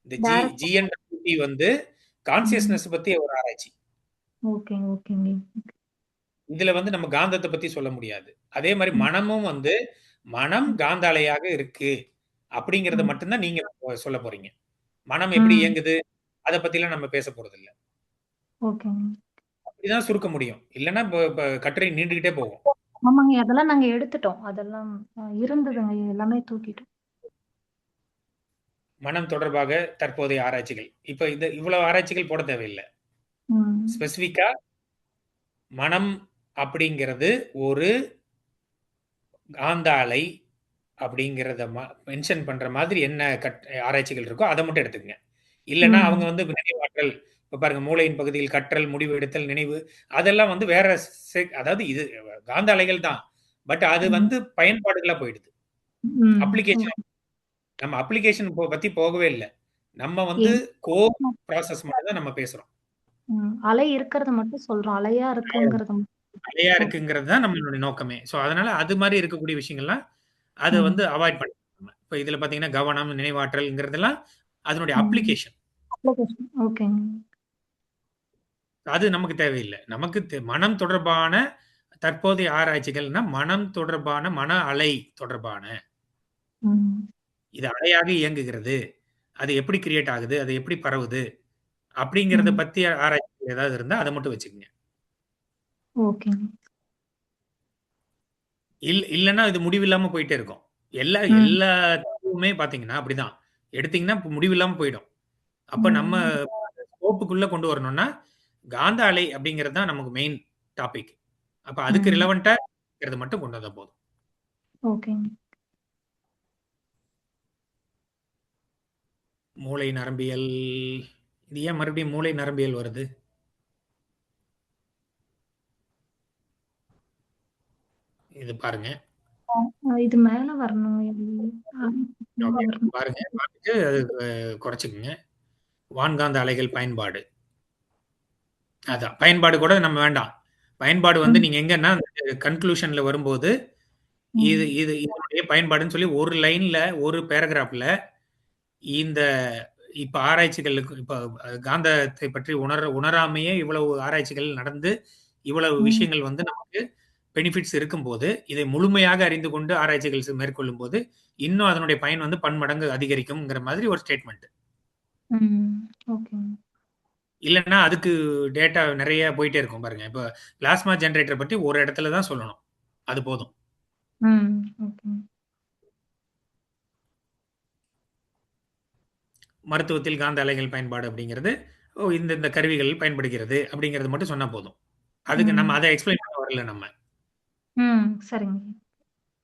இந்த
டைரக்ட்டா
ஜிஎன்டபிள்யூடி வந்து
ம்.
கான்ஷியஸ்னஸ் பத்தி ஒரு ஆராய்ச்சி.
ஓகேங்க, ஓகேங்க.
இதுல வந்து நம்ம காந்தத்த பத்தி சொல்ல முடியாது. அதே மாரி
ம்.
மனமும் வந்து மனம்
ம்.
காந்த அலையாக இருக்கு. அப்படிங்கிறத
ம்.
மட்டும் தான் நீங்க சொல்லப் போறீங்க. மனம் எப்படி
ம்.
இயங்குது? அத பத்திலாம் நம்ம பேசப் போறதில்ல.
ஓகேங்க.
அப்படிதான் சுருக்க முடியும். இல்லன்னா கட்டுரை நீண்டுகிட்டே போகும்.
ஆமாங்க. அதெல்லாம் நாங்க எடுத்துட்டோம். அதெல்லாம் இருந்ததுங்க. எல்லாமே தூக்கிட்டோம்.
மனம் தொடர்பாக தற்போதைய ஆராய்ச்சிகள். இப்ப இவ்வளவு ஆராய்ச்சிகள் போட தேவையில்ல.
ம்.
ஸ்பெசிஃபிக்கா மனம் அப்படிங்கிறது ஒரு காந்த அலை அப்படிங்கிறத மென்ஷன் பண்ற மாதிரி என்ன ஆராய்ச்சிகள் இருக்கோ அத மட்டும் எடுத்துக்கங்க. இல்லன்னா அவங்க
ம்.
வந்து நினைவாற்றல் இப்ப பாருங்க மூளையின் பகுதியில் கற்றல், முடிவு எடுத்தல், நினைவு அதெல்லாம் வந்து வேற அதாவது இது காந்த அலைகள் தான். பட் அது
ம்.
வந்து பயன்பாடுகளா போயிடுது.
ம்.
Application
okay.
நம்ம அப்ளிகேஷன் பத்தி போகவே இல்ல. நம்ம வந்து
ஏன்
கோர் ப்ராசஸ் மட்டும் தான் நம்ம பேசுறோம்.
அலை இருக்கிறத மட்டும் சொல்றோம். அலையா இருக்குங்கிறத மட்டும்.
நிலையா
ஓகே.
இருக்குங்கிறது தான் நம்மளுடைய நோக்கமே. ஸோ அதனால அது மாரி இருக்கக்கூடிய விஷயங்கள்லாம் அத வந்து
ம்.
அவாய்ட் பண்ணிக்கணும் நம்ம. இப்ப இதுல பார்த்தீங்கன்னா, கவனம், நினைவாற்றல்ங்கிறதெல்லாம் அதனுடைய
ம்.
அப்ளிகேஷன்.
அப்ளிகேஷன். ஓகேங்க.
அது நமக்கு தேவையில்ல. நமக்கு மனம் தொடர்பான தற்போதைய ஆராய்ச்சிகள்னா, மனம் தொடர்பான மன அலை தொடர்பான.
ம்.
இது அலையாக இயங்குகிறது. அது எப்படி கிரியேட் ஆகுது? அது எப்படி பரவுது? அப்படிங்கிறத
ம்.
பத்திய ஆராய்ச்சிகள் ஏதாவது இருந்தா அத மட்டும் வச்சுக்கங்க.
ஓகேங்க.
இல்லன்னா இது முடிவில்லாம போயிட்டே இருக்கும். எல்லா
ம்.
எல்லா தத்துவமே பார்த்தீங்கன்னா அப்படிதான். எடுத்தீங்கன்னா முடிவில்லாம போயிடும். அப்ப நம்ம
ம்.
ஸ்கோப்புக்குள்ள கொண்டு வரணும்னா, காந்த அலை அப்படிங்கிறது தான் நமக்கு மெயின் டாபிக். அப்ப அதுக்கு
ம்.
ரிலவன்ட்டா இருக்கிறது மட்டும் கொண்டு வந்தா போதும்.
ஓகேங்க.
மூளை நரம்பியல் இது ஏன் மறுபடியும் மூளை நரம்பியல் வருது? இது பாருங்க.
இது மேல வரணும். மேல
ஓகே.
வரணும்.
பாருங்க. பார்த்துட்டு அது குறைச்சுக்கங்க. வான்காந்த அலைகள் பயன்பாடு. அதான். பயன்பாடு கூட நம்ம வேண்டாம். பயன்பாடு வந்து
ம்.
நீங்க எங்கன்னா கன்க்ளூஷன்ல வரும்போது, இது
ம்.
இது இதனுடைய பயன்பாடுன்னு சொல்லி ஒரு லைன்ல, ஒரு பேராகிராஃப்ல இந்த இப்ப ஆராய்ச்சிகளுக்கு இப்ப காந்தத்தை பற்றி உணராமயே இவ்வளவு ஆராய்ச்சிகள் நடந்து, இவ்வளவு
ம்.
விஷயங்கள் வந்து நமக்கு பெனிஃபிட்ஸ் இருக்கும்போது, இதை முழுமையாக அறிந்து கொண்டு ஆராய்ச்சிகள் மேற்கொள்ளும்போது, இன்னும் அதனுடைய பயன் வந்து பன்மடங்கு அதிகரிக்கும்ங்கிற மாதிரி ஒரு ஸ்டேட்மெண்ட்.
ம். ஓகேங்க.
இல்லன்னா அதுக்கு டேட்டா நெறைய போயிட்டே இருக்கும் பாருங்க. இப்ப பிளாஸ்மா ஜெனரேட்டர் பத்தி ஒரு இடத்துல தான் சொல்லணும். அது போதும்.
ம். ஓகேங்க.
மருத்துவத்தில் காந்த அலைகள் பயன்பாடு அப்படிங்கிறது, இந்த கருவிகள் பயன்படுகிறது அப்படிங்கிறது மட்டும் சொன்னா போதும். அதுக்கு நம்ம
ம்.
அத எக்ஸ்ப்ளைன் பண்ண வரல நம்ம.
ம். சரிங்க.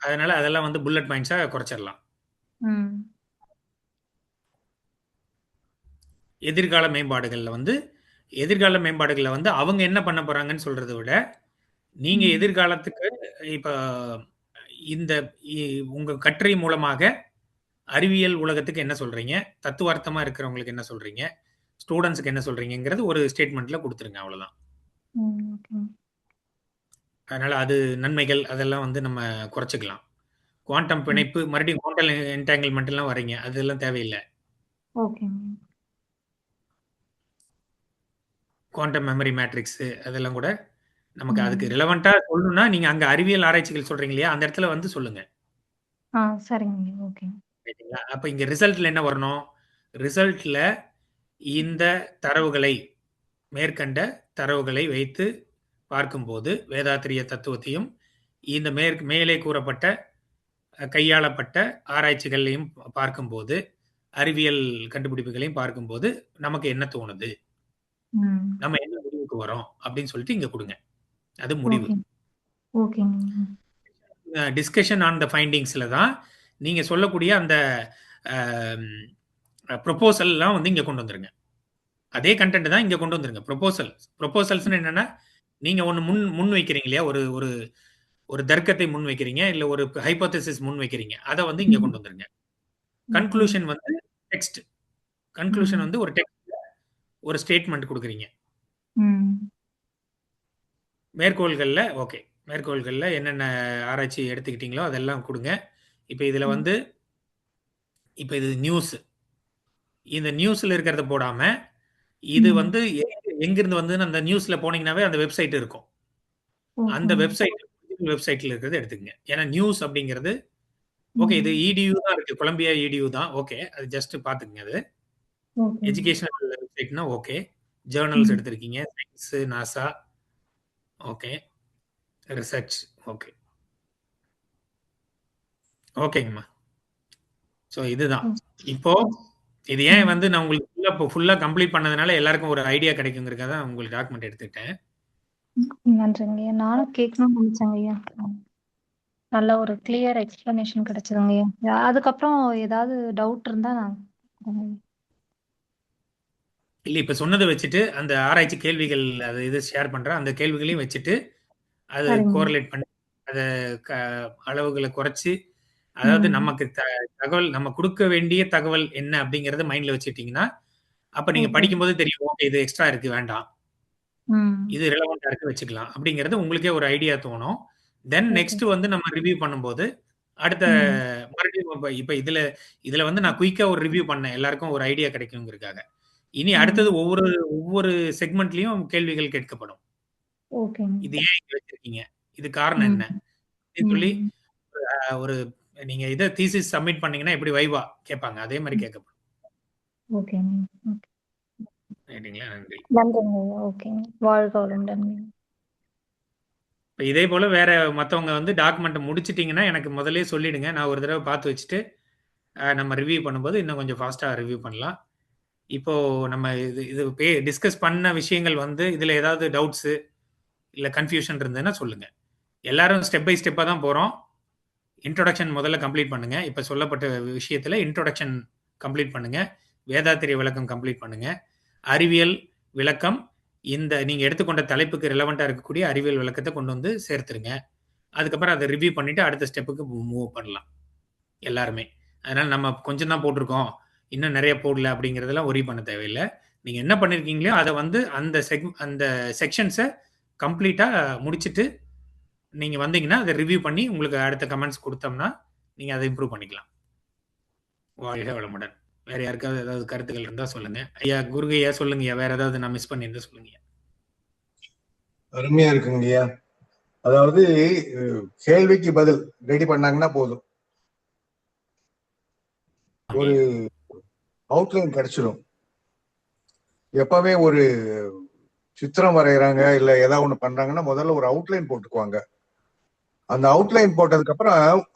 அதனால அதெல்லாம் வந்து புல்லட் பாயிண்ட்ஸா குறைச்சிடலாம்.
ம்.
எதிர்கால மேம்பாடுகள்ல வந்து அவங்க என்ன பண்ண போறாங்கன்னு சொல்றத விட, நீங்க
ம்.
எதிர்காலத்துக்கு இப்ப இந்த உங்க கட்டுரை மூலமாக அறிவியல் உலகத்துக்கு என்ன சொல்றீங்க? தத்துவார்த்தமா இருக்கிறவங்களுக்கு என்ன சொல்றீங்க? ஸ்டூடண்ட்ஸ்க்கு என்ன சொல்றீங்கங்கிறது ஒரு ஸ்டேட்மெண்ட்ல குடுத்துருங்க அவ்வளவுதான்.
ம். ஓகேங்க.
அதனால அது நன்மைகள் அதெல்லாம் வந்து நம்ம குறைச்சுக்கலாம். குவாண்டம்
ம்.
பிணைப்பு மறுபடியும் குவாண்டம் என்டாங்கில்மென்ட்லாம் வர்றீங்க. அதெல்லாம் தேவையில்ல.
ஓகேங்க.
குவாண்டம் மெமரி மேட்ரிக்ஸ் அதெல்லாம் கூட நமக்கு அதுக்கு ரிலவெண்டா சொல்லணும்னா நீங்க அங்க அறிவியல் ஆராய்ச்சிகள் சொல்றீங்க இல்லையா, அந்த இடத்துல வந்து சொல்லுங்க.
சரிங்க. ஓகே.
ரைட்டுங்களா? அப்ப இங்க ரிசல்ட்ல என்ன வரணும்? ரிசல்ட்ல இந்த தரவுகளை மேற்கண்ட தரவுகளை வைத்து பார்க்கும்போது வேதாத்திரிய தத்துவத்தையும் இந்த மேலே கூறப்பட்ட கையாளப்பட்ட ஆராய்ச்சிகளையும் பார்க்கும்போது அறிவியல் கண்டுபிடிப்புகளையும் பார்க்கும்போது நமக்கு என்ன தோணுது, நம்ம என்ன முடிவுக்கு வரோம் அப்படின்னு சொல்லிட்டு இங்க கொடுங்க. அது முடிவு. டிஸ்கஷன் ஆன் த ஃபைண்டிங்ஸ்ல தான் நீங்க சொல்லக்கூடிய அந்த ப்ரொபோசல்லாம் வந்து இங்க கொண்டு வந்துருங்க. அதே கண்டென்ட் தான் இங்க கொண்டு வந்துருங்க. ப்ரொபோசல்ஸ் என்னன்னா நீங்க ஒன்னு முன் வைக்கிறீங்க இல்லையா, ஒரு ஒரு ஒரு தர்க்கத்தை முன் வைக்கிறீங்க, இல்ல ஒரு ஹைபோதசிஸ் முன் வைக்கிறீங்க, அதை வந்து இங்க கொண்டு வந்துருங்க. கன்க்ளூஷன் வந்து டெக்ஸ்ட். கன்க்ளூஷன் வந்து ஒரு டெக்ஸ்ட்ல ஒரு ஸ்டேட்மெண்ட் கொடுக்குறீங்க. மேற்கோள்கள்ல ஓகே, மேற்கோள்கள்ல என்னென்ன ஆராய்ச்சி எடுத்துக்கிட்டீங்களோ அதெல்லாம் கொடுங்க. இப்போ இதுல வந்து இப்போ இது நியூஸ், இந்த நியூஸ்ல இருக்கிறத போடாம இது வந்து எங்கிருந்து வந்து அந்த நியூஸ்ல போனீங்கன்னாவே அந்த வெப்சைட் இருக்கும். அந்த வெப்சைட்ல இருக்கிறது எடுத்துக்கங்க. ஏன்னா நியூஸ் அப்படிங்கிறது ஓகே, இது EDU தான் இருக்கு, கொலம்பியா EDU தான். ஓகே, அது ஜஸ்ட் பாத்துக்கங்க. அது எஜுகேஷனல் வெப்சைட்னா ஓகே. ஜேர்னல்ஸ் எடுத்திருக்கீங்க, science, NASA, okay, research, okay, ஓகேங்கம்மா. ஸோ இதுதான் இப்போ இது ஏன் வந்து நான் உங்களுக்கு ஃபுல்லா கம்ப்ளீட் பண்ணதுனால எல்லாருக்கும் ஒரு ஐடியா கிடைக்குங்கிறதுக்காக தான் உங்களுக்கு டாக்குமெண்ட் எடுத்துக்கிட்டேன்.
நன்றிங்க. நானும் கேட்கணும்னு நினைச்சேங்க ஐயா. நல்ல ஒரு கிளியர் எக்ஸ்பிளனேஷன் கிடைச்சதுங்க ஐயா. அதுக்கப்புறம் ஏதாவது டவுட் இருந்தா நான்
இல்லை, இப்போ சொன்னதை வச்சுட்டு அந்த ஆராய்ச்சி கேள்விகள் அது இது ஷேர் பண்ணுறேன், அந்த கேள்விகளையும் வச்சுட்டு அதை கோரிலேட் பண்ணி அதை அளவுகளை குறைச்சி, அதாவது நமக்கு தகவல் நம்ம கொடுக்க வேண்டிய தகவல் என்ன அப்படிங்கறத மைண்ட்ல வச்சுட்டீங்கன்னா அப்ப நீங்க படிக்கும்போது தெரியும், ஓகே இது எக்ஸ்ட்ரா இருக்கு வேண்டாம், இது ரிலவெண்டா இருக்கு வச்சுக்கலாம் அப்படிங்கிறது உங்களுக்கே ஒரு ஐடியா தோணும். தென் நெக்ஸ்ட் வந்து நம்ம ரிவ்யூ பண்ணும்போது அடுத்த மறுபடியும் இப்ப இதுல வந்து நான் குயிக்கா ஒரு ரிவ்யூ பண்ணேன், எல்லாருக்கும் ஒரு ஐடியா கிடைக்குங்கிறதுக்காக. இனி அடுத்தது ஒவ்வொரு செக்மெண்ட்லயும் கேள்விகள் கேட்கப்படும். இது ஏன் இங்க வச்சிருக்கீங்க, இது காரணம் என்ன சொல்லி ஒரு நீங்க இதை தீசிஸ் சப்மிட் பண்ணீங்கன்னா எப்படி வைவா கேட்பாங்க, அதே மாதிரி கேட்கப்படும். நன்றி. இதே போல வேற மத்தவங்க வந்து டாக்குமெண்ட் முடிச்சிட்டீங்கன்னா எனக்கு முதல்ல சொல்லிடுங்க, நான் ஒரு தடவை பார்த்து வச்சுட்டு நம்ம ரிவ்யூ பண்ணும்போது இன்னும் கொஞ்சம் ஃபாஸ்டா ரிவ்யூ பண்ணலாம். இப்போ நம்ம இது டிஸ்கஸ் பண்ண விஷயங்கள் வந்து இதுல ஏதாவது டவுட்ஸ் இல்ல கன்ஃபியூஷன் இருந்ததுன்னா சொல்லுங்க. எல்லாரும் ஸ்டெப் பை ஸ்டெப்பா தான் போறோம். இன்ட்ரோடக்ஷன் முதல்ல கம்ப்ளீட் பண்ணுங்க. இப்ப சொல்லப்பட்ட விஷயத்துல இன்ட்ரோடக்ஷன் கம்ப்ளீட் பண்ணுங்க, வேதாத்திரிய விளக்கம் கம்ப்ளீட் பண்ணுங்க, அறிவியல் விளக்கம் இந்த நீங்க எடுத்துக்கொண்ட தலைப்புக்கு ரிலவெண்டா இருக்கக்கூடிய அறிவியல் விளக்கத்தை கொண்டு வந்து சேர்த்துருங்க. அதுக்கப்புறம் அதை ரிவ்யூ பண்ணிட்டு அடுத்த ஸ்டெப்புக்கு மூவ் பண்ணலாம் எல்லாருமே. அதனால நம்ம கொஞ்சம் தான் போட்டிருக்கோம், இன்னும் நிறைய போடல அப்படிங்கிறதெல்லாம் ஒரி பண்ண தேவையில்லை. நீங்க என்ன பண்ணிருக்கீங்களோ அதை வந்து அந்த செக்ஷன்ஸை கம்ப்ளீட்டா முடிச்சுட்டு நீங்க வந்தீங்கன்னா அதை ரிவ்யூ பண்ணி உங்களுக்கு அடுத்த கமெண்ட்ஸ் கொடுத்தோம்னா நீங்க அதை இம்ப்ரூவ் பண்ணிக்கலாம். வாழ்க வளமுடன். வேற யாருக்காவது ஏதாவது கருத்துக்கள் இருந்தா சொல்லுங்க. ஐயா குருகையா சொல்லுங்க, வேற ஏதாவது நான் மிஸ் பண்ணியிருந்தா சொல்லுங்க.
அருமையா இருக்குங்கய்யா. அதாவது கேள்விக்கு பதில் ரெடி பண்ணாங்கன்னா போதும், ஒரு அவுட்லைன் கிடைச்சிடும். எப்பவே ஒரு சித்திரம் வரைகிறாங்க இல்ல ஏதாவது ஒண்ணு பண்றாங்கன்னா முதல்ல ஒரு அவுட்லைன் போட்டுக்குவாங்க. அந்த அவுட்லைன் போட்டதுக்கு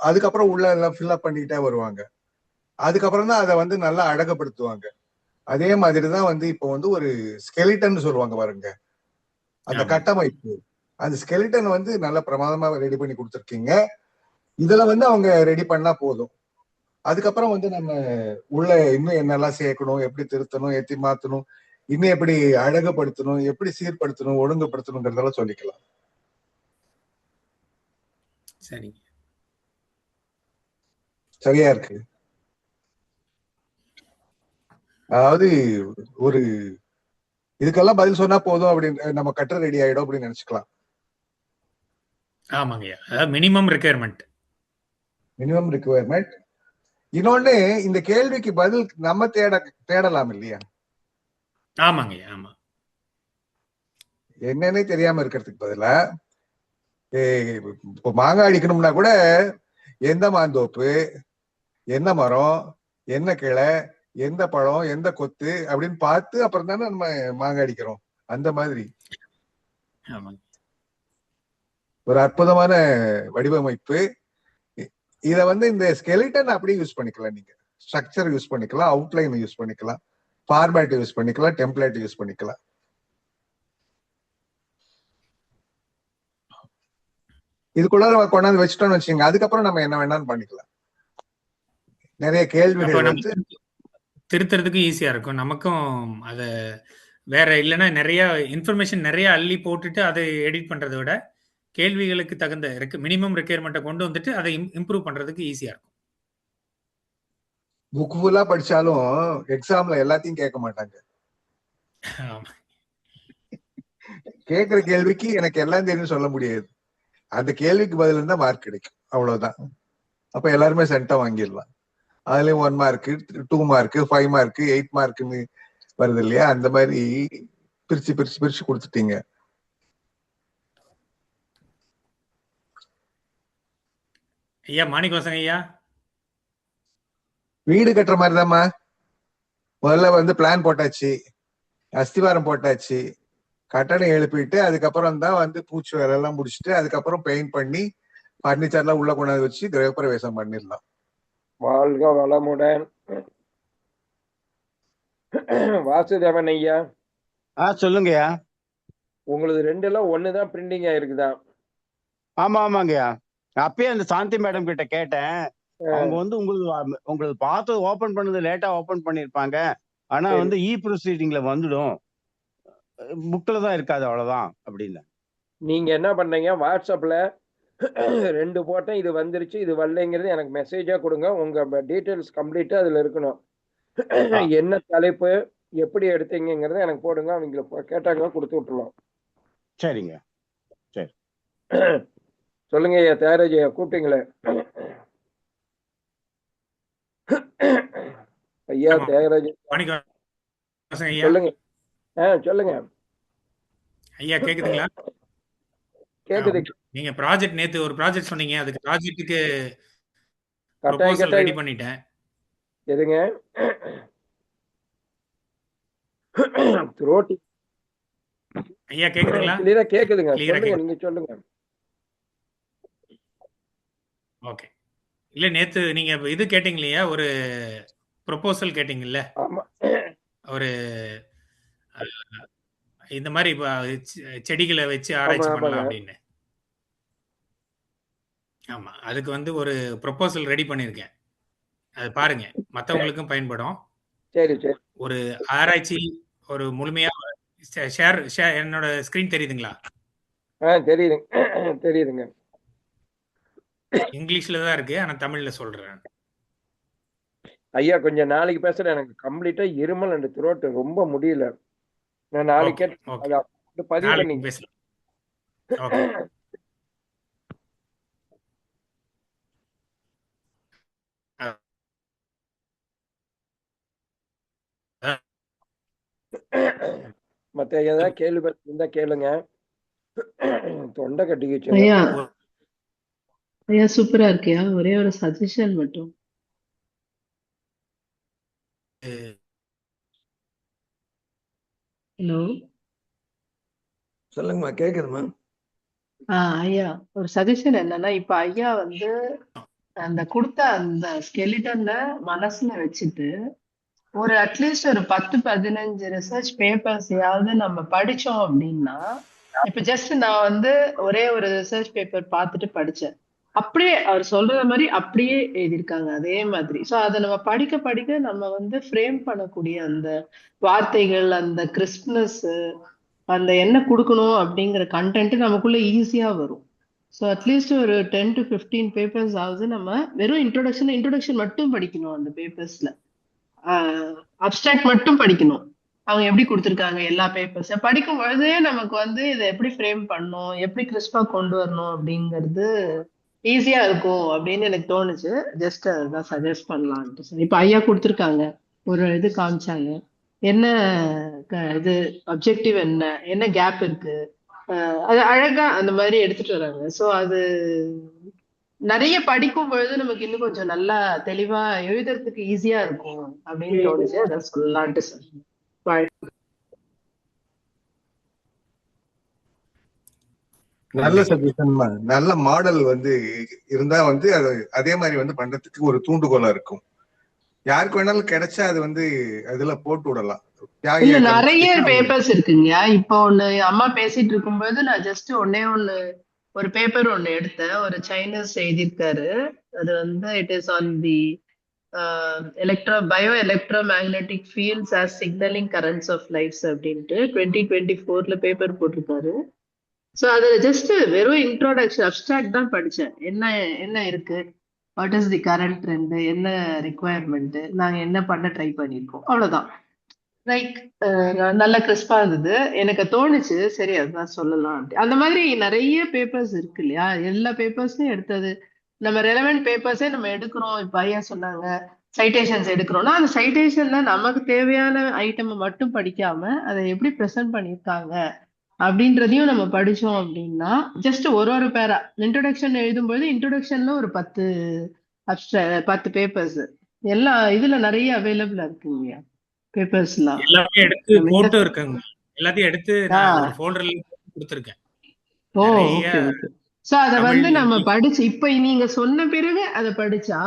அதுக்கப்புறம் உள்ள எல்லாம் ஃபில்அப் பண்ணிக்கிட்டே வருவாங்க. அதுக்கப்புறம் தான் அதை வந்து நல்லா அழகுபடுத்துவாங்க. அதே மாதிரிதான் வந்து இப்போ வந்து ஒரு ஸ்கெலிட்டன் சொல்லுவாங்க பாருங்க, அந்த கட்டமைப்பு, அந்த ஸ்கெலிட்டன் வந்து நல்ல பிரமாதமா ரெடி பண்ணி கொடுத்துருக்கீங்க. இதுல வந்து அவங்க ரெடி பண்ணா போதும். அதுக்கப்புறம் வந்து நம்ம உள்ள இன்னும் என்னெல்லாம் சேர்க்கணும், எப்படி திருத்தணும், எத்தி மாத்தணும், இன்னும் எப்படி அழகுபடுத்தணும், எப்படி சீர்படுத்தணும், ஒழுங்குபடுத்தணுங்கிறதெல்லாம் சொல்லிக்கலாம்.
சரி,
சரியா இருக்கு. அதாவது ஒரு இதுக்கெல்லாம் பதில் சொன்னா போதும் அப்படின்னு நம்ம கட்டுரை ரெடி ஆயிடும் அப்படின்னு நினைச்சுக்கலாம்.
ஆமாங்கய்யா, அதாவது மினிமம் ரிக்வயர்மெண்ட்.
இன்னொன்னு, இந்த கேள்விக்கு பதில் நம்ம தேடலாம் இல்லையா?
ஆமாங்கய்யா, ஆமா.
என்னன்னே தெரியாம இருக்கிறதுக்கு பதிலா இப்போ மாங்காய் அடிக்கணும்னா கூட எந்த மாந்தோப்பு, என்ன மரம், என்ன கிளை, எந்த பழம், எந்த கொத்து அப்படின்னு பார்த்து அப்புறம் தானே நம்ம மாங்காய் அடிக்கிறோம். அந்த மாதிரி ஒரு அற்புதமான வடிவமைப்பு. இத இந்த ஸ்கெலிட்டன் அப்படியே யூஸ் பண்ணிக்கலாம். நீங்க ஸ்ட்ரக்சர் யூஸ் பண்ணிக்கலாம், அவுட்லைன் யூஸ் பண்ணிக்கலாம், ஃபார்மேட் யூஸ் பண்ணிக்கலாம், டெம்ப்ளேட் யூஸ் பண்ணிக்கலாம். இதுக்குள்ள நம்ம கொண்டாந்து வச்சுட்டோம்னு வச்சுக்கோங்க, அதுக்கப்புறம் நம்ம என்ன வேணாலும் பண்ணிக்கலாம். நிறைய கேள்விகள்
திருத்துறதுக்கு ஈஸியா இருக்கும் நமக்கும். அத வேற இல்லைன்னா நிறைய இன்ஃபர்மேஷன் நிறைய அள்ளி போட்டுட்டு அதை எடிட் பண்றதை விட கேள்விகளுக்கு தகுந்த மினிமம் ரெக்யர்மெண்ட்டை கொண்டு வந்துட்டு அதை இம்ப்ரூவ் பண்றதுக்கு ஈஸியா இருக்கும்.
புக் ஃபுல்லா படிச்சாலும் எக்ஸாம்ல எல்லாத்தையும் கேட்க மாட்டாங்க. கேட்கிற கேள்விக்கு எனக்கு எல்லாம் தெரியும் சொல்ல முடியாது. அந்த கேள்விக்கு பதில் இருந்தா மார்க் கிடைக்கும், அவ்வளவுதான். அப்ப எல்லாருமே சென்டா வாங்கிடலாம். அதுலயும் 1 மார்க், 2 மார்க், 5 மார்க், 8 மார்க்னு வருது இல்லையா? அந்த மாதிரி பிரிச்சு பிரிச்சு பிரிச்சு கொடுத்துட்டீங்க.
ஐயா மாணிக்கவாசன் ஐயா,
வீடு கட்டுற மாதிரிதாம்மா. முதல்ல பிளான் போட்டாச்சு, அஸ்திவாரம் போட்டாச்சு, கட்டணம் எழுப்பிட்டு அதுக்கப்புறம் தான் பூச்சி வேலை எல்லாம் முடிச்சுட்டு அதுக்கப்புறம் பெயிண்ட் பண்ணி பர்னிச்சர்லாம் உள்ள கொண்டாந்து வச்சு கிரகப்பிரவேசம் பண்ணிடலாம்.
வாழ்க வளமுடன். வாசுதேவன் ஐயா.
சொல்லுங்கய்யா.
உங்களது 2 ஒண்ணுதான் பிரிண்டிங் ஆயிருக்குதா?
ஆமாங்கய்யா. அப்பயே அந்த சாந்தி மேடம் கிட்ட கேட்டேன். அவங்க உங்களுக்கு பார்த்து ஓபன் பண்ணது லேட்டா ஓபன் பண்ணிருப்பாங்க. ஆனா இ ப்ரொசீடிங்ல வந்துடும், புக்ல தான் இருக்காது, அவ்வளவுதான் அப்படின்னு.
நீங்க என்ன பண்ணீங்க, வாட்ஸ்அப்ல 2 போட்டேன், இது வந்துருச்சு, இது வரலைங்கிறது எனக்கு மெசேஜா கொடுங்க. உங்க டீட்டெயில்ஸ் கம்ப்ளீட்டா அதுல இருக்கணும். என்ன தலைப்பு, எப்படி எடுத்தீங்கிறத எனக்கு போடுங்க. அவங்க கேட்டாங்க, கொடுத்து விட்டுலாம்.
சரிங்க, சரி.
சொல்லுங்க ஐயா. தியாகராஜ் ஐயா கூப்பிட்டீங்களே ஐயா? தியாகராஜ் சொல்லுங்க. சொல்லுங்க
ஐயா. கேக்குதுங்களா?
கேக்குது.
நீங்க ப்ராஜெக்ட் நேத்து ஒரு ப்ராஜெக்ட் சொன்னீங்க, அதுக்கு ப்ராஜெக்ட்டுக்கு
கட்டாயம்
ரெடி பண்ணிட்டேன்.
எதுங்க? ரோட்டி
ஐயா கேக்குதுங்களா?
கிளியரா கேக்குதுங்க. சொல்லுங்க, நீங்க சொல்லுங்க.
ஓகே. இல்ல நேத்து நீங்க இது கேட்டீங்க இல்லையா, ஒரு ப்ரொபோசல் கேட்டீங்கல்ல, ஒரு இந்த மாதிரி செடிகளை வச்சு ஆராய்ச்சி பண்ணலாம் அப்படின்னு. ஆமா, அதுக்கு ஒரு ப்ரொபோசல் ரெடி பண்ணியிருக்கேன். அது பாருங்க, மற்றவங்களுக்கும் பயன்படும்.
சரி சரி.
ஒரு ஆராய்ச்சி ஒரு முழுமையா ஷேர் என்னோட ஸ்கிரீன் தெரியுதுங்களா?
தெரியுதுங்க.
இங்கிலீஷ்ல தான் இருக்கு, ஆனா தமிழ்ல சொல்றேன்.
ஐயா கொஞ்சம் நாளைக்கு பேசுறேன். எனக்கு கம்ப்ளீட்டா இருமல் அண்ட் த்ரோட் ரொம்ப முடியல. நான் நாளைக்கு பதிவு பண்ணி
பேசலாம். ஓகே.
மத்த ஏதாவது கேள்வி இருந்தா கேளுங்க. தொண்டை கட்டிக்கிச்சு.
ஐயா சூப்பரா இருக்கியா? ஒரே ஒரு சஜஷன் மட்டும். ஹலோ,
சொல்லுங்கம்மா. கேக்குதுமா?
ஐயா ஒரு சஜஷன் என்னன்னா, இப்ப ஐயா அந்த கொடுத்த அந்த ஸ்கெலிட்டன்ல மனசுல வச்சுட்டு ஒரு அட்லீஸ்ட் ஒரு 10-15 ரிசர்ச் பேப்பர்ஸையாவது நம்ம படிச்சோம் அப்படின்னா, இப்ப ஜஸ்ட் நான் ஒரே ஒரு ரிசர்ச் பேப்பர் பார்த்துட்டு படிச்சேன், அப்படியே அவர் சொல்ற மாதிரி அப்படியே எழுதியிருக்காங்க அதே மாதிரி. ஸோ அதை நம்ம படிக்க படிக்க நம்ம ஃப்ரேம் பண்ணக்கூடிய அந்த வார்த்தைகள், அந்த கிறிஸ்ப்னஸ், அந்த என்ன கொடுக்கணும் அப்படிங்கிற கண்டென்ட் நமக்குள்ள ஈஸியா வரும். ஸோ அட்லீஸ்ட் ஒரு 10 to 15 பேப்பர்ஸ் ஆகுது நம்ம வெறும் இன்ட்ரோடக்ஷன் மட்டும் படிக்கணும். அந்த பேப்பர்ஸ்ல அப்ஸ்ட்ராக்ட் மட்டும் படிக்கணும். அவங்க எப்படி கொடுத்துருக்காங்க எல்லா பேப்பர்ஸ் படிக்கும் பொழுதே நமக்கு இதை எப்படி ஃப்ரேம் பண்ணணும், எப்படி கிறிஸ்பா கொண்டு வரணும் அப்படிங்கிறது ஈஸியா இருக்கும் அப்படின்னு எனக்கு தோணுச்சு. ஜஸ்ட் அதான் சஜஸ்ட் பண்ணலான்ட்டு. இப்ப ஐயா கொடுத்துருக்காங்க, ஒரு இது காமிச்சாங்க, என்ன இது அப்ஜெக்டிவ் என்ன கேப் இருக்கு, அது அழகா அந்த மாதிரி எடுத்துட்டு வராங்க. ஸோ அது நிறைய படிக்கும் பொழுது நமக்கு இன்னும் கொஞ்சம் நல்லா தெளிவா எழுதுறதுக்கு ஈஸியா இருக்கும் அப்படின்னு தோணுச்சு. அதான் சொல்லலான்ட்டு சார்.
நல்ல சஜஷன், நல்ல மாடல் இருந்தா அது அதே மாதிரி பண்றதுக்கு ஒரு தூண்டுகோலா இருக்கும். யாருக்கு வேணாலும் கிடைச்சா அது அதுல போட்டு விடலாம்.
இல்ல நிறைய பேப்பர்ஸ் இருக்குங்க. இப்போ ஒண்ணு அம்மா பேசிட்டு இருக்கும்போது நான் ஜஸ்ட் ஒண்ணு ஒரு பேப்பர் ஒண்ணு எடுத்தேன். ஒரு சைனீஸ் எழுதியிருக்காரு. அது it is on the bio electro magnetic fields as signaling currents of lifes அப்படின்ட்டு 2024 பேப்பர் போட்டிருக்காரு. ஸோ அது ஜஸ்ட் வெறும் இன்ட்ரோடக்ஷன் அப்டிராக்ட் தான் படிச்சேன். என்ன இருக்கு, what is the current trend, என்ன ரிக்குவயர்மெண்ட், நாங்க என்ன பண்ண ட்ரை பண்ணிருக்கோம், அவ்வளவுதான். லைக் நல்ல கிறிஸ்பா இருந்தது. எனக்கு தோணுச்சு சரி அதுதான் சொல்லலாம். அந்த மாதிரி நிறைய பேப்பர்ஸ் இருக்கு இல்லையா, எல்லா பேப்பர்ஸையும் எடுத்தது நம்ம ரெலவெண்ட் பேப்பர்ஸே நம்ம எடுக்கிறோம். இப்ப ஐயா சொன்னாங்க சைட்டேஷன்ஸ் எடுக்கிறோம்னா அந்த சைட்டேஷன்ல நமக்கு தேவையான ஐட்டம் மட்டும் படிக்காம அதை எப்படி ப்ரெசென்ட் பண்ணியிருக்காங்க அப்படின்றதையும் நம்ம படிச்சோம் அப்படின்னா ஜஸ்ட் ஒரு பேரா இன்ட்ரோடக்ஷன் எழுதும்போது இன்ட்ரோடக்ஷன்ல ஒரு 10 பேப்பர்ஸ் எல்லா இதுல நிறைய அவைலபிளா இருக்குங்க பேப்பர்ஸ்லாம்.
எல்லாத்தையும் எடுத்து போட்டோ இருக்குங்க. எல்லாத்தையும் எடுத்து நான் ஒரு ஃபோல்டர்ல கொடுத்திருக்கேன்.
ஓ ஓகே ஓகே. சோ அத நம்ம படிச்சு இப்ப நீங்க சொன்ன பிறகு அதை படிச்சா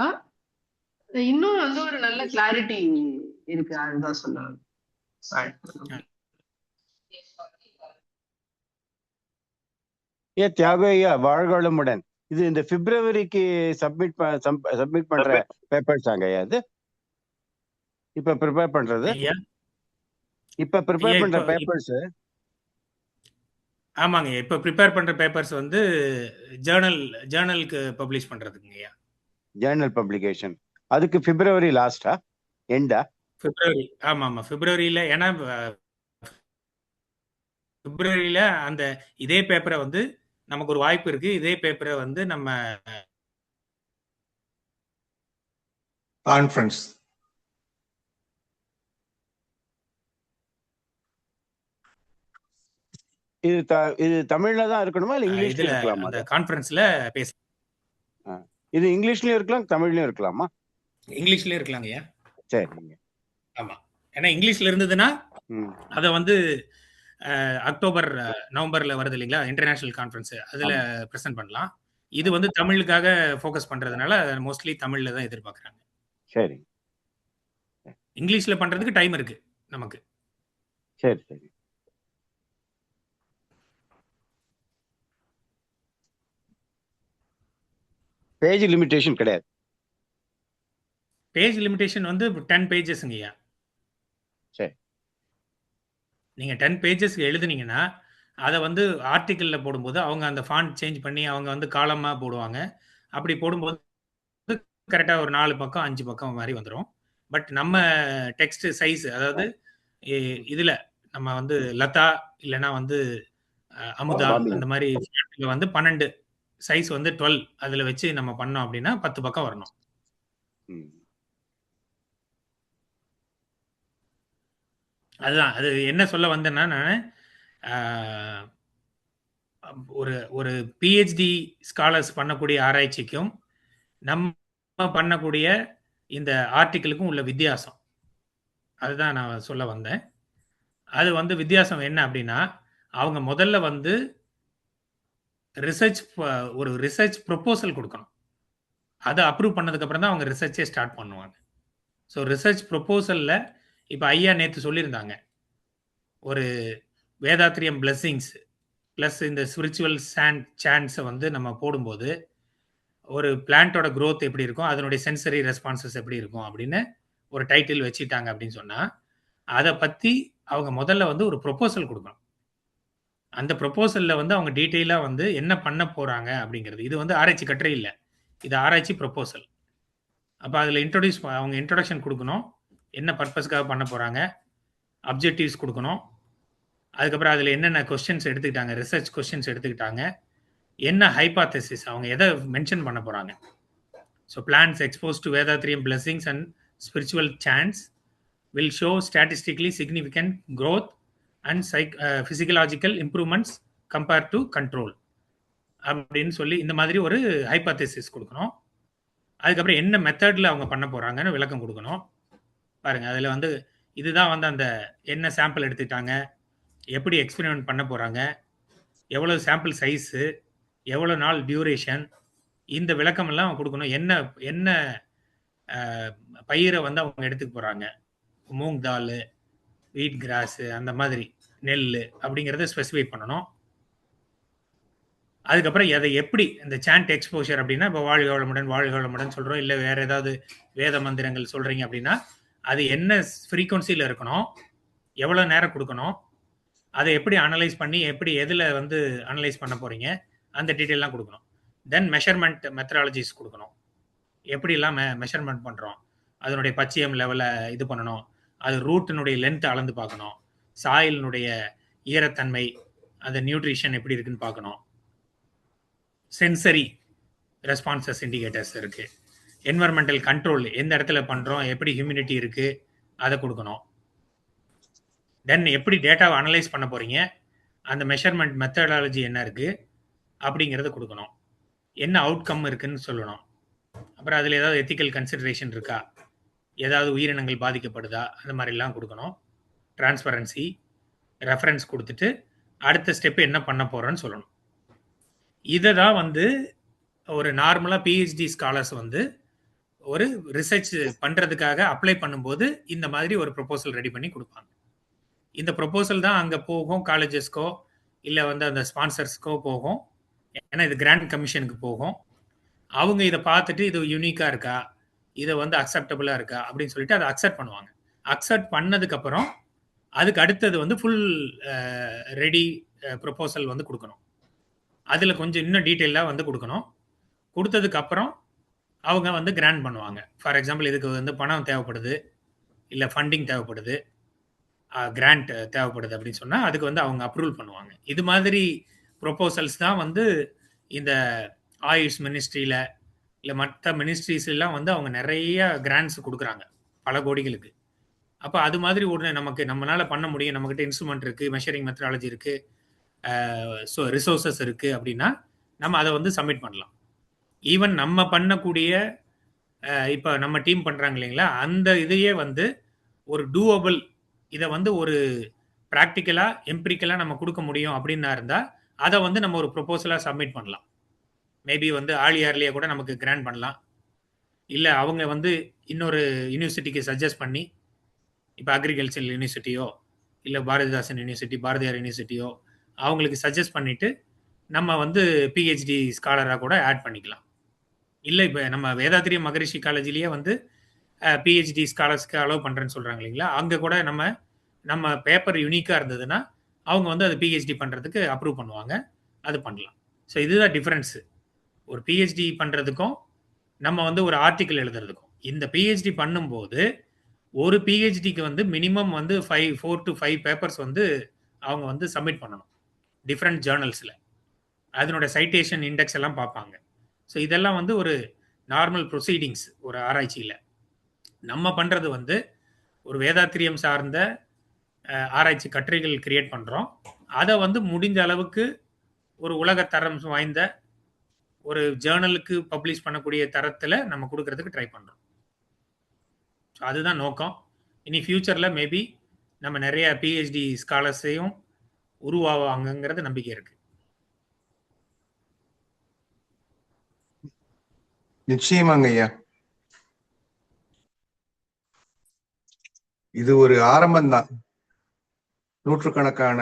இன்னும் ஒரு நல்ல கிளாரிட்டி இருக்கு. அதுதான் சொன்னாங்க.
தியாகு ஐயா வாழ்க வளமுடன். இது இந்த பிப்ரவரிக்கு சப்மிட் பண்ற பேப்பர்ஸ் ஆங்க ஐயா. இது இப்ப ப்ரிப்பேர் பண்றது பேப்பர்ஸ்.
ஆமாங்க, இப்ப ப்ரிப்பேர் பண்ற பேப்பர்ஸ் ஜேர்னலுக்கு பப்ளிஷ் பண்றதுங்க ஐயா.
ஜேர்னல் பப்ளிகேஷன் அதுக்கு பிப்ரவரி லாஸ்டா எண்டா?
பிப்ரவரி. ஆமா பிப்ரவரியில. ஏன்னா பிப்ரவரியில அந்த இதே பேப்பரை நமக்கு ஒரு வாய்ப்பு இருக்கு. இதே பேப்பரை நம்ம
கான்ஃபரன்ஸ்
இது தமிழ்ல தான் இருக்கணுமா இல்ல இங்கிலீஷ்ல இருக்கலாமா?
அந்த கான்ஃபரன்ஸ்ல பேச
இது இங்கிலீஷ்லயும் இருக்கலாம் தமிழ்லயும் இருக்கலாமா?
இங்கிலீஷ்லயும் இருக்கலாங்க ஐயா.
சரிங்க.
ஆமா, ஏன்னா இங்கிலீஷ்ல இருந்ததுன்னா அத அக்டோபர் நவம்பர்ல வருது இல்லைங்களா இன்டர்நேஷனல் கான்ஃபரன்ஸ், அதுல பிரசன்ட் பண்ணலாம். இது தமிழுக்காக ஃபோக்கஸ் பண்றதுனால மோஸ்ட்லி தமிழ்ல தான் எதிர்பார்க்கறாங்க.
சரி,
இங்கிலீஷ்ல பண்றதுக்கு டைம் இருக்கு நமக்கு.
சரி சரி. பேஜ் லிமிட்டேஷன் கிடையாது.
பேஜ் லிமிட்டேஷன் 10 பேஜஸ்ங்க ஐயா.
சரி.
நீங்க 10 பேஜஸ் எழுதுனீங்கன்னா அதை ஆர்டிக்கல்ல போடும்போது அவங்க அந்த ஃபாண்ட் சேஞ்ச் பண்ணி அவங்க காலமா போடுவாங்க. அப்படி போடும்போது கரெக்டா ஒரு 4 பக்கம் 5 பக்கம் மாதிரி வந்துடும். பட் நம்ம டெக்ஸ்ட் சைஸ், அதாவது இதுல நம்ம லதா இல்லைன்னா அமுதா அந்த மாதிரி 12 சைஸ் 12 அதுல வச்சு நம்ம பண்ணோம் அப்படின்னா 10 பக்கம் வரணும். அதுதான் அது என்ன சொல்ல வந்தேன்னா, நான் ஒரு பிஹெச்டி ஸ்காலர்ஸ் பண்ணக்கூடிய ஆராய்ச்சிக்கும் நம்ம பண்ணக்கூடிய இந்த ஆர்டிக்கிளுக்கும் உள்ள வித்தியாசம், அதுதான் நான் சொல்ல வந்தேன். அது வித்தியாசம் என்ன அப்படின்னா, அவங்க முதல்ல ஒரு ரிசர்ச் ப்ரொபோசல் கொடுக்கணும். அதை அப்ரூவ் பண்ணதுக்கு அப்புறம் தான் அவங்க ரிசர்ச்சே ஸ்டார்ட் பண்ணுவாங்க. ஸோ ரிசர்ச் ப்ரொபோசல்ல இப்போ ஐயா நேற்று சொல்லியிருந்தாங்க, ஒரு வேதாத்ரியம் பிளெஸ்ஸிங்ஸ் ப்ளஸ் இந்த ஸ்பிரிச்சுவல் சான்ஸை நம்ம போடும்போது ஒரு பிளான்ட்டோட க்ரோத் எப்படி இருக்கும், அதனுடைய சென்சரி ரெஸ்பான்சஸ் எப்படி இருக்கும் அப்படின்னு ஒரு டைட்டில் வச்சுட்டாங்க அப்படின்னு சொன்னால், அதை பற்றி அவங்க முதல்ல ஒரு ப்ரொபோசல் கொடுக்கணும். அந்த ப்ரொபோசலில் அவங்க டீட்டெயிலாக என்ன பண்ண போகிறாங்க அப்படிங்கிறது. இது ஆராய்ச்சி கட்டுரை இல்லை, இது ஆராய்ச்சி ப்ரொபோசல். அப்போ அதில் அவங்க இன்ட்ரொடக்ஷன் கொடுக்கணும், என்ன பர்பஸ்க்காக பண்ண போகிறாங்க, அப்ஜெக்டிவ்ஸ் கொடுக்கணும். அதுக்கப்புறம் அதில் என்னென்ன கொஸ்டின்ஸ் எடுத்துக்கிட்டாங்க, ரிசர்ச் கொஸ்டின்ஸ் எடுத்துக்கிட்டாங்க, என்ன ஹைபாத்தசிஸ் அவங்க எதை மென்ஷன் பண்ண போகிறாங்க. So plans expose to Vethathiriyam blessings and spiritual chance will show statistically significant growth and physiological improvements compared to control அப்படின்னு சொல்லி இந்த மாதிரி ஒரு ஹைபோதேசிஸ் கொடுக்கணும். அதுக்கப்புறம் என்ன மெத்தட்ல அவங்க பண்ண போறாங்கன்னு விளக்கம் கொடுக்கணும். பாருங்க, அதுல வந்து இதுதான் வந்து அந்த என்ன சாம்பிள் எடுத்துட்டாங்க, எப்படி எக்ஸ்பெரிமெண்ட் பண்ண போறாங்க, எவ்வளவு சாம்பிள் சைஸு, எவ்வளவு நாள் டியூரேஷன், இந்த விளக்கம் எல்லாம் கொடுக்கணும். என்ன என்ன பயிரை வந்து அவங்க எடுத்துக்க போறாங்க, மூங் தால், வீட் கிராஸ், அந்த மாதிரி நெல் அப்படிங்கிறத ஸ்பெசிஃபை பண்ணணும். அதுக்கப்புறம் அதை எப்படி இந்த சாண்ட் எக்ஸ்போஷர் அப்படின்னா, இப்போ வாழ்க வளமுடன் வாழ்க வளமுடன் சொல்றோம், இல்லை வேற ஏதாவது வேத மந்திரங்கள் சொல்றீங்க அப்படின்னா அது என்ன ஃப்ரீக்வன்சியில் இருக்கணும், எவ்வளோ நேரம் கொடுக்கணும், அதை எப்படி அனலைஸ் பண்ணி எப்படி எதில் வந்து அனலைஸ் பண்ண போறீங்க, அந்த டீட்டெயிலாம் கொடுக்கணும். தென் மெஷர்மெண்ட் மெத்தடாலஜிஸ் கொடுக்கணும். எப்படிலாம் மெஷர்மெண்ட் பண்ணுறோம், அதனுடைய பச்சையம் லெவலை இது பண்ணணும், அது ரூட்டினுடைய லென்த் அளந்து பார்க்கணும், சாயிலினுடைய ஈரத்தன்மை, அந்த நியூட்ரிஷன் எப்படி இருக்குன்னு பார்க்கணும். சென்சரி ரெஸ்பான்சஸ் இண்டிகேட்டர்ஸ் இருக்கு. என்வரன்மெண்டல் கண்ட்ரோல், எந்த இடத்துல பண்றோம், எப்படி ஹியூமிடிட்டி இருக்கு, அதை கொடுக்கணும். தென் எப்படி டேட்டாவை அனலைஸ் பண்ண போறீங்க, அந்த மெஷர்மெண்ட் மெத்தடாலஜி என்ன இருக்கு அப்படிங்கிறத கொடுக்கணும். என்ன அவுட்கம் இருக்குன்னு சொல்லணும். அப்புறம் அதில் ஏதாவது எத்திக்கல் கன்சிடரேஷன் இருக்கா, ஏதாவது உயிரினங்கள் பாதிக்கப்படுதா, அந்த மாதிரிலாம் கொடுக்கணும். டிரான்ஸ்பரன்சி, ரெஃபரன்ஸ் கொடுத்துட்டு அடுத்த ஸ்டெப் என்ன பண்ண போறோன்னு சொல்லணும். இதை தான் வந்து ஒரு நார்மலாக பிஹெச்டி ஸ்காலர்ஸ் வந்து ஒரு ரிசர்ச் பண்ணுறதுக்காக அப்ளை பண்ணும்போது இந்த மாதிரி ஒரு ப்ரொபோசல் ரெடி பண்ணி கொடுப்பாங்க. இந்த ப்ரொபோசல் தான் அங்கே போகும், காலேஜஸ்க்கோ இல்லை வந்து அந்த ஸ்பான்சர்ஸ்க்கோ போகும். ஏன்னா இது கிராண்ட் கமிஷனுக்கு போகும். அவங்க இதை பார்த்துட்டு இது யூனிக்காக இருக்கா, இதை வந்து அக்செப்டபுளாக இருக்கா அப்படின்னு சொல்லிட்டு அதை அக்செப்ட் பண்ணுவாங்க. அக்செப்ட் பண்ணதுக்கப்புறம் அதுக்கு அடுத்தது வந்து ஃபுல் ரெடி ப்ரொபோசல் வந்து கொடுக்கணும். அதில் கொஞ்சம் இன்னும் டீட்டெயிலாக வந்து கொடுக்கணும். கொடுத்ததுக்கப்புறம் அவங்க வந்து கிராண்ட் பண்ணுவாங்க. ஃபார் எக்ஸாம்பிள், இதுக்கு வந்து பணம் தேவைப்படுது, இல்லை ஃபண்டிங் தேவைப்படுது, கிராண்ட் தேவைப்படுது அப்படின்னு சொன்னால் அதுக்கு வந்து அவங்க அப்ரூவல் பண்ணுவாங்க. இது மாதிரி ப்ரொபோசல்ஸ் தான் வந்து இந்த ஆயுஷ் மினிஸ்ட்ரியில் இல்லை மற்ற மினிஸ்ட்ரிஸ்லாம் வந்து அவங்க நிறைய கிராண்ட்ஸ் கொடுக்குறாங்க பல கோடிகளுக்கு. அப்போ அது மாதிரி ஒன்று நமக்கு நம்மளால் பண்ண முடியும், நம்மக்கிட்ட இன்ஸ்ட்ருமெண்ட் இருக்குது, மெஷரிங் மெத்தடாலஜி இருக்குது, ஸோ ரிசோர்ஸஸ் இருக்குது அப்படின்னா நம்ம அதை வந்து சப்மிட் பண்ணலாம். ஈவன் நம்ம பண்ணக்கூடிய இப்போ நம்ம டீம் பண்ணுறாங்க இல்லைங்களா, அந்த இதையே வந்து ஒரு டூவபிள், இதை வந்து ஒரு ப்ராக்டிக்கலாக எம்பிரிக்கலாக நம்ம கொடுக்க முடியும் அப்படின்னா இருந்தால் அதை வந்து நம்ம ஒரு ப்ரொபோசலாக சப்மிட் பண்ணலாம். மேபி வந்து ஆலியார்லேயே கூட நமக்கு கிராண்ட் பண்ணலாம். இல்லை அவங்க வந்து இன்னொரு யூனிவர்சிட்டிக்கு சஜஸ்ட் பண்ணி, இப்போ அக்ரிகல்ச்சர் யூனிவர்சிட்டியோ இல்லை பாரதிதாசன் யூனிவர்சிட்டி, பாரதியார் யூனிவர்சிட்டியோ அவங்களுக்கு சஜஸ்ட் பண்ணிவிட்டு நம்ம வந்து பிஹெச்டி ஸ்காலராக கூட ஆட் பண்ணிக்கலாம். இல்லை இப்போ நம்ம வேதாத்திரிய மகரிஷி காலேஜ்லேயே வந்து பிஹெச்டி ஸ்காலர்ஸ்க்கு அலோவ் பண்ணுறேன்னு சொல்கிறாங்க இல்லைங்களா, அங்கே கூட நம்ம பேப்பர் யூனிக்காக இருந்ததுன்னா அவங்க வந்து அது பிஹெச்டி பண்ணுறதுக்கு அப்ரூவ் பண்ணுவாங்க, அது பண்ணலாம். ஸோ இதுதான் டிஃப்ரென்ஸு ஒரு பிஹெச்டி பண்ணுறதுக்கும் நம்ம வந்து ஒரு ஆர்டிக்கிள் எழுதுறதுக்கும். இந்த பிஹெச்டி பண்ணும்போது ஒரு பிஹெச்டிக்கு வந்து மினிமம் வந்து 4 to 5 பேப்பர்ஸ் வந்து அவங்க வந்து சப்மிட் பண்ணணும் டிஃப்ரெண்ட் ஜேர்னல்ஸில். அதனோட சைட்டேஷன் இண்டெக்ஸ் எல்லாம் பார்ப்பாங்க. ஸோ இதெல்லாம் வந்து ஒரு நார்மல் ப்ரொசீடிங்ஸ் ஒரு ஆராய்ச்சியில். நம்ம பண்ணுறது வந்து ஒரு வேதாத்திரியம் சார்ந்த ஆராய்ச்சி கட்டுரைகள் கிரியேட் பண்ணுறோம். அதை வந்து முடிஞ்ச அளவுக்கு ஒரு உலக தரம் வாய்ந்த ஒரு ஜேர்னலுக்கு பப்ளிஷ் பண்ணக்கூடிய தரத்தில் நம்ம கொடுக்கறதுக்கு ட்ரை பண்ணுறோம். ஸோ அதுதான் நோக்கம். இனி ஃபியூச்சரில் மேபி நம்ம நிறைய பிஹெச்டி ஸ்காலர்ஸையும் உருவாவாங்கிறது நம்பிக்கை இருக்கு.
நிச்சயமாங்க ஐயா. இது ஒரு ஆரம்பம்தான். நூற்றுக்கணக்கான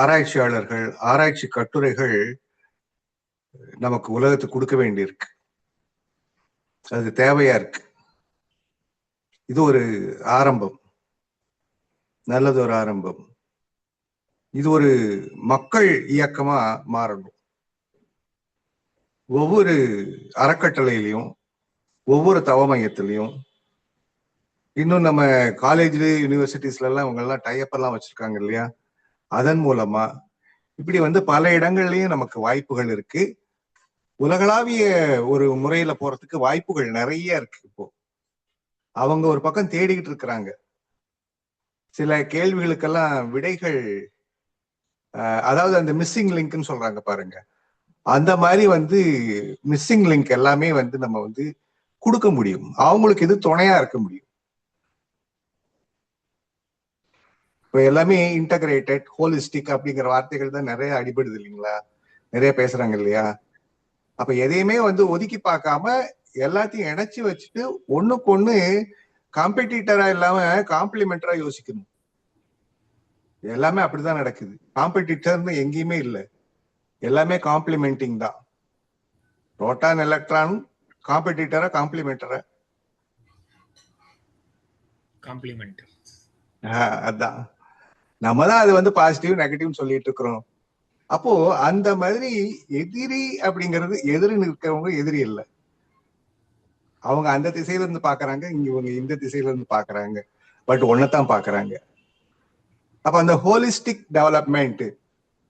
ஆராய்ச்சியாளர்கள், ஆராய்ச்சி கட்டுரைகள் நமக்கு உலகத்துக்கு கொடுக்க வேண்டியிருக்கு. அது தேவையா இருக்கு. இது ஒரு ஆரம்பம், நல்லது ஒரு ஆரம்பம். இது ஒரு மக்கள் இயக்கமா மாறணும். ஒவ்வொரு அறக்கட்டளையிலையும், ஒவ்வொரு தவ மையத்திலையும், இன்னும் நம்ம காலேஜ்ல யூனிவர்சிட்டிஸ்ல எல்லாம் இவங்க எல்லாம் டைப் எல்லாம் வச்சிருக்காங்க இல்லையா, அதன் மூலமா இப்படி வந்து பல இடங்கள்லயும் நமக்கு வாய்ப்புகள் இருக்கு. உலகளாவிய ஒரு முறையில போறதுக்கு வாய்ப்புகள் நிறைய இருக்கு. இப்போ அவங்க ஒரு பக்கம் தேடிக்கிட்டு இருக்கிறாங்க. சில கேள்விகளுக்கெல்லாம் விடைகள், அதாவது அந்த மிஸ்ஸிங் லிங்க்னு சொல்றாங்க பாருங்க, அந்த மாதிரி வந்து மிஸ்ஸிங் லிங்க் எல்லாமே வந்து நம்ம வந்து கொடுக்க முடியும். அவங்களுக்கு இது துணையா இருக்க முடியும். இப்போ எல்லாமே இன்டகிரேட்டட், ஹோலிஸ்டிக் அப்படிங்கிற வார்த்தைகள் தான் நிறைய அடிபடுது இல்லைங்களா, நிறைய பேசுறாங்க இல்லையா. அப்ப எதையுமே வந்து ஒதுக்கி பார்க்காம எல்லாத்தையும் இணைச்சு வச்சுட்டு ஒண்ணுக்கு ஒண்ணு காம்படிட்டரா இல்லாம காம்ப்ளிமெண்டரா யோசிக்கணும். எல்லாமே அப்படிதான் நடக்குது. காம்படிட்டர்னு எங்கேயுமே இல்லை, எல்லாமே காம்ப்ளிமெண்டிங் தான். புரோட்டான் எலக்ட்ரான் காம்படிட்டரா காம்ப்ளிமெண்டரா?
காம்ப்ளிமெண்ட்.
அதான் நம்ம தான் அது வந்து பாசிட்டிவ் நெகட்டிவ் சொல்லிட்டு இருக்கிறோம். அப்போ அந்த மாதிரி எதிரி அப்படிங்கிறது, எதிரி நிற்கிறவங்க எதிரி இல்லை. அவங்க அந்த திசையில இருந்து பாக்குறாங்க, இவங்க இந்த திசையில இருந்து பாக்குறாங்க, பட் ஒன்னதான் பாக்குறாங்க. அப்ப அந்த holistic development,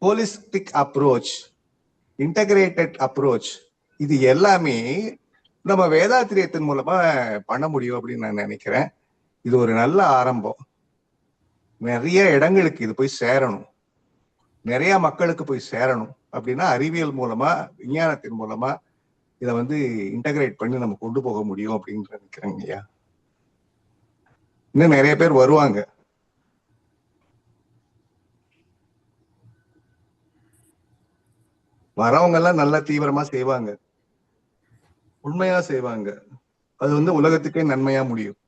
holistic approach, integrated approach, இது எல்லாமே நம்ம வேதாத்திரியத்தின் மூலமா பண்ண முடியும் அப்படின்னு நான் நினைக்கிறேன். இது ஒரு நல்ல ஆரம்பம். நிறைய இடங்களுக்கு இது போய் சேரணும், நிறைய மக்களுக்கு போய் சேரணும். அப்படின்னா அறிவியல் மூலமா, விஞ்ஞானத்தின் மூலமா இதை வந்து இன்டகிரேட் பண்ணி நம்ம கொண்டு போக முடியும் அப்படின்னு நினைக்கிறேங்க ஐயா. இன்னும் நிறைய பேர் வருவாங்க. வரவங்க எல்லாம் நல்லா தீவிரமா செய்வாங்க, உண்மையா செய்வாங்க. அது வந்து உலகத்துக்கே நன்மையா முடியும்.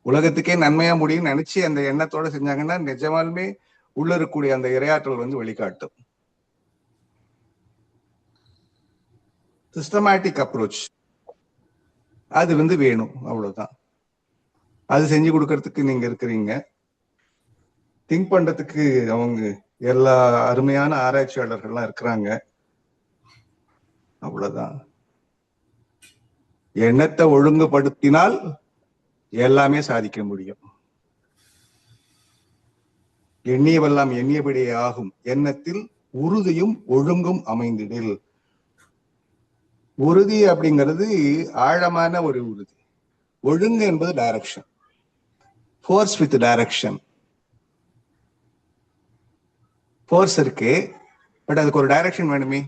உலகத்துக்கே நன்மையா முடியும் நினைச்சு அந்த எண்ணத்தோட செஞ்சாங்கன்னா நிஜமாலுமே உள்ள இருக்கக்கூடிய அந்த இரையாற்றல் வந்து வெளிக்காட்டும். சிஸ்டமேட்டிக் அப்ரோச் அது வந்து வேணும், அவ்வளவுதான். அது செஞ்சு கொடுக்கறதுக்கு நீங்க இருக்கிறீங்க. திங்க் பண்றதுக்கு அவங்க எல்லா அருமையான ஆராய்ச்சியாளர்கள்லாம் இருக்கிறாங்க, அவ்வளவுதான். எண்ணத்தை ஒழுங்குபடுத்தினால் எல்லாமே சாதிக்க முடியும். எண்ணியவெல்லாம் எண்ணியபடியே ஆகும், எண்ணத்தில் உறுதியும் ஒழுங்கும் அமைந்திடில். உறுதி அப்படிங்கிறது ஆழமான ஒரு உறுதி. ஒழுங்கு என்பது direction, force with direction. Force இருக்கு, பட் அதுக்கு ஒரு டைரக்ஷன் வேணுமே.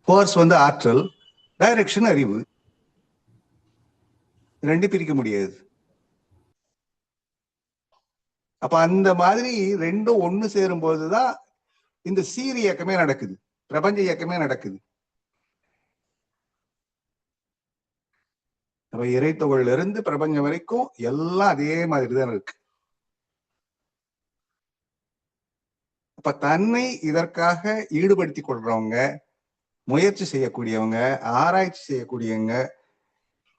ஃபோர்ஸ் வந்து ஆற்றல், டைரக்ஷன் அறிவு. ரெண்டு பிரிக்க முடியாது. அப்ப அந்த மாதிரி ரெண்டும் ஒண்ணு சேரும் போதுதான் இந்த சீர் இயக்கமே நடக்குது, பிரபஞ்ச இயக்கமே நடக்குது. அப்ப இறைத்தொழில இருந்து பிரபஞ்சம் வரைக்கும் எல்லாம் அதே மாதிரிதான் இருக்கு. அப்ப தன்னை இதற்காக ஈடுபடுத்திக் கொள்றவங்க, முயற்சி செய்யக்கூடியவங்க, ஆராய்ச்சி செய்யக்கூடியவங்க.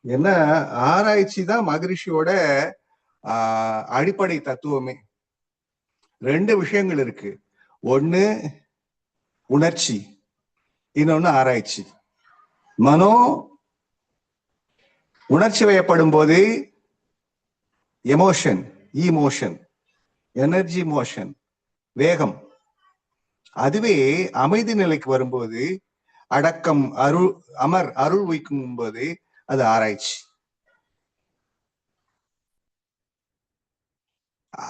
என்ன ஆராய்ச்சி தான் மகரிஷியோட அடிப்படை தத்துவமே. ரெண்டு விஷயங்கள் இருக்கு, ஒண்ணு உணர்ச்சி, இன்னொன்னு ஆராய்ச்சி. மனோ உணர்ச்சி வயப்படும் போது எமோஷன், ஈமோஷன், எனர்ஜி மோஷன், வேகம். அதுவே அமைதி நிலைக்கு வரும்போது, அடக்கம், அருள், அமர், அருள் வைக்கும் போது அது ஆராய்ச்சி.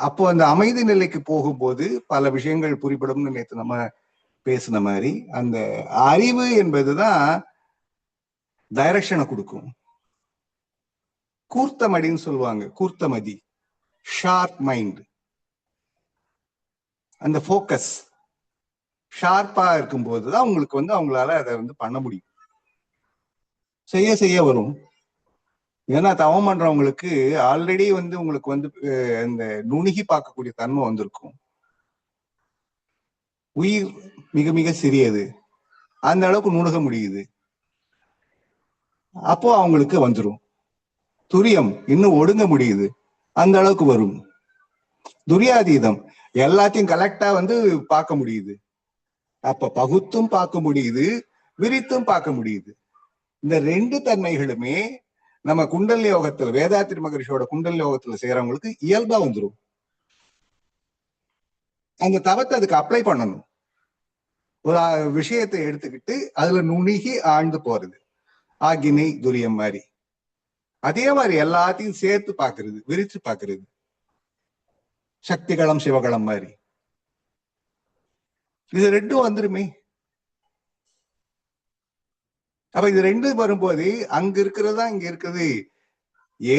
அப்போ அந்த அமைதி நிலைக்கு போகும்போது பல விஷயங்கள் புரிபடும்னு நேற்று நம்ம பேசின மாதிரி, அந்த அறிவு என்பதுதான் டைரக்ஷனை கொடுக்கும். கூர்த்தமடின்னு சொல்லுவாங்க, கூர்த்தமதி, ஷார்ப் மைண்ட். அந்த போக்கஸ் ஷார்ப்பா இருக்கும் போதுதான் உங்களுக்கு வந்து அவங்களால அதை வந்து பண்ண முடியும், செய்ய செய்ய வரும். ஏன்னா தவம் பண்றவங்களுக்கு ஆல்ரெடி வந்து உங்களுக்கு வந்து இந்த நுணுகி பார்க்கக்கூடிய தன்மை வந்திருக்கும். உயிர் மிக மிக சிறியது, அந்த அளவுக்கு நுணுக முடியுது. அப்போ அவங்களுக்கு வந்துடும். துரியம் இன்னும் ஒடுங்க முடியுது, அந்த அளவுக்கு வரும். துரியாதீதம் எல்லாத்தையும் கலெக்டா வந்து பார்க்க முடியுது. அப்ப பகுத்தும் பார்க்க முடியுது, விரித்தும் பார்க்க முடியுது. இந்த ரெண்டு தன்மைகளுமே நம்ம குண்டல் யோகத்துல, வேதாத்திரி மகரிஷியோட குண்டல் யோகத்துல செய்யறவங்களுக்கு இயல்பா வந்துடும். அந்த தவத்தை அதுக்கு அப்ளை பண்ணணும். ஒரு விஷயத்தை எடுத்துக்கிட்டு அதுல நுணுகி ஆழ்ந்து போறது, ஆகினை துரியம் மாதிரி. அதே மாதிரி எல்லாத்தையும் சேர்த்து பாக்குறது, விரிச்சு பாக்குறது, சக்திகளம் சிவகளம் மாதிரி. இது ரெண்டும் வந்துருமே. அப்ப இது ரெண்டும் வரும்போது அங்க இருக்கிறதா இங்க இருக்குது.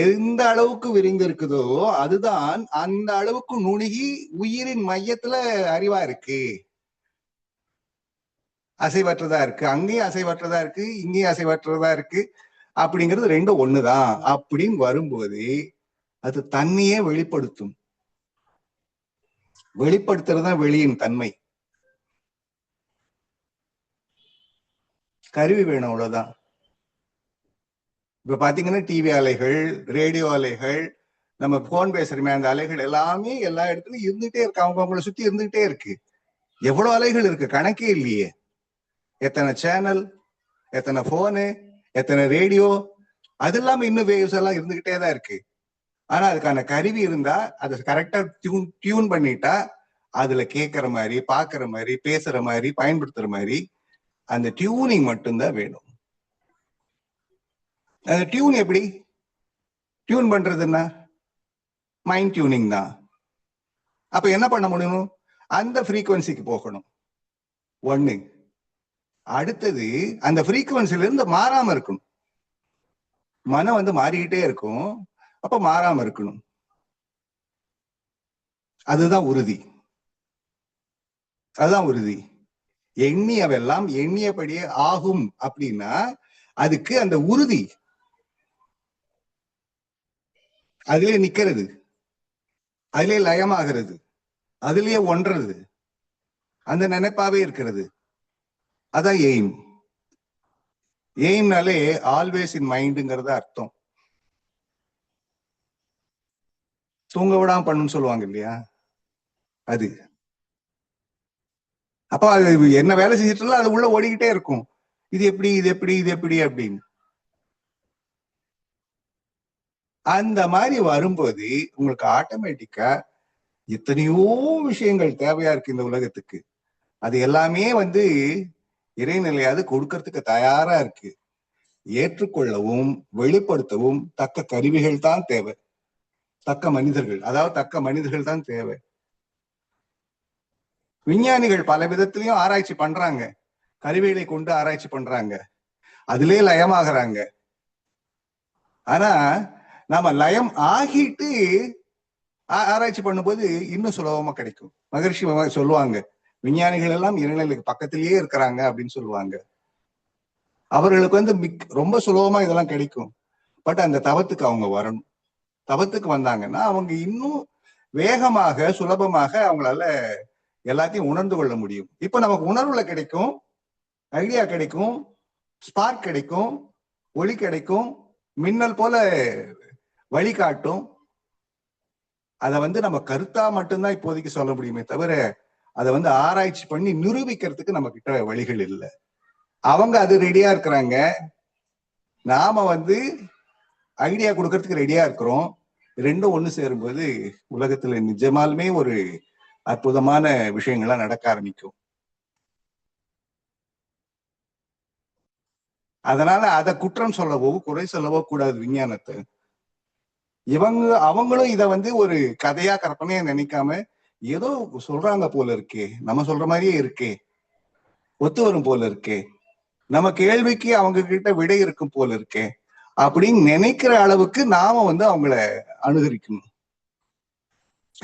எந்த அளவுக்கு விரிந்து இருக்குதோ அதுதான் அந்த அளவுக்கு நுணுகி உயிரின் மையத்துல அறிவா இருக்கு, அசைவற்றதா இருக்கு. அங்கேயும் அசைவற்றதா இருக்கு, இங்கேயும் அசைவற்றதா இருக்கு. அப்படிங்கிறது ரெண்டும் ஒண்ணுதான் அப்படின்னு வரும்போது அது தன்னையே வெளிப்படுத்தும். வெளிப்படுத்துறதுதான் வெளியின் தன்மை. கருவி வேணும், அவ்வளவுதான். இப்ப பாத்தீங்கன்னா டிவி அலைகள், ரேடியோ அலைகள், நம்ம போன் பேசுறோமே அந்த அலைகள் எல்லாமே எல்லா இடத்துலயும் இருந்துகிட்டே இருக்கு. அவங்களை சுத்தி இருந்துகிட்டே இருக்கு. எவ்வளவு அலைகள் இருக்கு, கணக்கே இல்லையே. எத்தனை சேனல், எத்தனை போனு, எத்தனை ரேடியோ, அது இல்லாம இன்னும் வேவ்ஸ் எல்லாம் இருந்துகிட்டே தான் இருக்கு. ஆனா அதுக்கான கருவி இருந்தா அதை கரெக்டா டியூன் பண்ணிட்டா அதுல கேட்கற மாதிரி, பாக்குற மாதிரி, பேசுற மாதிரி, பயன்படுத்துற மாதிரி அந்த டியூனிங் மட்டும்தான் வேணும். அந்த டியூன் எப்படி டியூன் பண்றதுன்னா மைண்ட் டியூனிங் தான். அப்ப என்ன பண்ண முடியும்? அந்த ஃப்ரீக்குவன்சிக்கு போகணும் ஒண்ணு. அடுத்தது அந்த ஃப்ரீக்குவன்சில இருந்து மாறாம இருக்கணும். மனம் வந்து மாறிக்கிட்டே இருக்கும், அப்ப மாறாம இருக்கணும். அதுதான் உறுதி. அதுதான் உறுதி. எண்ணியவெல்லாம் எண்ணியபடியே ஆகும் அப்படின்னா அதுக்கு அந்த உறுதி அதிலே நிக்கிறது, அதிலே லயமாகிறது, அதிலேயே ஒன்றது, அந்த நினைப்பாவே இருக்கிறது. அதான் எய்ம். எய்ம்னாலே ஆல்வேஸ் இன் மைண்டுங்கிறது அர்த்தம். தூங்க விடாம பண்ணுன்னு சொல்லுவாங்க இல்லையா, அது. அப்ப அது என்ன வேலை செஞ்சிட்டு அது உள்ள ஓடிக்கிட்டே இருக்கும். இது எப்படி, இது எப்படி, இது எப்படி அப்படின்னு. அந்த மாதிரி வரும்போது உங்களுக்கு ஆட்டோமேட்டிக்கா எத்தனையோ விஷயங்கள் தேவையா இருக்கு இந்த உலகத்துக்கு. அது எல்லாமே வந்து இறைநிலையாவது கொடுக்கறதுக்கு தயாரா இருக்கு. ஏற்றுக்கொள்ளவும் வெளிப்படுத்தவும் தக்க கருவிகள் தான் தேவை, தக்க மனிதர்கள், அதாவது தக்க மனிதர்கள் தான் தேவை. விஞ்ஞானிகள் பல விதத்திலையும் ஆராய்ச்சி பண்றாங்க, கருவிகளை கொண்டு ஆராய்ச்சி பண்றாங்க, அதிலே லயமாகறாங்க. ஆனா நாம லயம் ஆகிட்டு ஆராய்ச்சி பண்ணும்போது இன்னும் சுலபமா கிடைக்கும். மகரிஷி சொல்லுவாங்க, விஞ்ஞானிகள் எல்லாம் இறைநிலைக்கு பக்கத்திலேயே இருக்கிறாங்க அப்படின்னு சொல்லுவாங்க. அவர்களுக்கு வந்து ரொம்ப சுலபமா இதெல்லாம் கிடைக்கும். பட் அந்த தவத்துக்கு அவங்க வரணும். தவத்துக்கு வந்தாங்கன்னா அவங்க இன்னும் வேகமாக சுலபமாக அவங்களால எல்லாத்தையும் உணர்ந்து கொள்ள முடியும். இப்ப நமக்கு உணர்வுல கிடைக்கும், ஐடியா கிடைக்கும், ஸ்பார்க் கிடைக்கும், ஒளி கிடைக்கும், மின்னல் போல வழிகாட்டும். அதை வந்து நம்ம கருத்தா மட்டும்தான் இப்போதைக்கு சொல்ல முடியுமே தவிர அதை வந்து ஆராய்ச்சி பண்ணி நிரூபிக்கிறதுக்கு நம்ம கிட்ட வழிகள் இல்லை. அவங்க அது ரெடியா இருக்கிறாங்க, நாம வந்து ஐடியா கொடுக்கறதுக்கு ரெடியா இருக்கிறோம். ரெண்டும் ஒண்ணு சேரும்போது உலகத்துல நிஜமாலுமே ஒரு அற்புதமான விஷயங்கள்லாம் நடக்க ஆரம்பிக்கும். அதனால அதை குற்றம் சொல்லவோ குறை சொல்லவோ கூடாது விஞ்ஞானத்தை. அவங்களும் இதை வந்து ஒரு கதையா கற்பனையா நினைக்காம ஏதோ சொல்றாங்க போல இருக்கே, நம்ம சொல்ற மாதிரியே இருக்கே, ஒத்து வரும் போல இருக்கே, நம்ம கேள்விக்கு அவங்க கிட்ட விடை இருக்கும் போல இருக்கே அப்படின்னு நினைக்கிற அளவுக்கு நாம வந்து அவங்கள அனுகரிக்கணும்.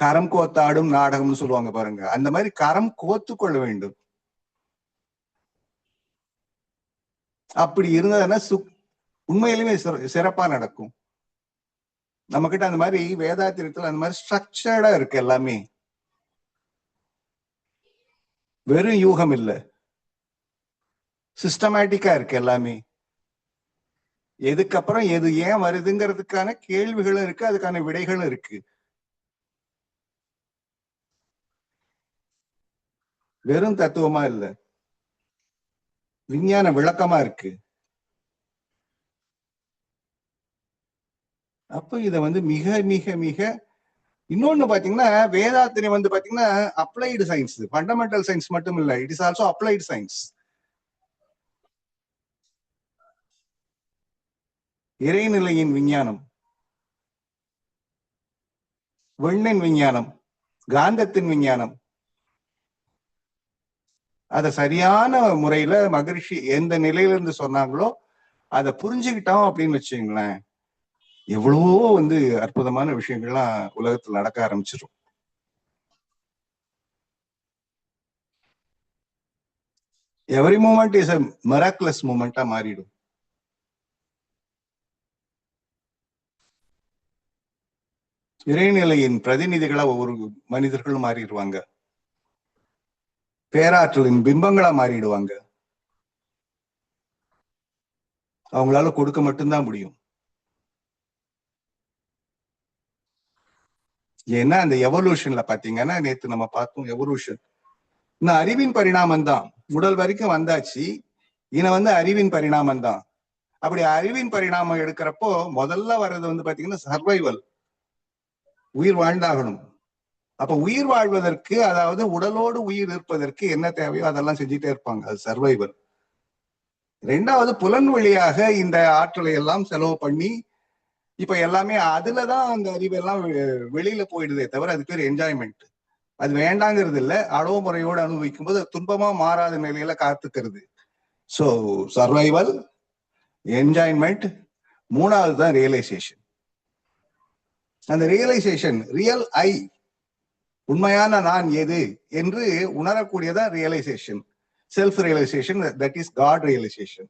கரம் கோத்தாடும் நாடகம்னு சொல்லுவாங்க பாருங்க, அந்த மாதிரி கரம் கோத்து கொள்ள வேண்டும். அப்படி இருந்ததுன்னா உண்மையிலுமே சிறப்பா நடக்கும். நம்ம கிட்ட அந்த மாதிரி வேதாத்திரத்துல அந்த மாதிரி ஸ்ட்ரக்சர்டா இருக்கு எல்லாமே. வெறும் யூகம் இல்லை, சிஸ்டமேட்டிக்கா இருக்கு எல்லாமே. எதுக்கப்புறம் எது ஏன் வருதுங்கிறதுக்கான கேள்விகளும் இருக்கு, அதுக்கான விடைகளும் இருக்கு. வெறும் தத்துவமா இல்ல, விஞ்ஞான விளக்கமா இருக்கு. அப்ப இத வந்து மிக மிக மிக இன்னொன்னு பாத்தீங்கன்னா வேதாத்திரியம் வந்து பாத்தீங்கன்னா அப்ளைடு சயின்ஸ், ஃபண்டமெண்டல் சயின்ஸ் மட்டும் இல்ல, it is also applied science. இறைநிலையின் விஞ்ஞானம், விண்ணின் விஞ்ஞானம், காந்தத்தின் விஞ்ஞானம். அத சரியான முறையில மகரிஷி எந்த நிலையில இருந்து சொன்னாங்களோ அதை புரிஞ்சுக்கிட்டோம் அப்படின்னு வச்சுங்களேன், எவ்வளவோ அற்புதமான விஷயங்கள்லாம் உலகத்துல நடக்க ஆரம்பிச்சிடும். Every moment is a miraculous மூமெண்டா மாறிடும். இறைநிலையின் பிரதிநிதிகளா ஒவ்வொரு மனிதர்களும் மாறிடுவாங்க. பேராற்றலின் பிம்பங்களா மாறிடுவாங்க. அவங்களால கொடுக்க மட்டும்தான் முடியும். ஏன்னா அந்த எவல்யூஷன்ல பாத்தீங்கன்னா, நேத்து நம்ம பார்த்தோம் எவல்யூஷன். இந்த அறிவின் பரிணாமம் தான். உடல் வரைக்கும் வந்தாச்சு. அறிவின் பரிணாமம் தான். அப்படி அறிவின் பரிணாமம் எடுக்கிறப்போ முதல்ல வர்றது பாத்தீங்கன்னா சர்வைவல். உயிர் வாழ்ந்தாகணும். அப்ப உயிர் வாழ்வதற்கு, அதாவது உடலோடு உயிர் இருப்பதற்கு என்ன தேவையோ அதெல்லாம் செஞ்சுட்டே இருப்பாங்க. அது சர்வைவல். ரெண்டாவது, புலன் வழியாக இந்த ஆற்றலை எல்லாம் செலவு பண்ணி இப்ப எல்லாமே அதுலதான் அந்த அறிவெல்லாம் வெளியில போயிடுதே தவிர அது பேர் என்ஜாய்மெண்ட். அது வேண்டாங்கிறது இல்ல. அளவு முறையோடு அனுபவிக்கும் போது துன்பமா மாறாத நிலையில காத்துக்கிறது. சோ சர்வைவல், என்ஜாய்மெண்ட், மூணாவது தான் ரியலைசேஷன். அந்த ரியலைசேஷன், ரியல் ஐ, உண்மையான நான் எது என்று உணரக்கூடியதான் realisation. Self realisation, that is God realisation.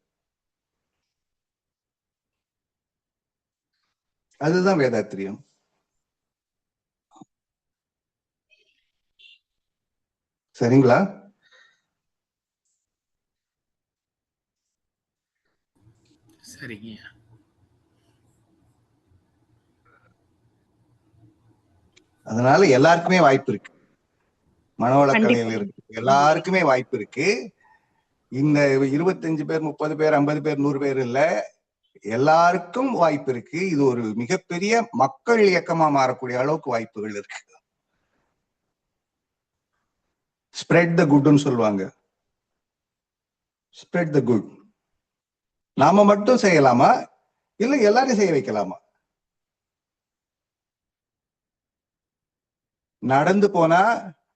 அதுதான் வேதாத்திரியம். சரிங்களா?
சரிங்க.
அதனால எல்லாருக்குமே வாய்ப்பு இருக்கு. மனவளக்கலையில் இருக்கு எல்லாருக்குமே வாய்ப்பு இருக்கு. இந்த 25 பேர், 30 பேர், 50 பேர், 100 பேர் இல்ல, எல்லாருக்கும் வாய்ப்பு இருக்கு. இது ஒரு மிகப்பெரிய மக்கள் இயக்கமா மாறக்கூடிய அளவுக்கு வாய்ப்புகள் இருக்கு. ஸ்ப்ரெட் த குட்னு சொல்லுவாங்க. Spread the good. நாம மட்டும் செய்யலாமா இல்ல எல்லாரையும் செய்ய வைக்கலாமா? நடந்து போனா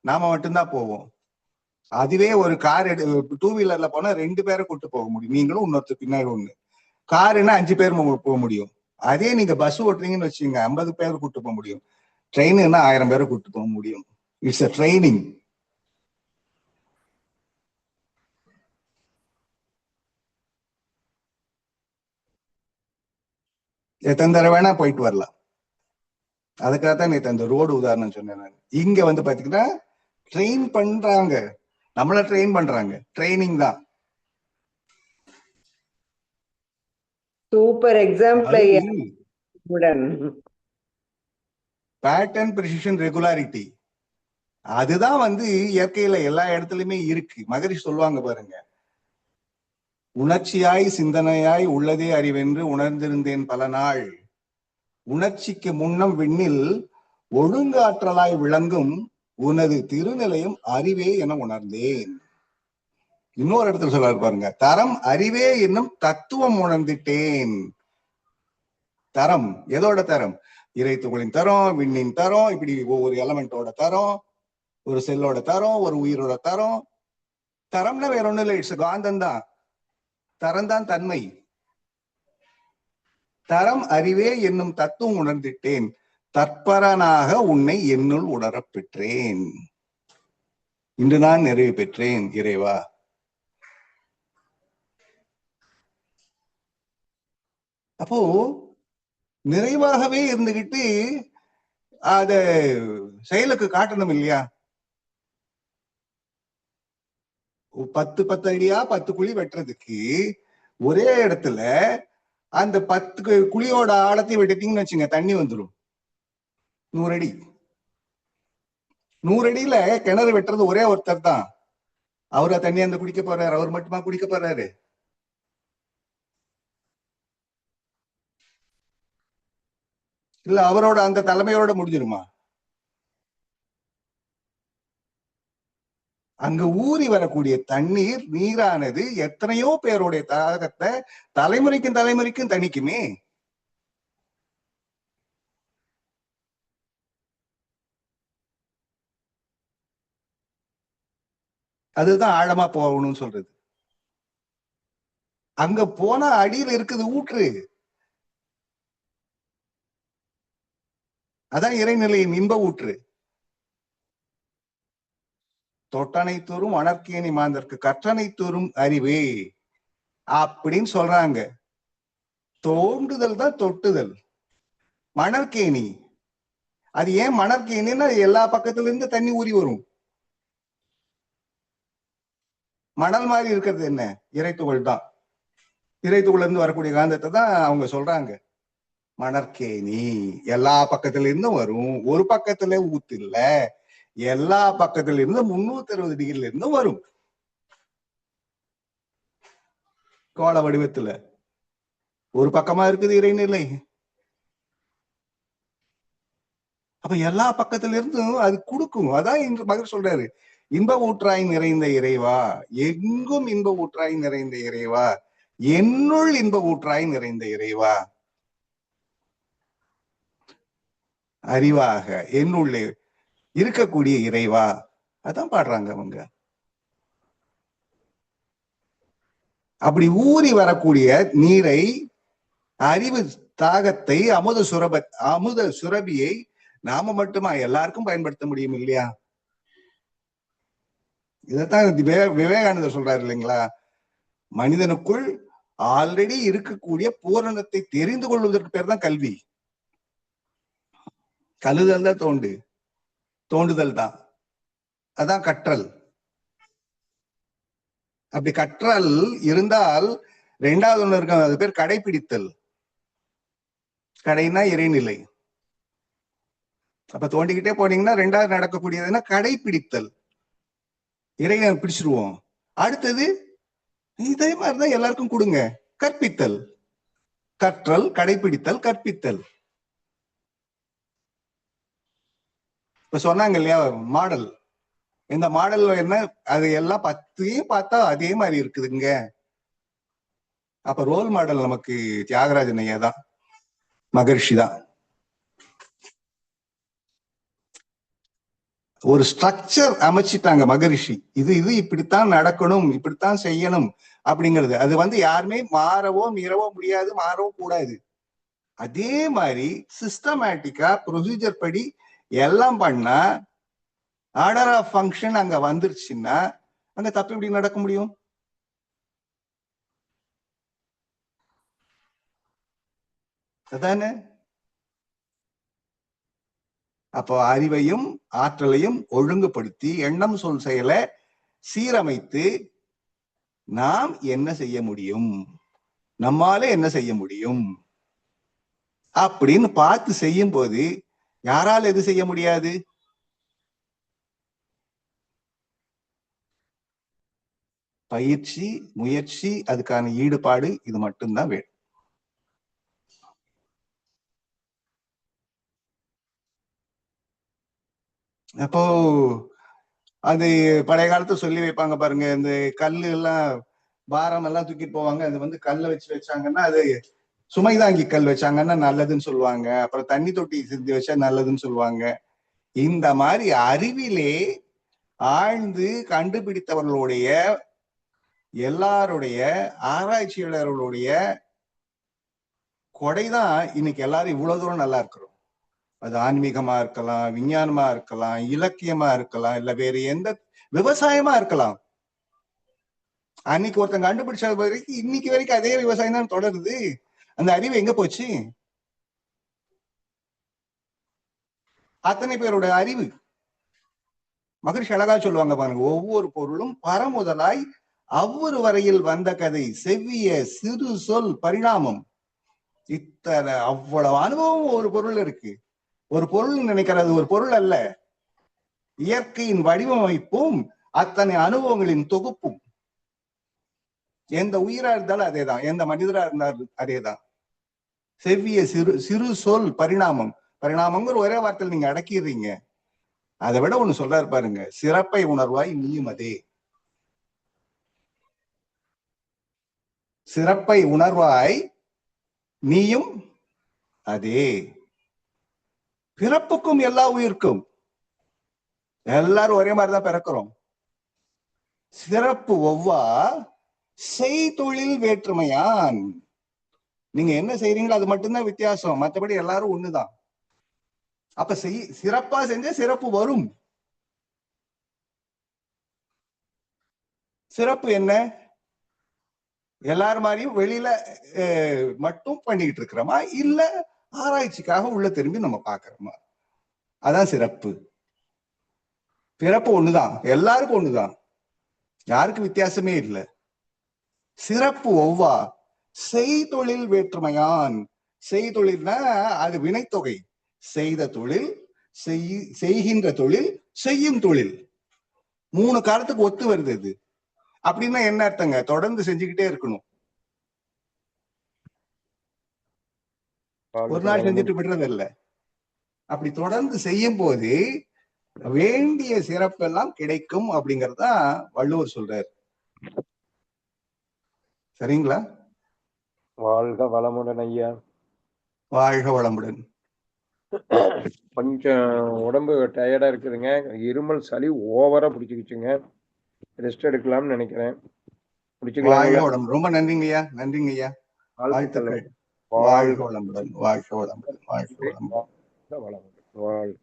நாம மட்டும்தான் போவோம். அதுவே ஒரு கார் 2 வீலர்ல போனா 2 பேரை கூட்டு போக முடியும். நீங்களும் இன்னொருத்தர் பின்னாடி ஒண்ணு. காருன்னா 5 பேர் போக முடியும். அதே நீங்க பஸ் ஓட்டுறீங்கன்னு வச்சுங்க 50 பேர் கூட்டு போக முடியும். ட்ரெயின்னா 1000 பேரை கூட்டு போக முடியும். It's a training. எத்தனை தடவை வேணா போயிட்டு வரலாம். அதுக்காகத்தான் நேற்று அந்த ரோடு உதாரணம் சொன்னேன் நான். இங்க பாத்தீங்கன்னா ட்ரெயின் பண்றாங்க, நம்மள ட்ரெயின் பண்றாங்க. ட்ரைனிங் தான்.
Super example.
Pattern, precision, regularity, அதுதான் இயற்கையில எல்லா இடத்துலயுமே இருக்கு. மகரிஷி சொல்லுவாங்க பாருங்க, உணர்ச்சியாய் சிந்தனையாய் உள்ளதே அறிவென்று உணர்ந்திருந்தேன் பல நாள். உணர்ச்சிக்கு முன்னம் விண்ணில் ஒழுங்காற்றலாய் விளங்கும் உனது திருநிலையும் அறிவே என உணர்ந்தேன். இன்னொரு இடத்துல சொல்றாரு பாருங்க, தரம் அறிவே என்னும் தத்துவம் உணர்ந்துட்டேன். தரம் எதோட தரம்? இறைத்துகளின் தரம், விண்ணின் தரம், இப்படி ஒவ்வொரு எலமெண்டோட தரம், ஒரு செல்லோட தரம், ஒரு உயிரோட தரம். தரம்னா வேற ஒண்ணும் இல்லை, இட்ஸ் காந்தம் தான். தரம் தான் தன்மை. தரம் அறிவே என்னும் தத்துவம் உணர்ந்திட்டேன், தற்பரனாக உன்னை என்னுள் உணரப் பெற்றேன், இன்று நான் நிறைவு பெற்றேன் இறைவா. அப்போ நிறைவாகவே இருந்துகிட்டு அத செயலுக்கு காட்டணும் இல்லையா? 10 அடியா 10 குழி வெட்டுறதுக்கு ஒரே இடத்துல அந்த 10 குழியோட ஆழத்தை வெட்டிட்டீங்கன்னு வச்சுங்க, தண்ணி வந்துடும். 100 அடி. 100 அடியில கிணறு வெட்டுறது ஒரே ஒருத்தர் தான். அவரா தண்ணி அந்த குடிக்க போறாரு? அவர் மட்டுமா குடிக்க போறாரு? இல்ல அவரோட அந்த தலைமையோட முடிஞ்சிருமா? அங்க ஊறி வரக்கூடிய தண்ணீர், நீரானது எத்தனையோ பேருடைய தாகத்தை தலைமுறைக்கும் தலைமுறைக்கும் தணிக்குமே. அதுதான் ஆழமா போகணும்னு சொல்றது. அங்க போனா அடியில இருக்குது ஊற்று. அதான் இறைநிலையின் இன்ப ஊற்று. தொட்டனை தூரும் அனற்கேணி மாந்தற்கு கற்றனை தூரும் அறிவே அப்படின்னு சொல்றாங்க. தோண்டுதல் தான் தொட்டுதல். மணற்கேணி, அது ஏன் மணற்கேணின்னா எல்லா பக்கத்துல இருந்து தண்ணி ஊறி வரும். மணல் மாதிரி இருக்கிறது என்ன? இறைத்துகள் தான். இறைத்துக்குள்ள இருந்து வரக்கூடிய காந்தத்தை தான் அவங்க சொல்றாங்க மணற்கேணி. எல்லா பக்கத்துல இருந்தும் வரும், ஒரு பக்கத்துல ஊத்து இல்ல, எல்லா பக்கத்துல இருந்து 360 டிகிரில இருந்து வரும் கோள வடிவத்துல. ஒரு பக்கமா இருக்குது இறைநிலை. அப்ப எல்லா பக்கத்துல இருந்தும் அது கொடுக்கும். அதான் இன்று மகர் சொல்றாரு, இன்ப ஊற்றாய் நிறைந்த இறைவா, எங்கும் இன்ப ஊற்றாய் நிறைந்த இறைவா, என்னுள் இன்ப ஊற்றாய் நிறைந்த இறைவா, அறிவாக என்னுள்ளே இருக்கக்கூடிய இறைவா. அதான் பாடுறாங்க அவங்க. அப்படி ஊறி வரக்கூடிய நீரை, அறிவு தாகத்தை, அமுத சுரபியை நாம மட்டுமா எல்லாருக்கும் பயன்படுத்த முடியும் இல்லையா? இதைத்தான் விவேகானந்தர் சொல்றாரு இல்லைங்களா, மனிதனுக்குள் ஆல்ரெடி இருக்கக்கூடிய பூரணத்தை தெரிந்து கொள்வதற்கு பேர் தான் கல்வி. கல்லுதல் தான் தோண்டுதல் தான், அதான் கற்றல். அப்படி கற்றல் இருந்தால் ரெண்டாவது ஒண்ணு இருக்கு, அது பேர் கடைபிடித்தல். கடைனா இறைநிலை. அப்ப தோண்டிக்கிட்டே போனீங்கன்னா ரெண்டாவது நடக்கக்கூடியதுன்னா கடைபிடித்தல். இறையை பிடிச்சிருவோம். அடுத்தது இதே மாதிரிதான் எல்லாருக்கும் கொடுங்க, கற்பித்தல். கற்றல், கடைபிடித்தல், கற்பித்தல். இப்ப சொன்னாங்க இல்லையா மாடல், இந்த மாடல் என்ன, அது எல்லாம் 10 பார்த்தா அதே மாதிரி இருக்குதுங்க. அப்ப ரோல் மாடல் நமக்கு தியாகராஜன் ஐயா தான், மகர்ஷி தான். ஒரு ஸ்ட்ரக்சர் அமைச்சிட்டாங்க மகரிஷி. இது இப்படித்தான் நடக்கணும், இப்படித்தான் செய்யணும் அப்படிங்கிறது. அது யாருமே மாறவோ மீறவோ முடியாது, மாறவும் கூடாது. அதே மாதிரி சிஸ்டமேட்டிக்கா ப்ரொசீஜர் படி எல்லாம் பண்ணா ஆர்டர் ஆஃப் ஃபங்க்ஷன் அங்க வந்துருச்சுன்னா அங்க தப்பு எப்படி நடக்க முடியும்? அதானே? அப்போ அறிவையும் ஆற்றலையும் ஒழுங்குபடுத்தி எண்ணம் சொல் செயலை சீரமைத்து நாம் என்ன செய்ய முடியும், நம்மால என்ன செய்ய முடியும் அப்படின்னு பார்த்து செய்யும் போது யாரால எது செய்ய முடியாது? பயிற்சி, முயற்சி, அதுக்கான ஈடுபாடு, இது மட்டும்தான் வேணும். அப்போ அது பழைய காலத்துல சொல்லி வைப்பாங்க பாருங்க, இந்த கல்லு எல்லாம் பாரம் எல்லாம் தூக்கிட்டு போவாங்க. அது கல்லை வச்சாங்கன்னா, அது சுமைதாங்கி கல் வச்சாங்கன்னா நல்லதுன்னு சொல்லுவாங்க. அப்புறம் தண்ணி தொட்டி செஞ்சு வச்சா நல்லதுன்னு சொல்லுவாங்க. இந்த மாதிரி அறிவிலே ஆழ்ந்து கண்டுபிடித்தவர்களுடைய எல்லாருடைய ஆராய்ச்சியாளர்களுடைய கொடைதான் இன்னைக்கு எல்லாரும் இவ்வளவு தூரம் நல்லா இருக்கிறோம். அது ஆன்மீகமா இருக்கலாம், விஞ்ஞானமா இருக்கலாம், இலக்கியமா இருக்கலாம், இல்ல வேற எந்த விவசாயமா இருக்கலாம். அன்னைக்கு ஒருத்தன் கண்டுபிடிச்ச வரைக்கும் இன்னைக்கு வரைக்கும் அதே விவசாயம் தான் தொடருது. அந்த அறிவு எங்க போச்சு? அத்தனை பேரோட அறிவு. மகரிஷி அழகா சொல்லுவாங்க பாருங்க, ஒவ்வொரு பொருளும் பரமுதலாய் அவ்வொரு வரையில் வந்த கதை செவ்விய சிறு சொல் பரிணாமம். இத்தனை அவ்வளவு அனுபவம் ஒரு பொருள் இருக்கு. ஒரு பொருள் நினைக்கிறது ஒரு பொருள் அல்ல, இயற்கையின் வடிவமைப்பும் அத்தனை அனுபவங்களின் தொகுப்பும். எந்த உயிரா இருந்தாலும் அதேதான், எந்த மனிதரா இருந்தாலும் அதேதான். செவ்விய சிறு சொல் பரிணாமம். பரிணாமங்கிற ஒரே வார்த்தையில் நீங்க அடக்கிடுறீங்க. அதை விட ஒண்ணு சொல்றாரு பாருங்க, சிறப்பை உணர்வாய் நீயும் அதே. சிறப்பை உணர்வாய் நீயும் அதே. பிறப்புக்கும் எல்லா உயிருக்கும் எல்லாரும் ஒரே மாதிரிதான் பிறக்கிறோம்.
சிறப்பு ஒவ்வா செய்தொழில் வேற்றுமையான். நீங்க என்ன செய்றீங்களோ அது மட்டும்தான் வித்தியாசம், மற்றபடி எல்லாரும் ஒண்ணுதான். அப்ப சிறப்பா செஞ்ச சிறப்பு வரும். சிறப்பு என்ன? எல்லாரும் மாதிரியும் வெளியில மட்டும் பண்ணிக்கிட்டு இருக்கிறோமா, இல்ல ஆராய்ச்சிக்காக உள்ள திரும்பி நம்ம பாக்குறோமா? அதான் சிறப்பு. பிறப்பு ஒண்ணுதான், எல்லாருக்கும் ஒண்ணுதான், யாருக்கு வித்தியாசமே இல்லை. சிறப்பு ஒவ்வா செய்தொழில் வேற்றுமையான். செய்தொழில்னா அது வினைத்தொகை. செய்த தொழில், செய்கின்ற தொழில், செய்யும் தொழில், 3 காலத்துக்கு ஒத்து வருது இது. அப்படின்னா என்ன அர்த்தங்க? தொடர்ந்து செஞ்சுக்கிட்டே இருக்கணும், ஒரு நாள் செஞ்சுட்டு விடுறது இல்லை. அப்படி தொடர்ந்து செய்யும் போது வேண்டிய சிறப்பெல்லாம் கிடைக்கும் அப்படிங்கறதான் வள்ளுவர் சொல்றாரு. சரிங்களா?
வாழ்க வளமுடன் ஐயா.
வாழ்க வளமுடன்.
கொஞ்சம் உடம்பு டயர்டா இருக்குதுங்க, இருமல் சளி ஓவரா பிடிச்சிக்கிச்சுங்க, ரெஸ்ட் எடுக்கலாம்னு நினைக்கிறேன்.
வாழ்க வளமுடன். ரொம்ப நன்றிங்க ஐயா, நன்றிங்க ஐயா, வாழ்த்துக்கள். வாழ்க வளமுடன், வாழ்க வளமுடன், வாழ்க வளமுடன்.
வளமுடன். வாழ்க.